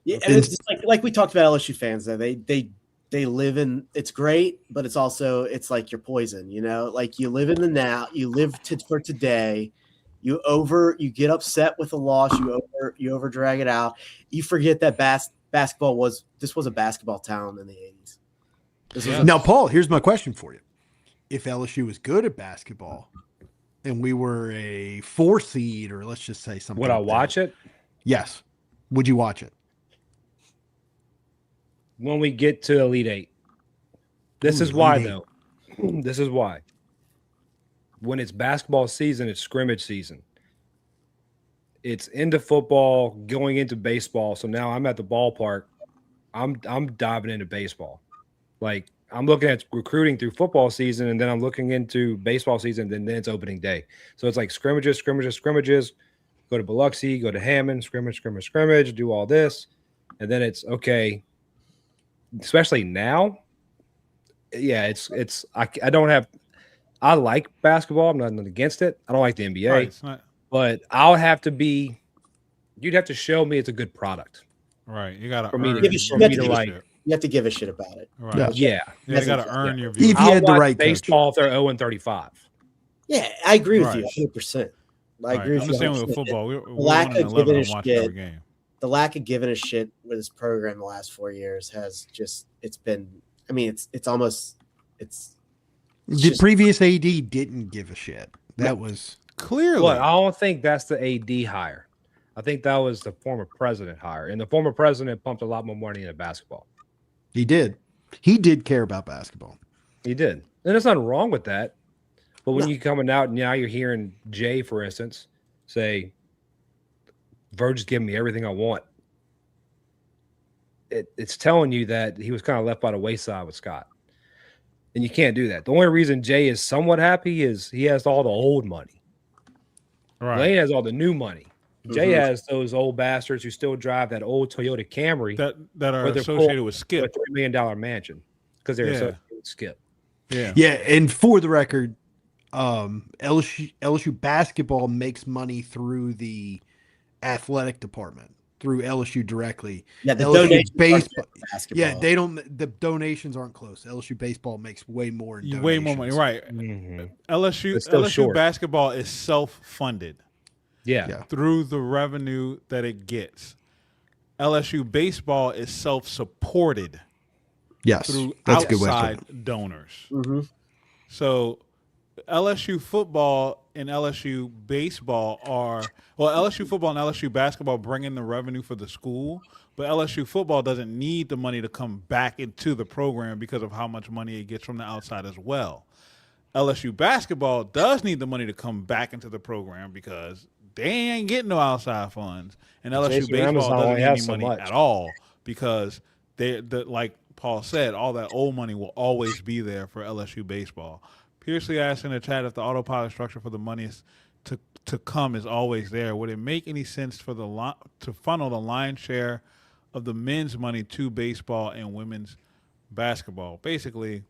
Yeah, and it's just like we talked about LSU fans though. They live in, it's great, but it's also, it's like you're poison, you know, like you live in the now, you live for today, you get upset with a loss, you over drag it out. You forget that basketball was a basketball town in the 80s. Now, Paul, here's my question for you. If LSU was good at basketball and we were a 4 seed, or let's just say something. Would I watch it? Yes. Would you watch it? When we get to Elite Eight. This is why, though. This is why. When it's basketball season, it's scrimmage season. It's into football, going into baseball. So now I'm at the ballpark. I'm diving into baseball. Like, I'm looking at recruiting through football season, and then I'm looking into baseball season, and then it's opening day. So it's like scrimmages. Go to Biloxi, go to Hammond, scrimmage, do all this. And then it's okay. Especially now, yeah, I like basketball. I'm not against it. I don't like the NBA, Right, but you'd have to show me it's a good product. right. You got to You have to give a shit about it. Right. Yeah. You got to earn your If view. you had the right baseball if they're 0-35. Yeah, I agree with Right. you 100%. I agree with I'm you. the same with 100%. football. We're lack of giving a watching every shit. game. The lack of giving a shit with this program the last 4 years has just, it's been, I mean, The previous AD didn't give a shit. That was clearly. Look, I don't think that's the AD hire. I think that was the former president hire. And the former president pumped a lot more money into basketball. He did. He did care about basketball. He did. And there's nothing wrong with that. But when you're coming out, now you're hearing Jay, for instance, say, Verge is giving me everything I want. It's telling you that he was kind of left by the wayside with Scott. And you can't do that. The only reason Jay is somewhat happy is he has all the old money. Right. Lane has all the new money. Jay has those old bastards who still drive that old Toyota Camry that are associated with Skip. A $3 million mansion because they're associated with Skip. Yeah. Yeah, and for the record, LSU basketball makes money through the athletic department, through LSU directly. Yeah, the LSU donations baseball. basketball. Yeah, the donations aren't close. LSU baseball makes way more. In Way more money, right? Mm-hmm. LSU basketball is self-funded. Yeah. Through the revenue that it gets. LSU baseball is self-supported. Yes, through that's a good way to outside donors. Mm-hmm. So LSU football and LSU baseball LSU football and LSU basketball bring in the revenue for the school, but LSU football doesn't need the money to come back into the program because of how much money it gets from the outside as well. LSU basketball does need the money to come back into the program because they ain't getting no outside funds, and LSU baseball doesn't need any money at all because like Paul said, all that old money will always be there for LSU baseball. Piercely asked in the chat if the autopilot structure for the money is to come is always there. Would it make any sense for to funnel the lion's share of the men's money to baseball and women's basketball? Basically,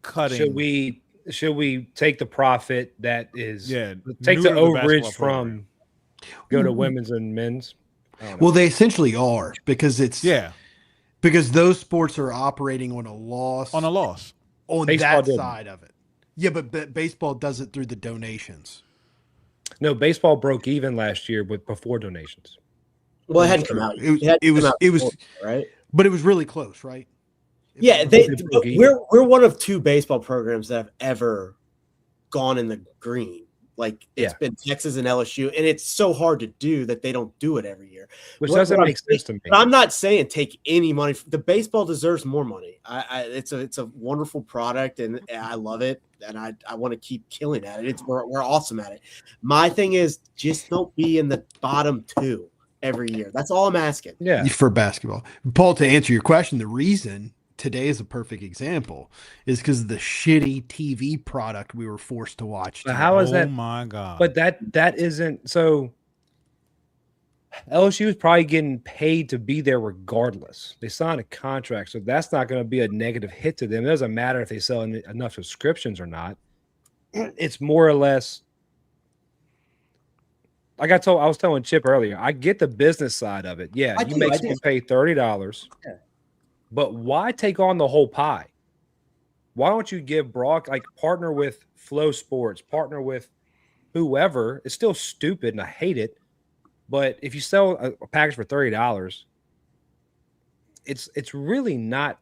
cutting. Should we take the profit that is take the overage from go to women's and men's. Well, they essentially are because because those sports are operating on a loss on Baseball that didn't. side of it. Yeah, but baseball does it through the donations. No, baseball broke even last year before donations. Well, it hadn't come out. It was right. But it was really close, right? Yeah, broke even. we're one of 2 baseball programs that have ever gone in the green. Like it's been Texas and LSU, and it's so hard to do that they don't do it every year. Which doesn't make sense to me. But I'm not saying take any money. The baseball deserves more money. It's a wonderful product, and I love it, and I want to keep killing at it. We're awesome at it. My thing is just don't be in the bottom 2 every year. That's all I'm asking. Yeah. For basketball. Paul, to answer your question, the reason today is a perfect example is because of the shitty TV product we were forced to watch. But how is that? Oh my God. But that isn't so. LSU is probably getting paid to be there regardless. They signed a contract, so that's not going to be a negative hit to them. It doesn't matter if they sell enough subscriptions or not. It's more or less. Like I was telling Chip earlier, I get the business side of it. Yeah, you make someone pay $30. Yeah. But why take on the whole pie? Why don't you give Brock, like, partner with Flow Sports, partner with whoever? It's still stupid and I hate it. But if you sell a package for $30, it's really not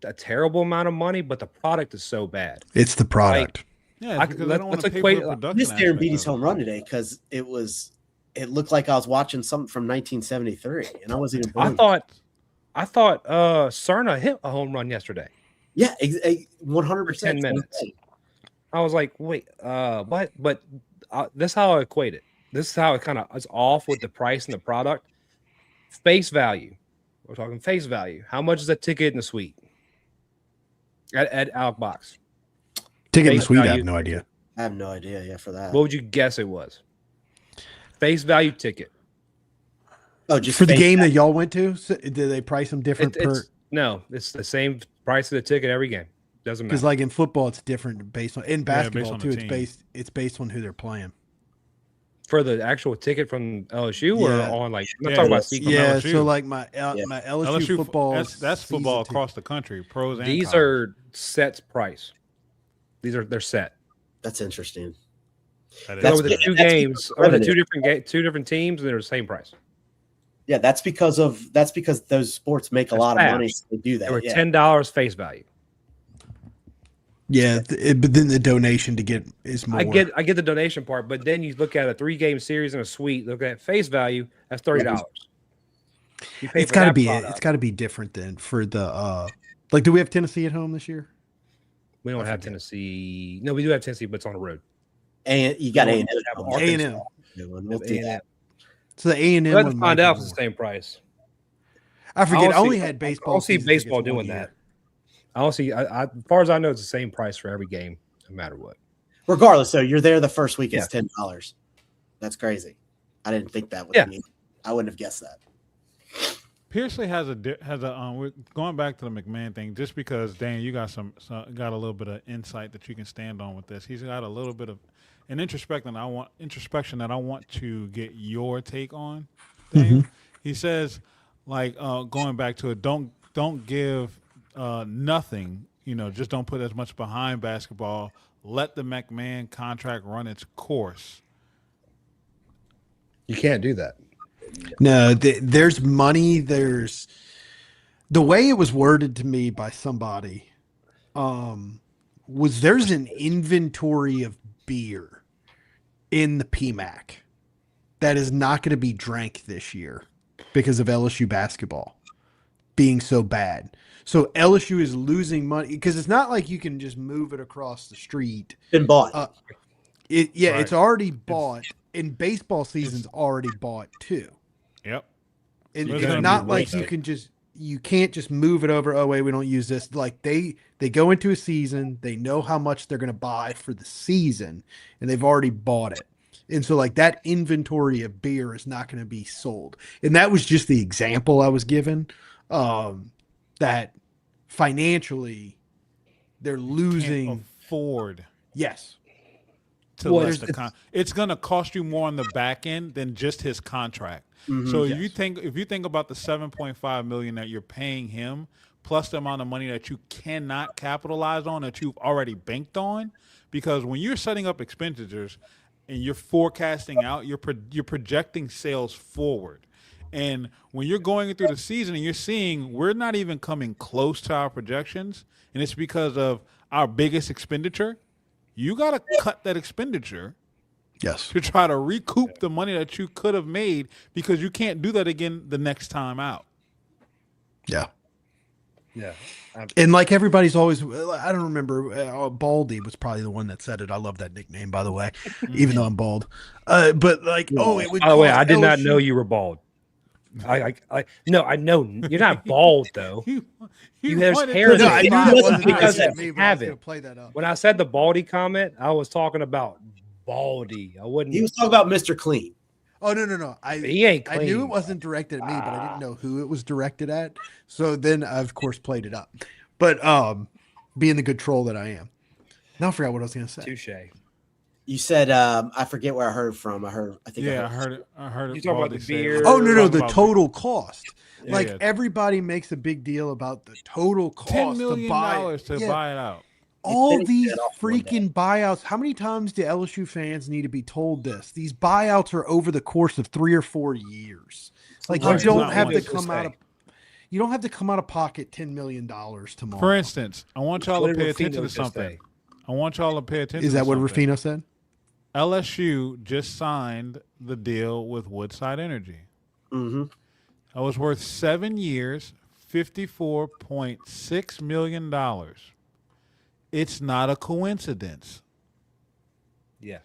a terrible amount of money, but the product is so bad. It's the product. Yeah, because they don't want to pay equate- for the I production. missed Darren aspect Beatty's of it. home run today because it looked like I was watching something from 1973, and I wasn't even born. I thought Cerna hit a home run yesterday. Yeah, 100%. 10 minutes. I was like, wait, what? But this is how I equate it. This is how it kind of is off with the price and the product. Face value. We're talking face value. How much is a ticket in the suite at Outbox? Ticket in the Face suite, I value. have no idea. I have no idea. Yeah, for that. What would you guess it was? Face value ticket. Oh, just For the face game value. that y'all went to, did they price them different No, it's the same price of the ticket every game. Doesn't matter. because like in football, it's different based on basketball on too. the team. It's based on who they're playing. For the actual ticket from LSU or Yeah. on like I'm Yeah, talking about that's- seat From Yeah, LSU. so like my LSU football. That's football season two. across the country. Pros and These college. are sets price. They're set. That's interesting. That is- Over the two that's games, because over the revenue. two different teams, and they're the same price. Yeah, that's because those sports make a That's lot bad. of money. So they do that. They were Yeah. $10 face value. Yeah, but then the donation to get is more. I get the donation part, but then you look at a 3-game series in a suite. Look at face value. That's $30. You pay It's for got to that be. product. It's got to be different than for the. Like, do we have Tennessee at home this year? We don't have Tennessee. No, we do have Tennessee, but it's on the road. And you got We A&M. have A&M. We'll do that. So the A&M. We'll have to one find might out be if it's the more. same price. I forget. I don't only see- had baseball. I don't see season baseball tickets one doing year. that. I don't see. As far as I know, it's the same price for every game, no matter what. Regardless, though, you're there the first week. Yeah. It's $10. That's crazy. I didn't think that would Yeah. be. I wouldn't have guessed that. Pearsley has a we're going back to the McMahon thing just because Dan, you got got a little bit of insight that you can stand on with this. He's got a little bit of an introspection that I want to get your take on. Dan. He says, like going back to it, don't give nothing. Just don't put as much behind basketball. Let the McMahon contract run its course. You can't do that. No, there's money. There's the way it was worded to me by somebody. Was there's an inventory of beer in the PMAC that is not going to be drank this year because of LSU basketball being so bad. So LSU is losing money because it's not like you can just move it across the street. Been bought. Right. It's already bought, and baseball season's already bought too. Yep. And It's it's gonna not be like wasted. you can't just move it over. Oh wait, we don't use this. Like they go into a season, they know how much they're going to buy for the season, and they've already bought it. And so like that inventory of beer is not going to be sold. And that was just the example I was given. That financially they're losing. Can't afford. Yes. to Well, let it's going to cost you more on the back end than just his contract. So if you think about the $7.5 million that you're paying him, plus the amount of money that you cannot capitalize on that you've already banked on, because when you're setting up expenditures and you're forecasting out, you're projecting sales forward. And when you're going through the season and you're seeing we're not even coming close to our projections, and it's because of our biggest expenditure, you got to cut that expenditure to try to recoup the money that you could have made, because you can't do that again the next time out. Yeah. Yeah. And like everybody's always, I don't remember, Baldy was probably the one that said it. I love that nickname, by the way, even though I'm bald. But like, it would. By the way, I did LSU. not know you were bald. No, I know you're not bald though. You have hair. No, I knew that wasn't because directed I at me, but I have was gonna it. play that up. When I said the baldy comment, I was talking about baldy. I wouldn't. He was talking about Mr. Clean. Oh no! He ain't I clean. knew it wasn't directed at me, but I didn't know who it was directed at. So then I, of course, played it up. But being the good troll that I am, now I forgot what I was going to say. Touche. You said I forget where I heard from. I heard I heard it. You talking about the beer? Oh no, Talking the about total cost. Yeah, like yeah. everybody makes a big deal about the total cost $10 million to buy to buy it out. all They these get off one freaking buyouts. How many times do LSU fans need to be told this? These buyouts are over the course of 3 or 4 years. Like Right. you don't Not have one. to come out of. You don't have to come out of pocket $10 million tomorrow. For instance, I want y'all What to did pay Rufino attention to just something. say? I want y'all to pay attention. Is that to what something. Rufino said? LSU just signed the deal with Woodside Energy. Mm-hmm. That was worth 7 years, $54.6 million. It's not a coincidence. Yeah.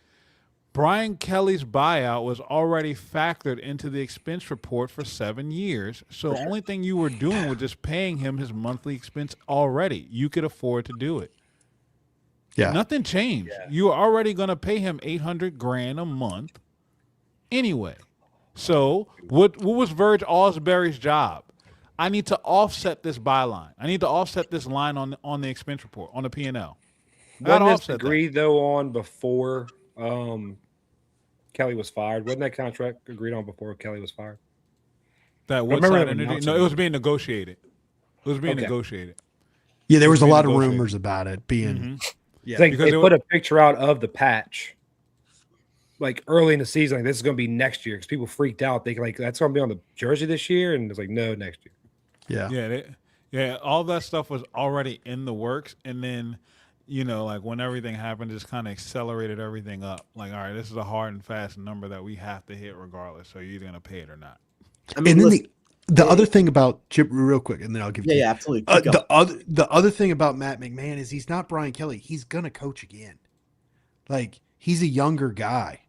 Brian Kelly's buyout was already factored into the expense report for 7 years. So the only thing you were doing was just paying him his monthly expense already. You could afford to do it. Yeah. Nothing changed. Yeah. You were already going to pay him $800,000 a month anyway. So what was Verge Osbury's job? I need to offset this byline. I need to offset this line on the expense report, on the P&L. Wasn't this agreed though on before Kelly was fired? Wasn't that contract agreed on before Kelly was fired? That remember Woodside them Energy? announcing No, it was it. being negotiated. It was being Okay. negotiated. Yeah, there was a being lot of negotiated. rumors about it being. Yeah, like because they it put a picture out of the patch, like early in the season. Like this is going to be next year because people freaked out. They like that's going to be on the jersey this year, and it's like no, next year. Yeah. Yeah, all that stuff was already in the works, and then, like when everything happened, just kind of accelerated everything up. Like, all right, this is a hard and fast number that we have to hit regardless. So you're either gonna pay it or not. I mean, And then listen, the other thing about Chip, real quick, and then I'll give you. yeah, absolutely. Keep going. The other thing about Matt McMahon is he's not Brian Kelly. He's gonna coach again. Like he's a younger guy.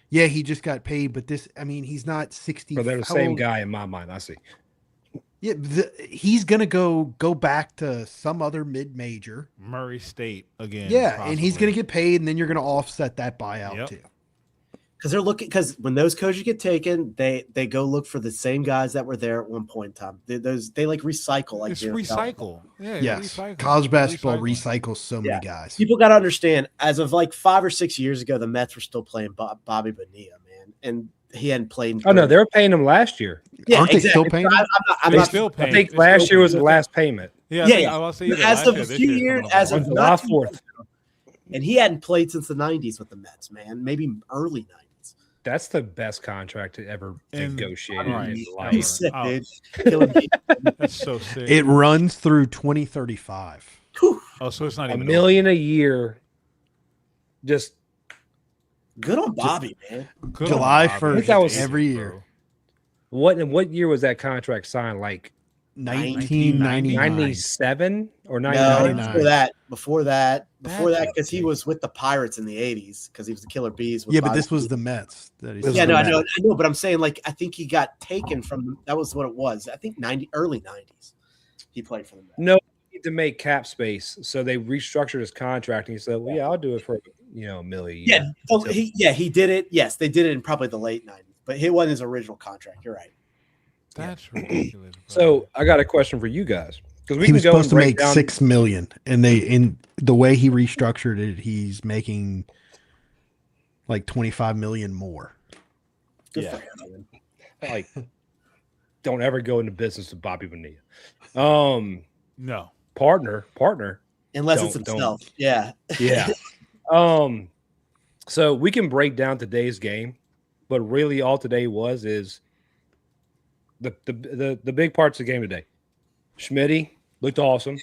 Yeah, he just got paid, but he's not 60. So they're the how same old- guy in my mind. I see. Yeah, he's gonna go back to some other mid-major. Murray State again. Yeah, and he's possibly. gonna get paid, and then you're gonna offset that buyout Yep. too. Because when those coaches get taken, they go look for the same guys that were there at one point in time. They like recycle. Like It's you know, recycle. Yeah, it's Yes, recycle. college basketball Recycling. recycles so many guys. People got to understand. As of like 5 or 6 years ago, the Mets were still playing Bobby Bonilla, man, and he hadn't played. Oh no, they were paying him last year. Yeah, Aren't they exactly. still paying him? I'm They not, still paying. I think It's last still year was the paying. last payment. Yeah, Yeah, I will say either as last of year, a this few year's years, coming up as on of On July. July 4th. and he hadn't played since the '90s with the Mets, man. Maybe early '90s. That's the best contract to ever And- negotiate right. in life. He's sick, Oh. dude. Killing me. That's so sick. It runs through 2035. Whew. Oh, so it's not $1 even million a year. Just Good on Bobby, man. over. Good July on Bobby. 1st I think that was- every bro. year. what year was that contract signed? Like 1999. 97 or No, 99? 99. before that, That's because he was with the Pirates in the '80s because he was the Killer Bees. With Yeah, but Bobby this was Bonilla. the Mets. That he This Yeah, was no, the I Mets. know, but I'm saying like I think he got taken from. That was what it was. I think early '90s. He played for the Mets. No, he needed to make cap space, so they restructured his contract, and he said, "Well, yeah, I'll do it for $1 million." He did it. Yes, they did it in probably the late '90s, but it wasn't his original contract. You're right. That's ridiculous. Bro. So I got a question for you guys because we he can was go supposed to and break make down. $6 million, and in the way he restructured it, he's making like 25 million more. Good Yeah. for him, man. Like, don't ever go into business with Bobby Bonilla. No. Partner. Unless it's Don't. himself. Yeah. Yeah. So we can break down today's game, but really all today is the big parts of the game today. Schmitty looked awesome.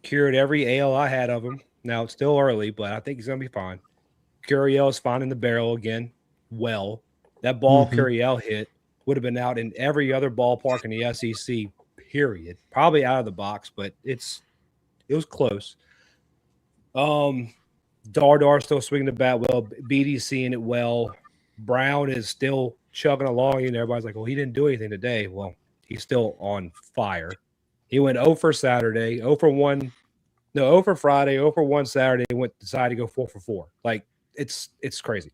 Cured every AL I had of him. Now it's still early, but I think he's gonna be fine. Curiel is fine in the barrel again. Well, that ball Curiel hit would have been out in every other ballpark in the SEC, period. Probably out of the box, but it was close. Dardar still swinging the bat well. BD seeing it well. Brown is still chugging along, and everybody's like, well, he didn't do anything today. Well, he's still on fire. He went 0 for Saturday, 0 for 1. No, 0 for Friday, 0 for 1 Saturday, decided to go 4 for 4. Like, it's crazy.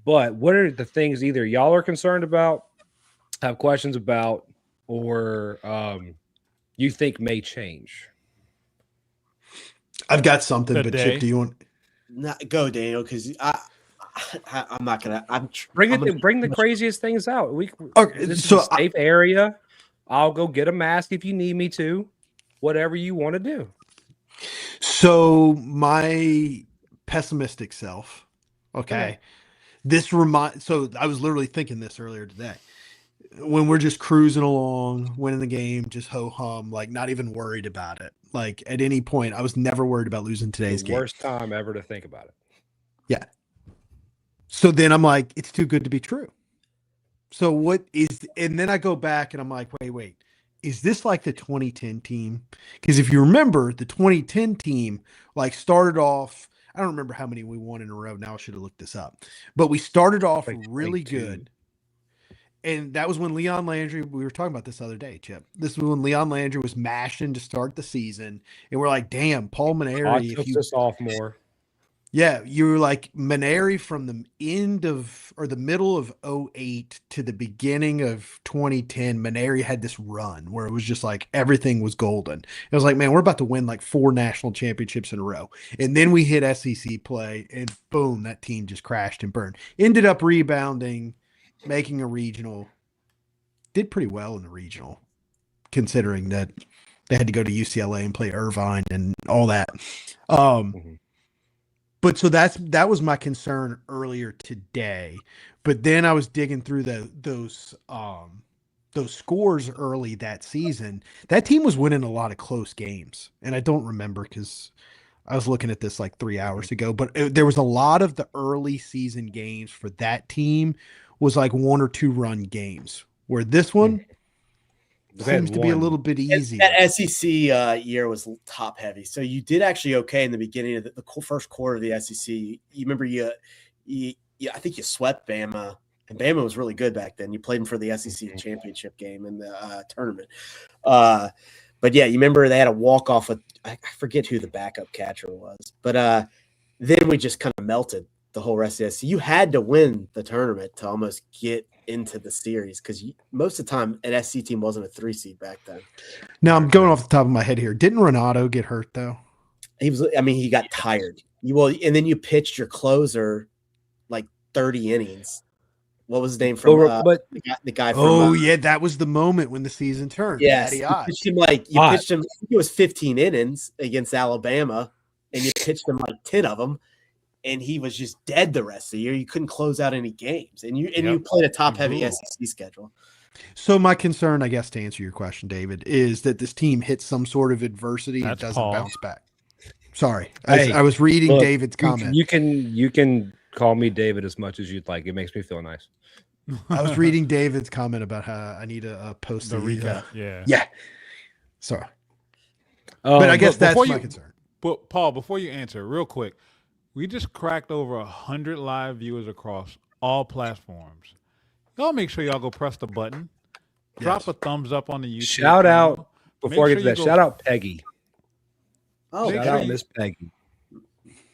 But what are the things either y'all are concerned about, have questions about, or you think may change? I've got something, but Today. Chip, do you want? Go, Daniel, because I'm not gonna. Bring the craziest things out. Okay, This so is a safe area. I'll go get a mask if you need me to. Whatever you want to do. So my pessimistic self, okay. So I was literally thinking this earlier today. When we're just cruising along, winning the game, just ho hum, like not even worried about it. Like at any point, I was never worried about losing today's The game. worst time ever to think about it. Yeah. So then I'm like, it's too good to be true. So what is, and then I go back and I'm like, wait, is this like the 2010 team? Because if you remember, the 2010 team like started off, I don't remember how many we won in a row. Now I should have looked this up, but we started off Like really 22. good. And that was when Leon Landry, we were talking about this the other day, Chip. This was when Leon Landry was mashing to start the season. And we're like, damn, Paul Maneri, if you the sophomore. yeah, you were like Maneri from the end of or the middle of 08 to the beginning of 2010. Maneri had this run where it was just like everything was golden. It was like, man, we're about to win like 4 national championships in a row. And then we hit SEC play and boom, that team just crashed and burned. Ended up rebounding, making a regional. Did pretty well in the regional, considering that they had to go to UCLA and play Irvine and all that. But so that was my concern earlier today. But then I was digging through those scores early that season. That team was winning a lot of close games, and I don't remember because I was looking at this like 3 hours ago. But there was a lot of the early season games for that team was like 1 or 2 run games. Where this one seems to be a little bit easier. That SEC year was top heavy. So you did actually okay in the beginning of the first quarter of the SEC. You remember I think you swept Bama, and Bama was really good back then. You played them for the SEC championship game in the tournament. But yeah, you remember they had a walk-off of, I forget who the backup catcher was. But then we just kind of melted the whole rest of the SEC. You had to win the tournament to almost get into the series because most of the time an SC team wasn't a 3 seed back then. Now I'm going off the top of my head here. Didn't Renato get hurt though? He got tired. And then you pitched your closer like 30 innings. What was his name from the guy from yeah, that was the moment when the season turned. Yes, you pitched him I think it was 15 innings against Alabama, and you pitched him like 10 of them. And he was just dead the rest of the year. You couldn't close out any games, and you played a top-heavy SEC schedule. So my concern, I guess, to answer your question, David, is that this team hits some sort of adversity and doesn't bounce back. Sorry, I was reading David's comment. You can call me David as much as you'd like. It makes me feel nice. I was reading David's comment about how I need to post the recap. Yeah. Sorry, but I guess that's my concern. But Paul, before you answer, real quick. We just cracked over 100 live viewers across all platforms. Y'all make sure y'all go press the button. Drop a thumbs up on the YouTube. Shout out, before I get to that, shout out Peggy. Oh, shout out Miss Peggy.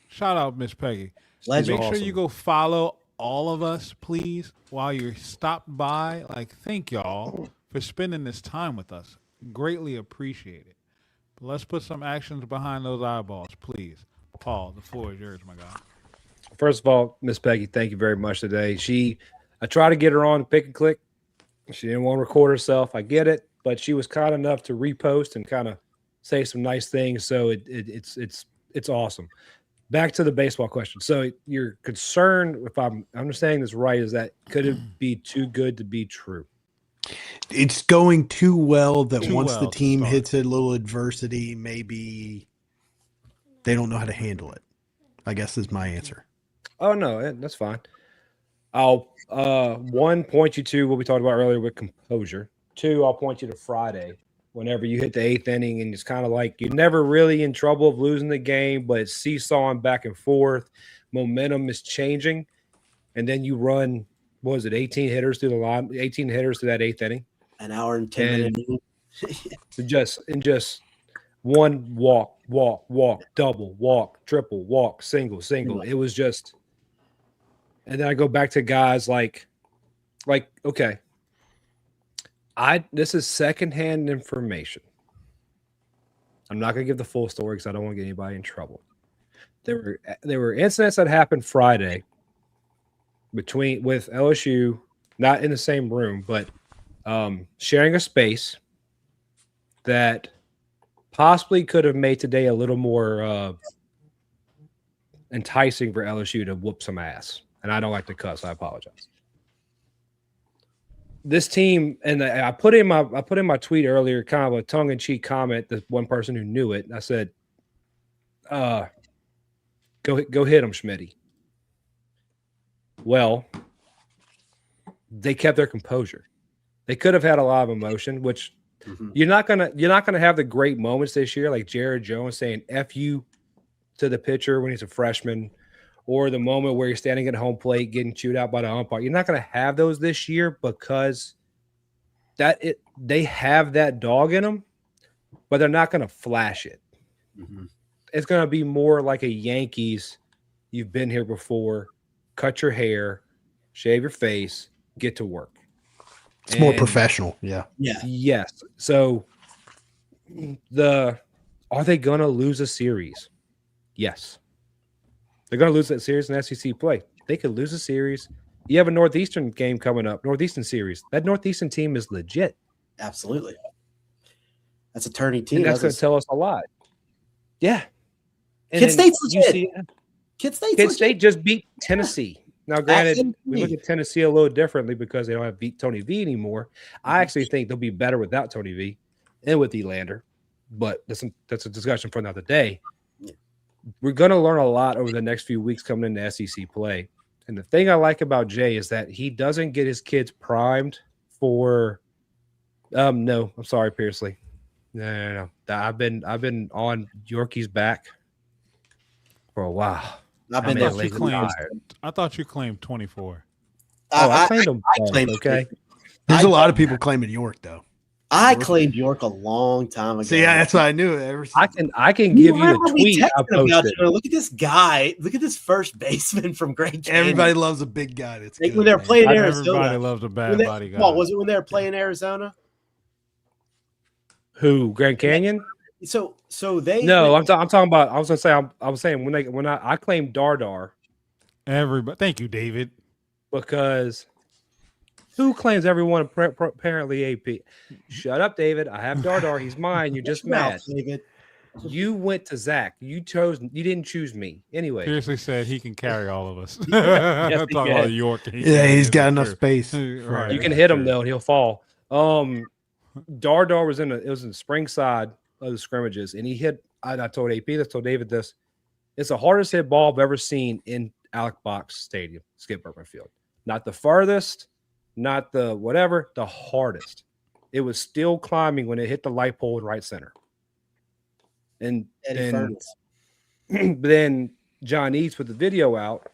Shout out Miss Peggy. Make sure you go follow all of us, please, while you're stopped by. Thank y'all for spending this time with us. Greatly appreciate it. But let's put some actions behind those eyeballs, please. Paul, the floor is yours, my guy. First of all, Miss Peggy, thank you very much today. I tried to get her on Pick and Click. She didn't want to record herself. I get it, but she was kind enough to repost and kind of say some nice things. So it's awesome. Back to the baseball question. So your concern, if I'm understanding this right, is that could it be too good to be true? It's going too well that Too once well the to team start. hits a little adversity, maybe they don't know how to handle it. I guess is my answer. Oh no, that's fine. I'll one point you to what we talked about earlier with composure. Two, I'll point you to Friday. Whenever you hit the 8th inning, and it's kind of like you're never really in trouble of losing the game, but it's seesawing back and forth. Momentum is changing, and then you run. What was it? 18 hitters through the line. 18 hitters through that 8th inning. An hour and 10 minutes. just one walk, double, walk, triple, walk, single. It was just, and then I go back to guys like okay, this is secondhand information. I'm not gonna give the full story because I don't want to get anybody in trouble. There were incidents that happened Friday with LSU, not in the same room, but sharing a space that possibly could have made today a little more enticing for LSU to whoop some ass. And I don't like to cuss. I apologize. This team, and I put in my tweet earlier, kind of a tongue-in-cheek comment. The one person who knew it, I said, "Go hit him, Schmitty." Well, they kept their composure. They could have had a lot of emotion, which you're not gonna have the great moments this year, like Jared Jones saying "F you" to the pitcher when he's a freshman, or the moment where you're standing at home plate getting chewed out by the umpire. You're not gonna have those this year because they have that dog in them, but they're not gonna flash it. It's gonna be more like a Yankees. You've been here before. Cut your hair, shave your face, get to work. It's more professional. Yeah. Yes. So are they going to lose a series? Yes. They're going to lose that series in SEC play. They could lose a series. You have a Northeastern game coming up, Northeastern series. That Northeastern team is legit. Absolutely. That's a tourney team. And that's going to tell us a lot. Yeah. And Kid State's legit. Kid State just beat Tennessee. Now, granted, we look at Tennessee a little differently because they don't have Tony V anymore. I actually think they'll be better without Tony V and with Elander, but that's a discussion for another day. We're going to learn a lot over the next few weeks coming into SEC play. And the thing I like about Jay is that he doesn't get his kids primed for no, I'm sorry, Pearsley. No. I've been on Yorkie's back for a while. I thought you claimed 24. I claimed him. I claimed okay. There's a lot of people claiming York though. I claimed York a long time ago. See, yeah, that's why I knew it. I can give you the tweet I posted. Look at this guy. Look at this first baseman from Great Canyon. Everybody loves a big guy. That's when they're playing Arizona. Everybody loves a bad body guy. What was it when they were playing Arizona? Who? Grand Canyon? So they. No, I'm talking about. I was saying when I claimed Dardar. Everybody, thank you, David. Because who claims everyone apparently AP? Shut up, David. I have Dardar. He's mine. You're just mad. David. You went to Zach. You didn't choose me. Anyway. Seriously said he can carry all of us. Yes, Talk about York. He's got enough space. Right. You can hit him though, and he'll fall. Dardar was in the spring side of the scrimmages, and he hit. I told AP this, told David this. It's the hardest hit ball I've ever seen in Alec Box Stadium, Skip Berkman Field. Not the farthest, not the whatever, the hardest. It was still climbing when it hit the light pole in right center. And then John Eats put the video out,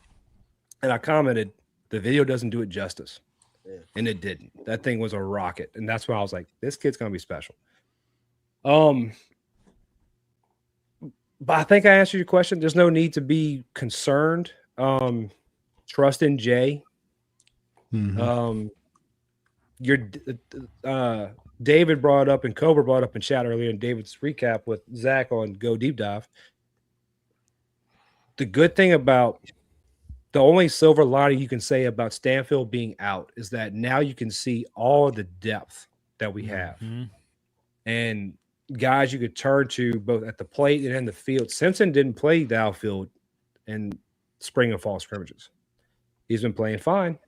and I commented, the video doesn't do it justice. Yeah. And it didn't. That thing was a rocket. And that's why I was like, this kid's going to be special. But I think I answered your question. There's no need to be concerned. Trust in Jay. Mm-hmm. David brought up and Cobra brought up in chat earlier in David's recap with Zach on Go Deep Dive. The good thing about the only silver lining you can say about Stanfield being out is that now you can see all the depth that we have. And guys you could turn to both at the plate and in the field. Simpson didn't play the outfield in spring and fall scrimmages. He's been playing fine.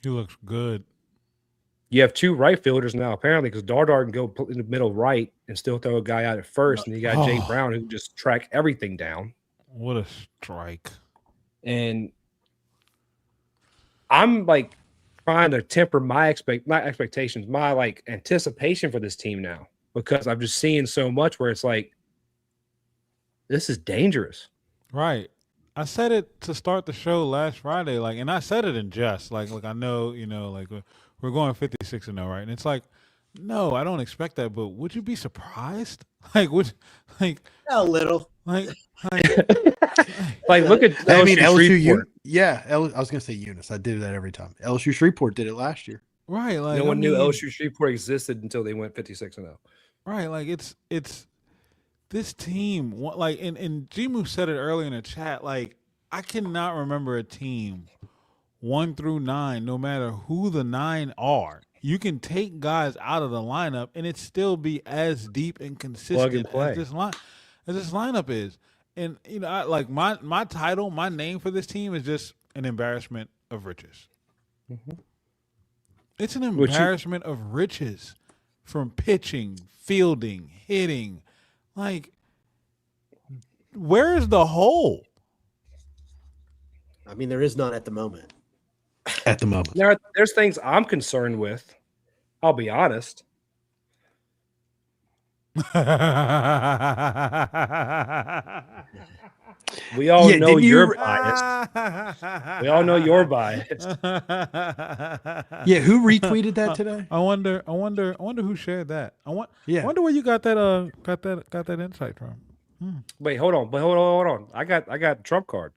He looks good. You have 2 right fielders now, apparently, because Dardar can go in the middle right and still throw a guy out at first. And you got Jay Brown who can just track everything down. What a strike. And I'm like trying to temper my expectations, my like anticipation for this team now, because I'm just seeing so much where it's like, this is dangerous. Right. I said it to start the show last Friday, like, and I said it in jest, like I know, like we're going 56-0, right? And it's like, no, I don't expect that, but would you be surprised? Like, A little. like, look at LSU. I was gonna say Eunice. I do that every time. LSU Shreveport did it last year. right? Like, no one knew LSU Shreveport existed until they went 56-0. Right, like it's this team. Like, and Jimu said it earlier in the chat. Like, I cannot remember a team 1 through 9, no matter who the 9 are. You can take guys out of the lineup and it still be as deep and consistent as this lineup is. And my title, my name for this team is just an embarrassment of riches. It's an embarrassment of riches, from pitching, fielding, hitting. Like, where is the hole? I mean, there is none at the moment. At the moment, there's things I'm concerned with. I'll be honest. We all know you're biased. We all know you're biased. Yeah, who retweeted that today? I wonder who shared that. I wonder where you got that insight from. Wait, hold on. I got trump card.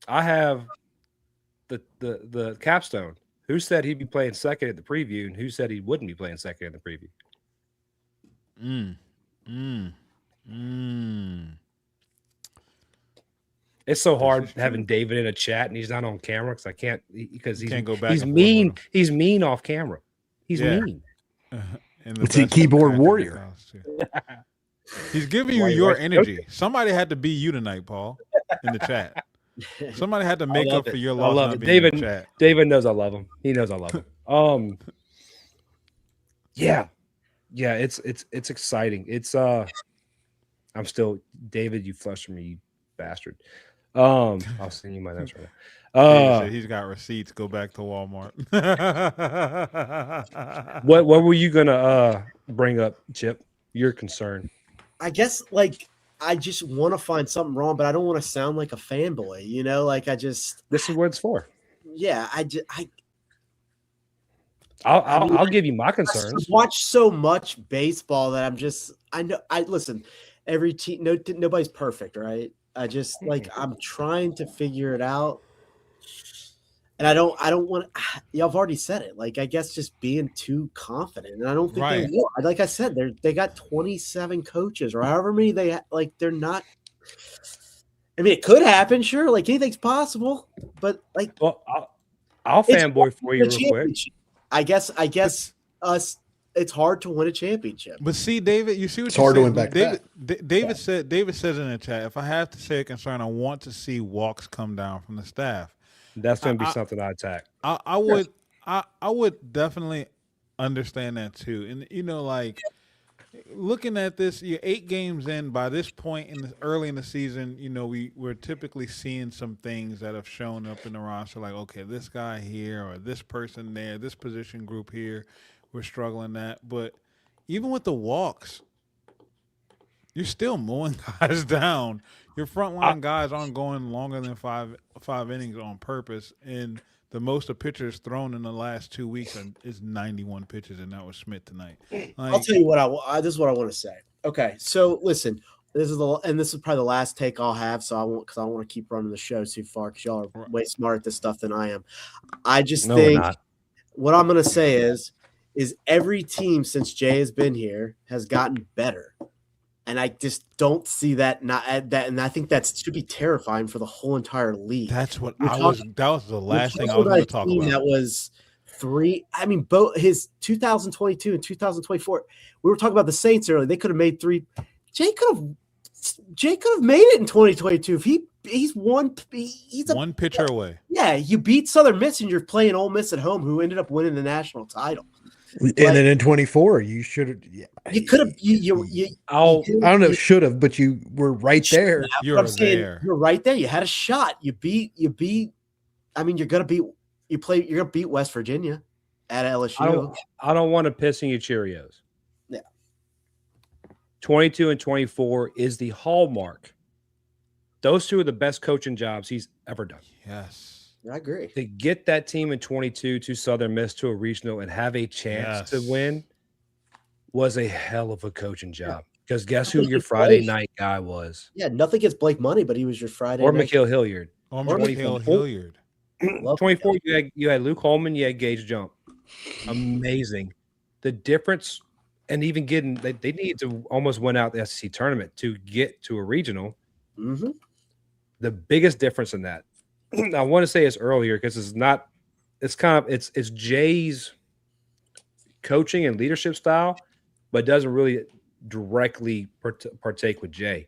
I have the capstone. Who said he'd be playing second at the preview, and who said he wouldn't be playing second at the preview? It's so hard having David in a chat and he's not on camera because I can't, because he can't go back. He's mean. He's mean off camera. He's mean. It's a keyboard warrior. He's giving you your energy. Somebody had to be you tonight, Paul, in the chat. Somebody had to make up for your loss. I love it. David knows I love him. He knows I love him. Yeah, it's exciting. It's I'm still David. You frustrated me, you bastard. I'll send you my notes right now. He's got receipts. Go back to Walmart. What were you gonna bring up, Chip? Your concern? I guess I just want to find something wrong, but I don't want to sound like a fanboy, this is what it's for. Yeah, I'll give you my concerns. I've watched so much baseball that listen, every team, nobody's perfect, right? I'm trying to figure it out. And I don't want y'all have already said it. I guess just being too confident. And I don't think they will. Like I said, they got 27 coaches or however many they're not. I mean, it could happen, sure. Anything's possible. But I'll fanboy for you real quick. I guess it's hard to win a championship. But see, David, you see what it's hard to win back. David says in the chat, if I have to say a concern, I want to see walks come down from the staff. That's going to be something I attack. I would definitely understand that too. And looking at this, you're 8 games in. By this point early in the season, we're typically seeing some things that have shown up in the roster, like, okay, this guy here or this person there, this position group here, we're struggling that. But even with the walks, you're still mowing guys down. Your frontline guys aren't going longer than five innings on purpose, and the most of pitchers thrown in the last 2 weeks is 91 pitches, and that was Schmidt tonight. I'll tell you what this is what I want to say. Okay, so listen, this is probably the last take I'll have, because I don't want to keep running the show too far, because y'all are way smarter at this stuff than I am. I just think what I'm going to say is every team since Jay has been here has gotten better. And I just don't see that and I think that should be terrifying for the whole entire league. That's what We're that was the we're last thing I talking was going to about a talk team about. That was both his 2022 and 2024. We were talking about the Saints earlier. They could have made 3. Jay could have made it in 2022 if he's one pitcher away. Yeah, you beat Southern Miss and you're playing Ole Miss at home, who ended up winning the national title. And then in 24, you should have. Yeah, You could have. I don't know. Should have, but you were right there. You're there. You're right there. You had a shot. You beat. I mean, you're gonna beat. You're gonna beat West Virginia at LSU. I don't want to piss in your Cheerios. Yeah. 22 and 24 is the hallmark. Those 2 are the best coaching jobs he's ever done. Yes. I agree. To get that team in 22 to Southern Miss to a regional and have a chance to win was a hell of a coaching job. Because guess who your Friday night guy was? Yeah, nothing against Blake Money, but he was your Friday or night. Mikael Hilliard. Or Mikael Hilliard. 24, you had Luke Holman, you had Gage Jump. Amazing. The difference, and even getting they need to almost win out the SEC tournament to get to a regional. Mm-hmm. The biggest difference in that, I want to say this earlier because it's Jay's coaching and leadership style, but doesn't really directly partake with Jay.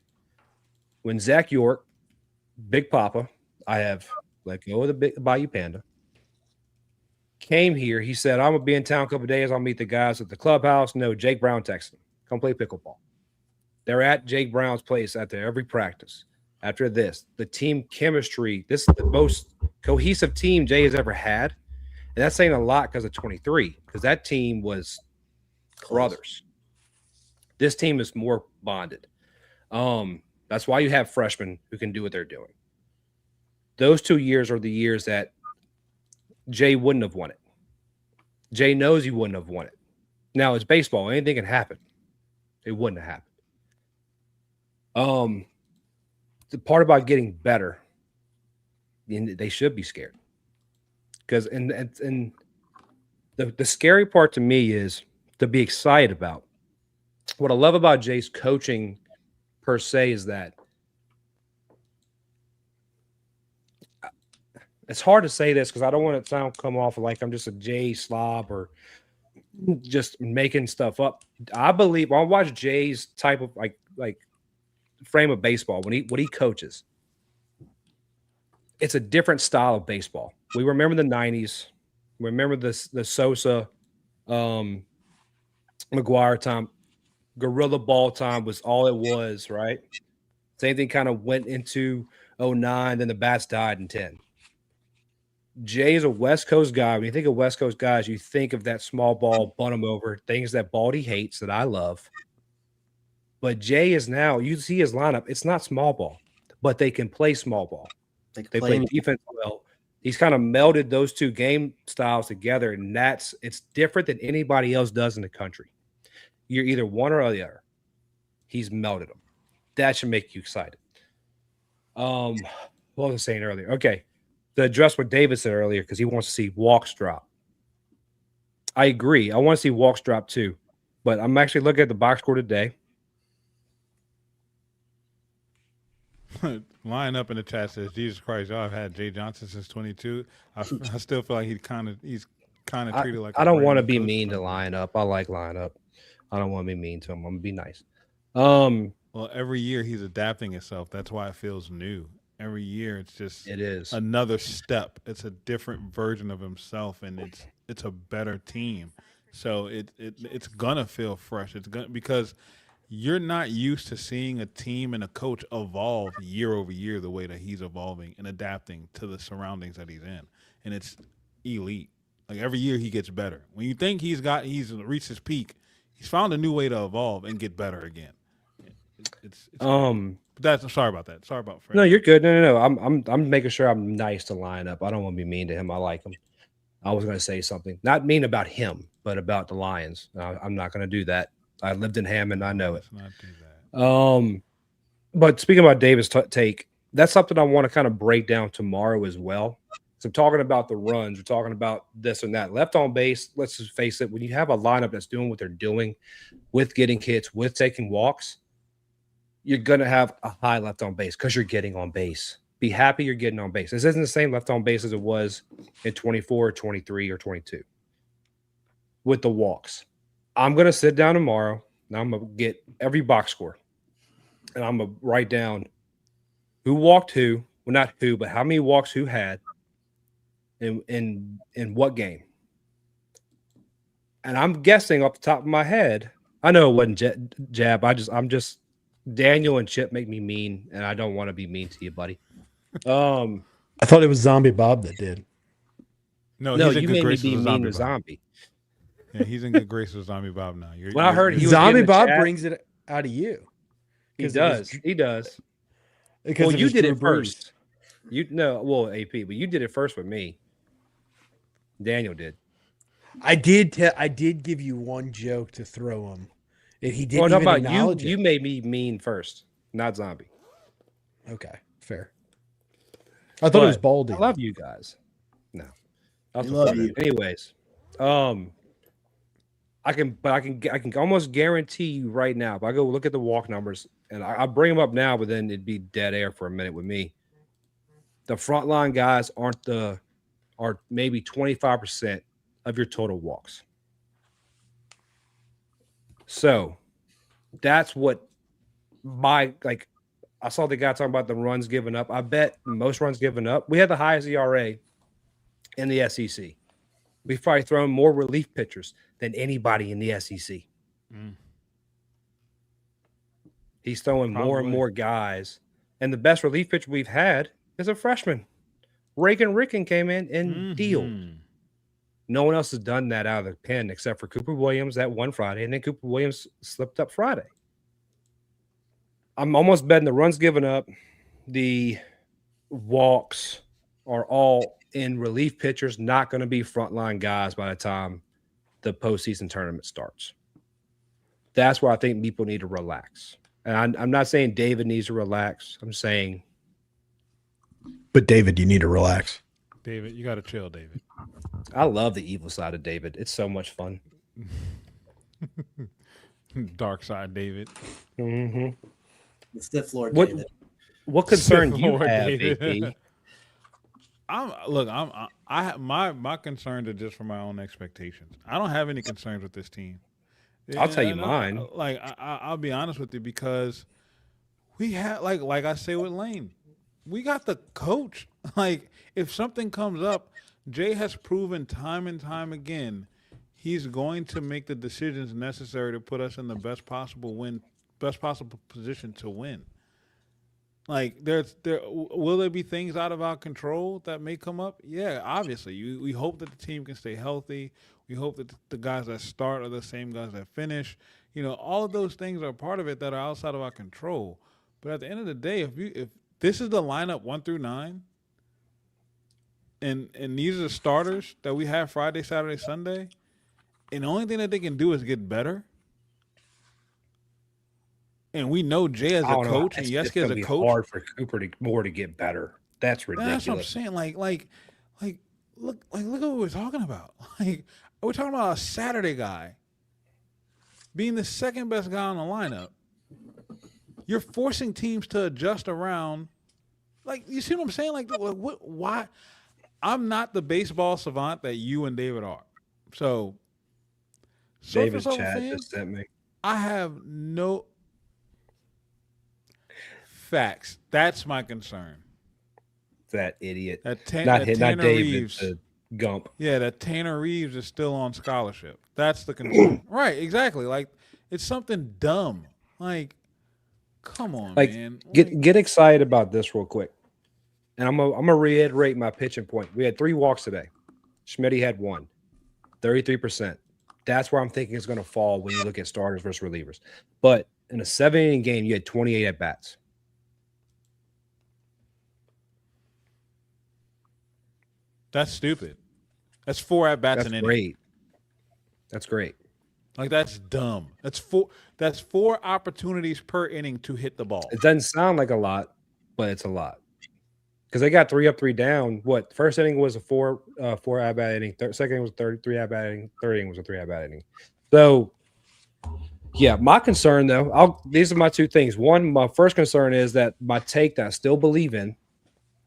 When Zach York, Big Papa, I have let go of the big Bayou Panda, came here, he said, I'm going to be in town a couple of days. I'll meet the guys at the clubhouse. No, Jake Brown texted him, come play pickleball. They're at Jake Brown's place after every practice. After this, the team chemistry, this is the most cohesive team Jay has ever had. And that's saying a lot because of 23, because that team was brothers. This team is more bonded. That's why you have freshmen who can do what they're doing. Those 2 years are the years that Jay wouldn't have won it. Jay knows he wouldn't have won it. Now, it's baseball. Anything can happen. It wouldn't have happened. The part about getting better, they should be scared. Because and the scary part to me is to be excited about. What I love about Jay's coaching per se is that it's hard to say this because I don't want to come off like I'm just a Jay slob or just making stuff up. I believe I watch Jay's type of like frame of baseball when he coaches. It's a different style of baseball. We remember the 90s. We remember the Sosa, McGuire time. Gorilla ball time was all it was, right? Same thing kind of went into 09, then the bats died in 10. Jay is a West Coast guy. When you think of West Coast guys, you think of that small ball, bunt them over, things that Baldy hates that I love. But Jay is now, you see his lineup, it's not small ball, but they can play small ball. They play defense well. He's kind of melded those 2 game styles together, and it's different than anybody else does in the country. You're either one or the other. He's melded them. That should make you excited. What was I saying earlier? Okay. To address what David said earlier, because he wants to see walks drop. I agree. I want to see walks drop too. But I'm actually looking at the box score today. Line up in the chat says, Jesus Christ, y'all have had Jay Johnson since 22. I still feel like he's kind of treated like I don't want to be mean to line up. I like line up. I don't want to be mean to him. I'm going to be nice. Well, every year he's adapting himself. That's why it feels new. Every year it is another step. It's a different version of himself, and it's a better team. So it's gonna feel fresh. Because you're not used to seeing a team and a coach evolve year over year the way that he's evolving and adapting to the surroundings that he's in. And it's elite. Like every year he gets better. When you think he's reached his peak, he's found a new way to evolve and get better again. Sorry about that. Sorry about Fred. No, you're good. No. I'm making sure I'm nice to line up. I don't want to be mean to him. I like him. I was going to say something, not mean about him, but about the Lions. I'm not going to do that. I lived in Hammond. I know it. Let's not do that. But speaking about Davis' take, that's something I want to kind of break down tomorrow as well. So talking about the runs, we're talking about this and that. Left on base, let's just face it, when you have a lineup that's doing what they're doing with getting hits, with taking walks, you're going to have a high left on base because you're getting on base. Be happy you're getting on base. This isn't the same left on base as it was in 24, 23, or 22 with the walks. I'm going to sit down tomorrow and I'm going to get every box score and I'm going to write down who walked who. Well, not who, but how many walks who had in what game. And I'm guessing off the top of my head. I know it wasn't Jab. I'm just Daniel and Chip make me mean, and I don't want to be mean to you, buddy. I thought it was Zombie Bob that did. No, No, he's in you good made me graces be with mean to Bob. Zombie. Yeah, he's in good graces with Zombie Bob now. When I heard he was Zombie in the Bob chat, brings it out of you. he does. He does. Because Well, of you his did Drew it Brees. first. AP, but you did it first with me. Daniel did. I did give you one joke to throw him, and he didn't Well, how even about you? acknowledge it. You made me mean first, not Zombie. Okay, fair. I thought it was But Baldy. I love you guys. No, I love you. Anyways, I can almost guarantee you right now. If I go look at the walk numbers, and I bring them up now, but then it'd be dead air for a minute with me. The frontline guys are maybe 25% of your total walks. So that's what I saw the guy talking about the runs given up. I bet most runs given up. We had the highest ERA in the SEC. We've probably thrown more relief pitchers than anybody in the SEC. He's throwing more and more guys. And the best relief pitcher we've had is a freshman. Reagan Ricken came in and dealed. No one else has done that out of the pen except for Cooper Williams that one Friday, and then Cooper Williams slipped up Friday. I'm almost betting the runs given up, the walks are all in relief pitchers, not going to be frontline guys by the time the postseason tournament starts. That's where I think people need to relax. And I'm not saying David needs to relax. I'm saying. But David, you need to relax. David, you got to chill, David. I love the evil side of David. It's so much fun. Dark side, David. Mm-hmm. The stiff floor, David. What concern do you Lord, have, David. AP? My concerns are just for my own expectations. I don't have any concerns with this team. I'll tell you And mine. I'll be honest with you because we had like I say with Lane, we got the coach. Like if something comes up, Jay has proven time and time again he's going to make the decisions necessary to put us in the best possible position to win. Like will there be things out of our control that may come up? Yeah, obviously. We hope that the team can stay healthy. We hope that the guys that start are the same guys that finish. You know, all of those things are part of it that are outside of our control. But at the end of the day, if this is the lineup 1 through 9, and these are the starters that we have Friday, Saturday, Sunday, and the only thing that they can do is get better. And we know Jay as a coach, and yes, as a coach, hard for Cooper to get better. That's ridiculous. that's what I'm saying. Like, look at what we're talking about. Like, we're talking about a Saturday guy being the second best guy on the lineup. You're forcing teams to adjust around. Like, you see what I'm saying? Like, what? Why? I'm not the baseball savant that you and David are. So David Surface Chad Level just sent me. I have no facts. That's my concern. That idiot. Not David. Reeves. Gump. Yeah, that Tanner Reeves is still on scholarship. That's the concern. Right, exactly. Like, it's something dumb. Like, come on, man. Get excited about this real quick. And I'm gonna reiterate my pitching point. We had 3 walks today. Schmitty had 1. 33%. That's where I'm thinking it's gonna fall when you look at starters versus relievers. But in a 7-inning game, you had 28 at bats. That's stupid. That's 4 at bats That's an inning. great. That's great. Like, that's dumb. That's 4 opportunities per inning to hit the ball. It doesn't sound like a lot, but it's a lot. Because they got 3 up, 3 down. What? First inning was a 4 at bat inning. Second inning was 3 at bat inning. Third inning was a 3 at bat inning. So Yeah, my concern though, these are my two things. One, my first concern is that my take that I still believe in,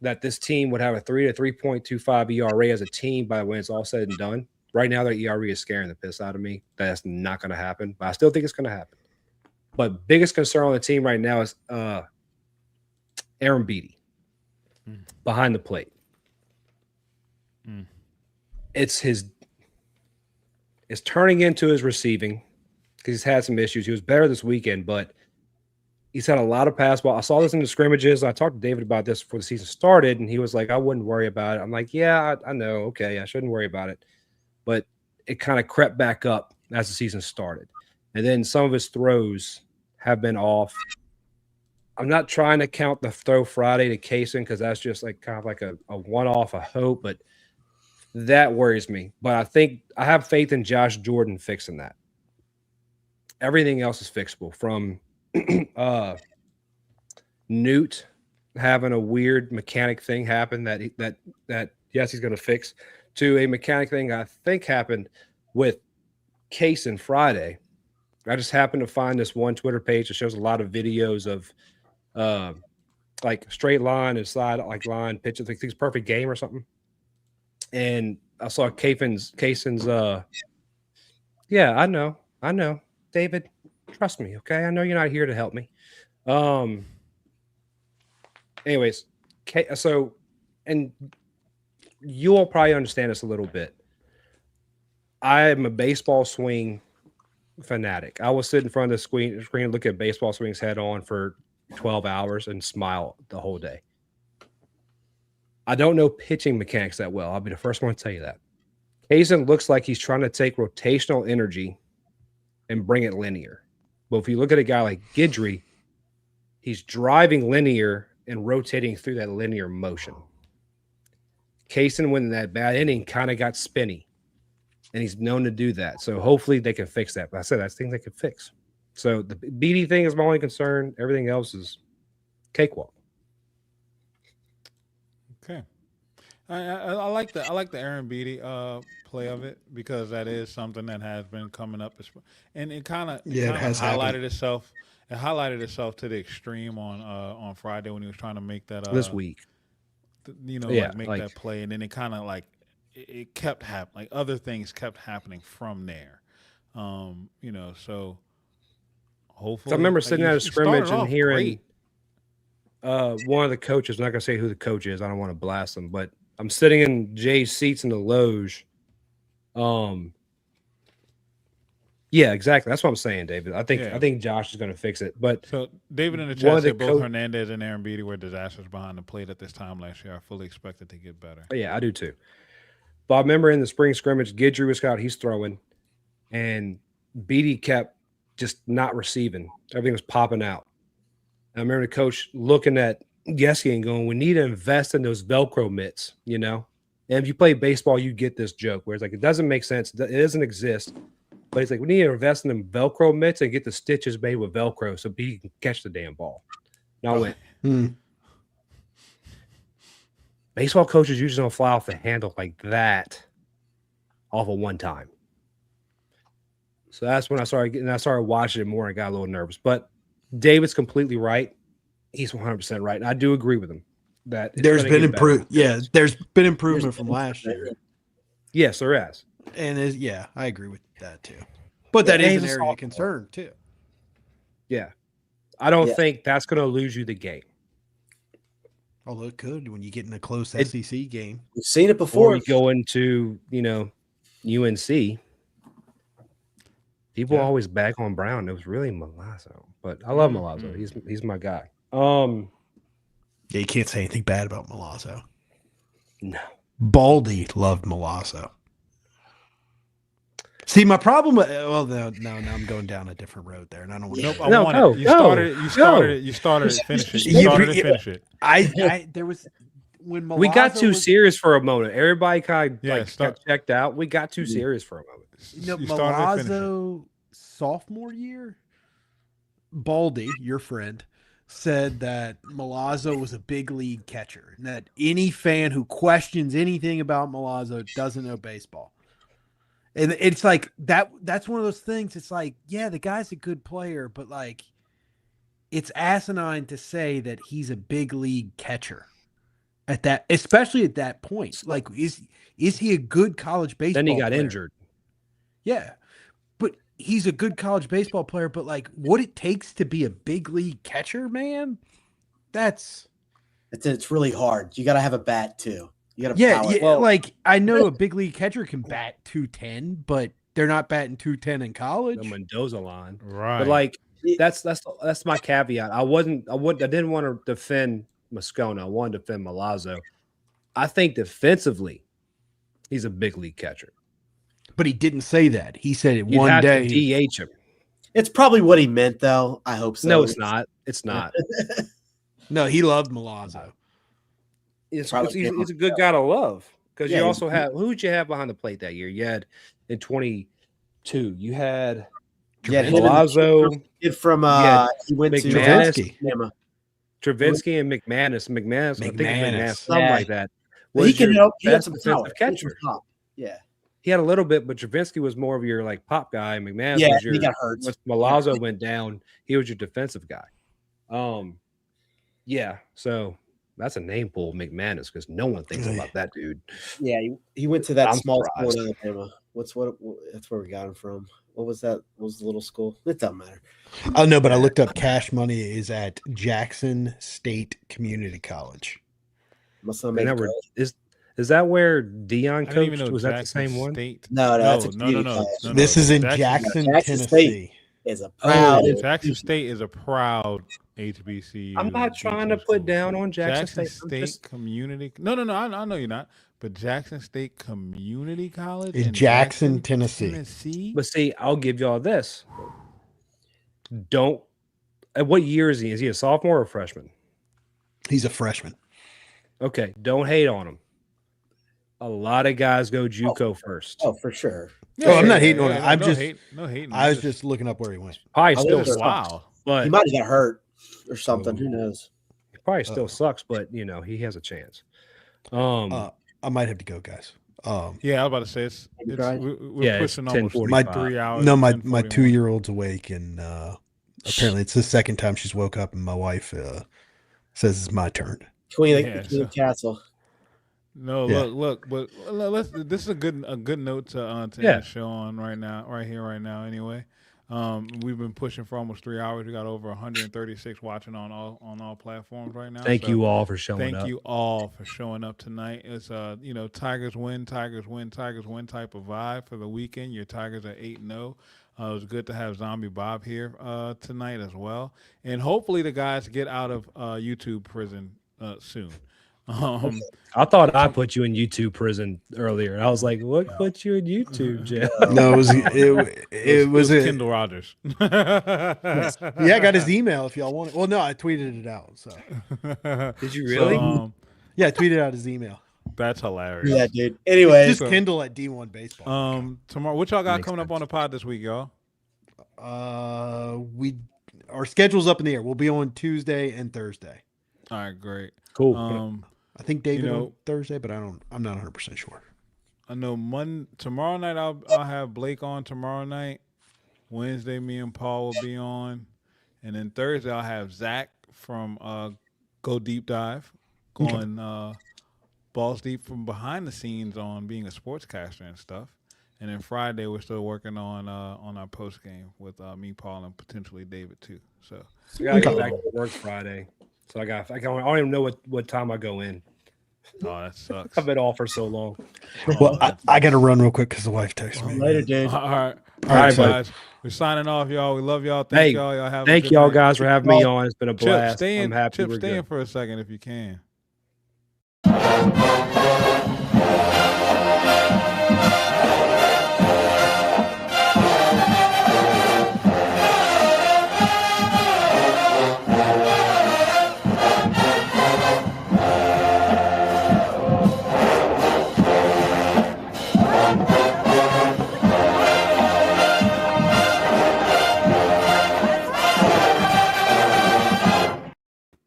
that this team would have a 3 to 3.25 ERA as a team by when it's all said and done. Right now, their ERA is scaring the piss out of me. That's not going to happen, but I still think it's going to happen. But biggest concern on the team right now is Aaron Beatty behind the plate. It's turning into his receiving because he's had some issues. He was better this weekend, but he's had a lot of pass ball. I saw this in the scrimmages. I talked to David about this before the season started, and he was like, I wouldn't worry about it. I'm like, yeah, I know. Okay, I shouldn't worry about it. But it kind of crept back up as the season started. And then some of his throws have been off. I'm not trying to count the throw Friday to Kaysen because that's just like kind of like a one-off, a hope, but that worries me. But I think I have faith in Josh Jordan fixing that. Everything else is fixable, from Newt having a weird mechanic thing happen that yes, he's going to fix, to a mechanic thing I think happened with Kaysen Friday. I just happened to find this one Twitter page that shows a lot of videos of like straight line and slide like line pitches, like things perfect game or something. And I saw Kaysen's yeah, I know. David, trust me, okay? I know you're not here to help me. Anyways, so, and you'll probably understand this a little bit. I am a baseball swing fanatic. I will sit in front of the screen and look at baseball swings head on for 12 hours and smile the whole day. I don't know pitching mechanics that well. I'll be the first one to tell you that. Kaysen looks like he's trying to take rotational energy and bring it linear. But if you look at a guy like Guidry, he's driving linear and rotating through that linear motion. Kaysen, when that bad inning, kind of got spinny, and he's known to do that. So hopefully they can fix that. But I said that's things they can fix. So the Beatty thing is my only concern. Everything else is cakewalk. Okay. I like the Aaron Beatty play of it, because that is something that has been coming up, and it kind of has highlighted happened. itself. It highlighted itself to the extreme on Friday when he was trying to make that This week. That play, and then it kind of like it kept happening. Like other things kept happening from there. So hopefully. So I remember sitting at a scrimmage and hearing great. one of the coaches. I'm not gonna say who the coach is. I don't want to blast him, but I'm sitting in Jay's seats in the loge. Yeah, exactly. That's what I'm saying, David. I think Josh is going to fix it. But so David in the chat said both Hernandez and Aaron Beatty were disasters behind the plate at this time last year. I fully expected to get better. Yeah, I do too. But I remember in the spring scrimmage, Guidry was out, he's throwing, and Beatty kept just not receiving. Everything was popping out. I remember the coach looking at Yeski and going, we need to invest in those Velcro mitts, you know? And if you play baseball, you get this joke where it's like, it doesn't make sense. It doesn't exist. But he's like, we need to invest in them Velcro mitts and get the stitches made with Velcro so Beatty can catch the damn ball. Now I went, baseball coaches usually don't fly off the handle like that off of one time. So that's when I started watching it more and got a little nervous. But David's completely right. He's 100% right. And I do agree with him that there's been improvement. Yeah, there's been improvement from last year. Yes, there has. And I agree with that too. But that is an area of concern too. Yeah. I don't think that's going to lose you the game. Although it could when you get in a close SEC game. We've seen it before. Or you go into, UNC. People always bag on Brown. It was really Milazzo. But I love Milazzo. He's my guy. Yeah, you can't say anything bad about Milazzo. No. Baldy loved Milazzo. See, my problem. No, I'm going down a different road there, and I don't want to. You started it. Finish it. You started it. Finish it. There was when Milazzo we got too serious for a moment. Everybody kind of got checked out. We got too serious for a moment. Milazzo sophomore year, Baldy, your friend, said that Milazzo was a big league catcher, and that any fan who questions anything about Milazzo doesn't know baseball. And it's like that's one of those things. It's like, yeah, the guy's a good player, but like it's asinine to say that he's a big league catcher at that, especially at that point. Like, is he a good college baseball Then he got player? injured. Yeah. But he's a good college baseball player, but like what it takes to be a big league catcher, man, it's really hard. You got to have a bat too. You got to yeah. Well, like I know a big league catcher can bat 210, but they're not batting 210 in college. The Mendoza line, Right. But like that's my caveat. I didn't want to defend Moscona. I wanted to defend Milazzo. I think defensively, he's a big league catcher. But he didn't say that. He said it You'd one have day. to DH him. It's probably what he meant, though. I hope so. No, it's not. It's not. No, he loved Milazzo. He's a good guy to love because you also have who'd you have behind the plate that year? You had in 22. You had Milazzo. Kid from he went to Travinsky and McManus. McManus, I think McManus, something like that. He can help. He had Best some defensive catcher. Yeah. He had a little bit, but Travinsky was more of your like pop guy. And McManus was your. He got hurt. Once Milazzo went down, he was your defensive guy. Yeah. So that's a name pull, McManus, because no one thinks about that dude. Yeah, he went to that small surprised. school in Alabama. That's where we got him from. What was that? What was the little school? It doesn't matter. Oh no, but I looked up Cash Money is at Jackson State Community College. Must not make Is that where Dion I didn't even coached? know Was that the Jackson same one? State. No, that's a community no. college. This is in Jackson, Jackson Tennessee. State. Is a proud. Jackson State is a proud HBCU. I'm not trying to put down on Jackson State. Community. No. I know you're not. But Jackson State Community College In in Jackson, Tennessee. But see, I'll give y'all this. What year is he? Is he a sophomore or a freshman? He's a freshman. Okay, don't hate on him. A lot of guys go JUCO first. Oh, for sure. I'm not hating on him. I'm no just hate, no hating. I was just looking up where he went. Probably still sucks, wow. but He might have got hurt or something. Who knows? he probably still sucks. But he has a chance. I might have to go, guys. Yeah, I was about to say it's we're it's pushing almost 10:45. 3 hours. No, my 10:41. 2-year-old's awake, and apparently it's the second time she's woke up, and my wife says it's my turn. Queen Castle. No, Yeah. look, but this is a good note to end the show on right now. Anyway, we've been pushing for almost 3 hours. We got over 136 watching on all platforms right now. Thank you all for showing up. Thank you all for showing up tonight. It's Tigers win type of vibe for the weekend. Your Tigers are 8-0. It was good to have Zombie Bob here tonight as well, and hopefully the guys get out of YouTube prison soon. I thought I put you in YouTube prison earlier. I was like, "What put you in YouTube, Jeff?" No, it was Kendall Rogers. Yeah, I got his email if y'all want it. Well, no, I tweeted it out. So Did you really? yeah, I tweeted out his email. That's hilarious. Yeah, dude. Anyway, Just Kendall at D1 Baseball. Tomorrow, what y'all got Makes coming up on the pod this week, y'all? Our schedule's up in the air. We'll be on Tuesday and Thursday. All right, great. Cool. I think David on Thursday, but I'm not 100% sure. I know tomorrow night I'll have Blake on tomorrow night. Wednesday, me and Paul will be on, and then Thursday I'll have Zach from Go Deep Dive going balls deep from behind the scenes on being a sportscaster and stuff. And then Friday we're still working on our post game with me, Paul, and potentially David too. So I gotta get back to work Friday. So I don't even know what time I go in. Oh, that sucks. I've been off for so long. Well, I got to run real quick because the wife texted me. later, dude. All right, right, guys. We're signing off, y'all. We love y'all. Thank y'all. Y'all have Thank y'all guys for having me on. It's been a blast. Chip, I'm happy Chip, we're stay in good. for a second if you can.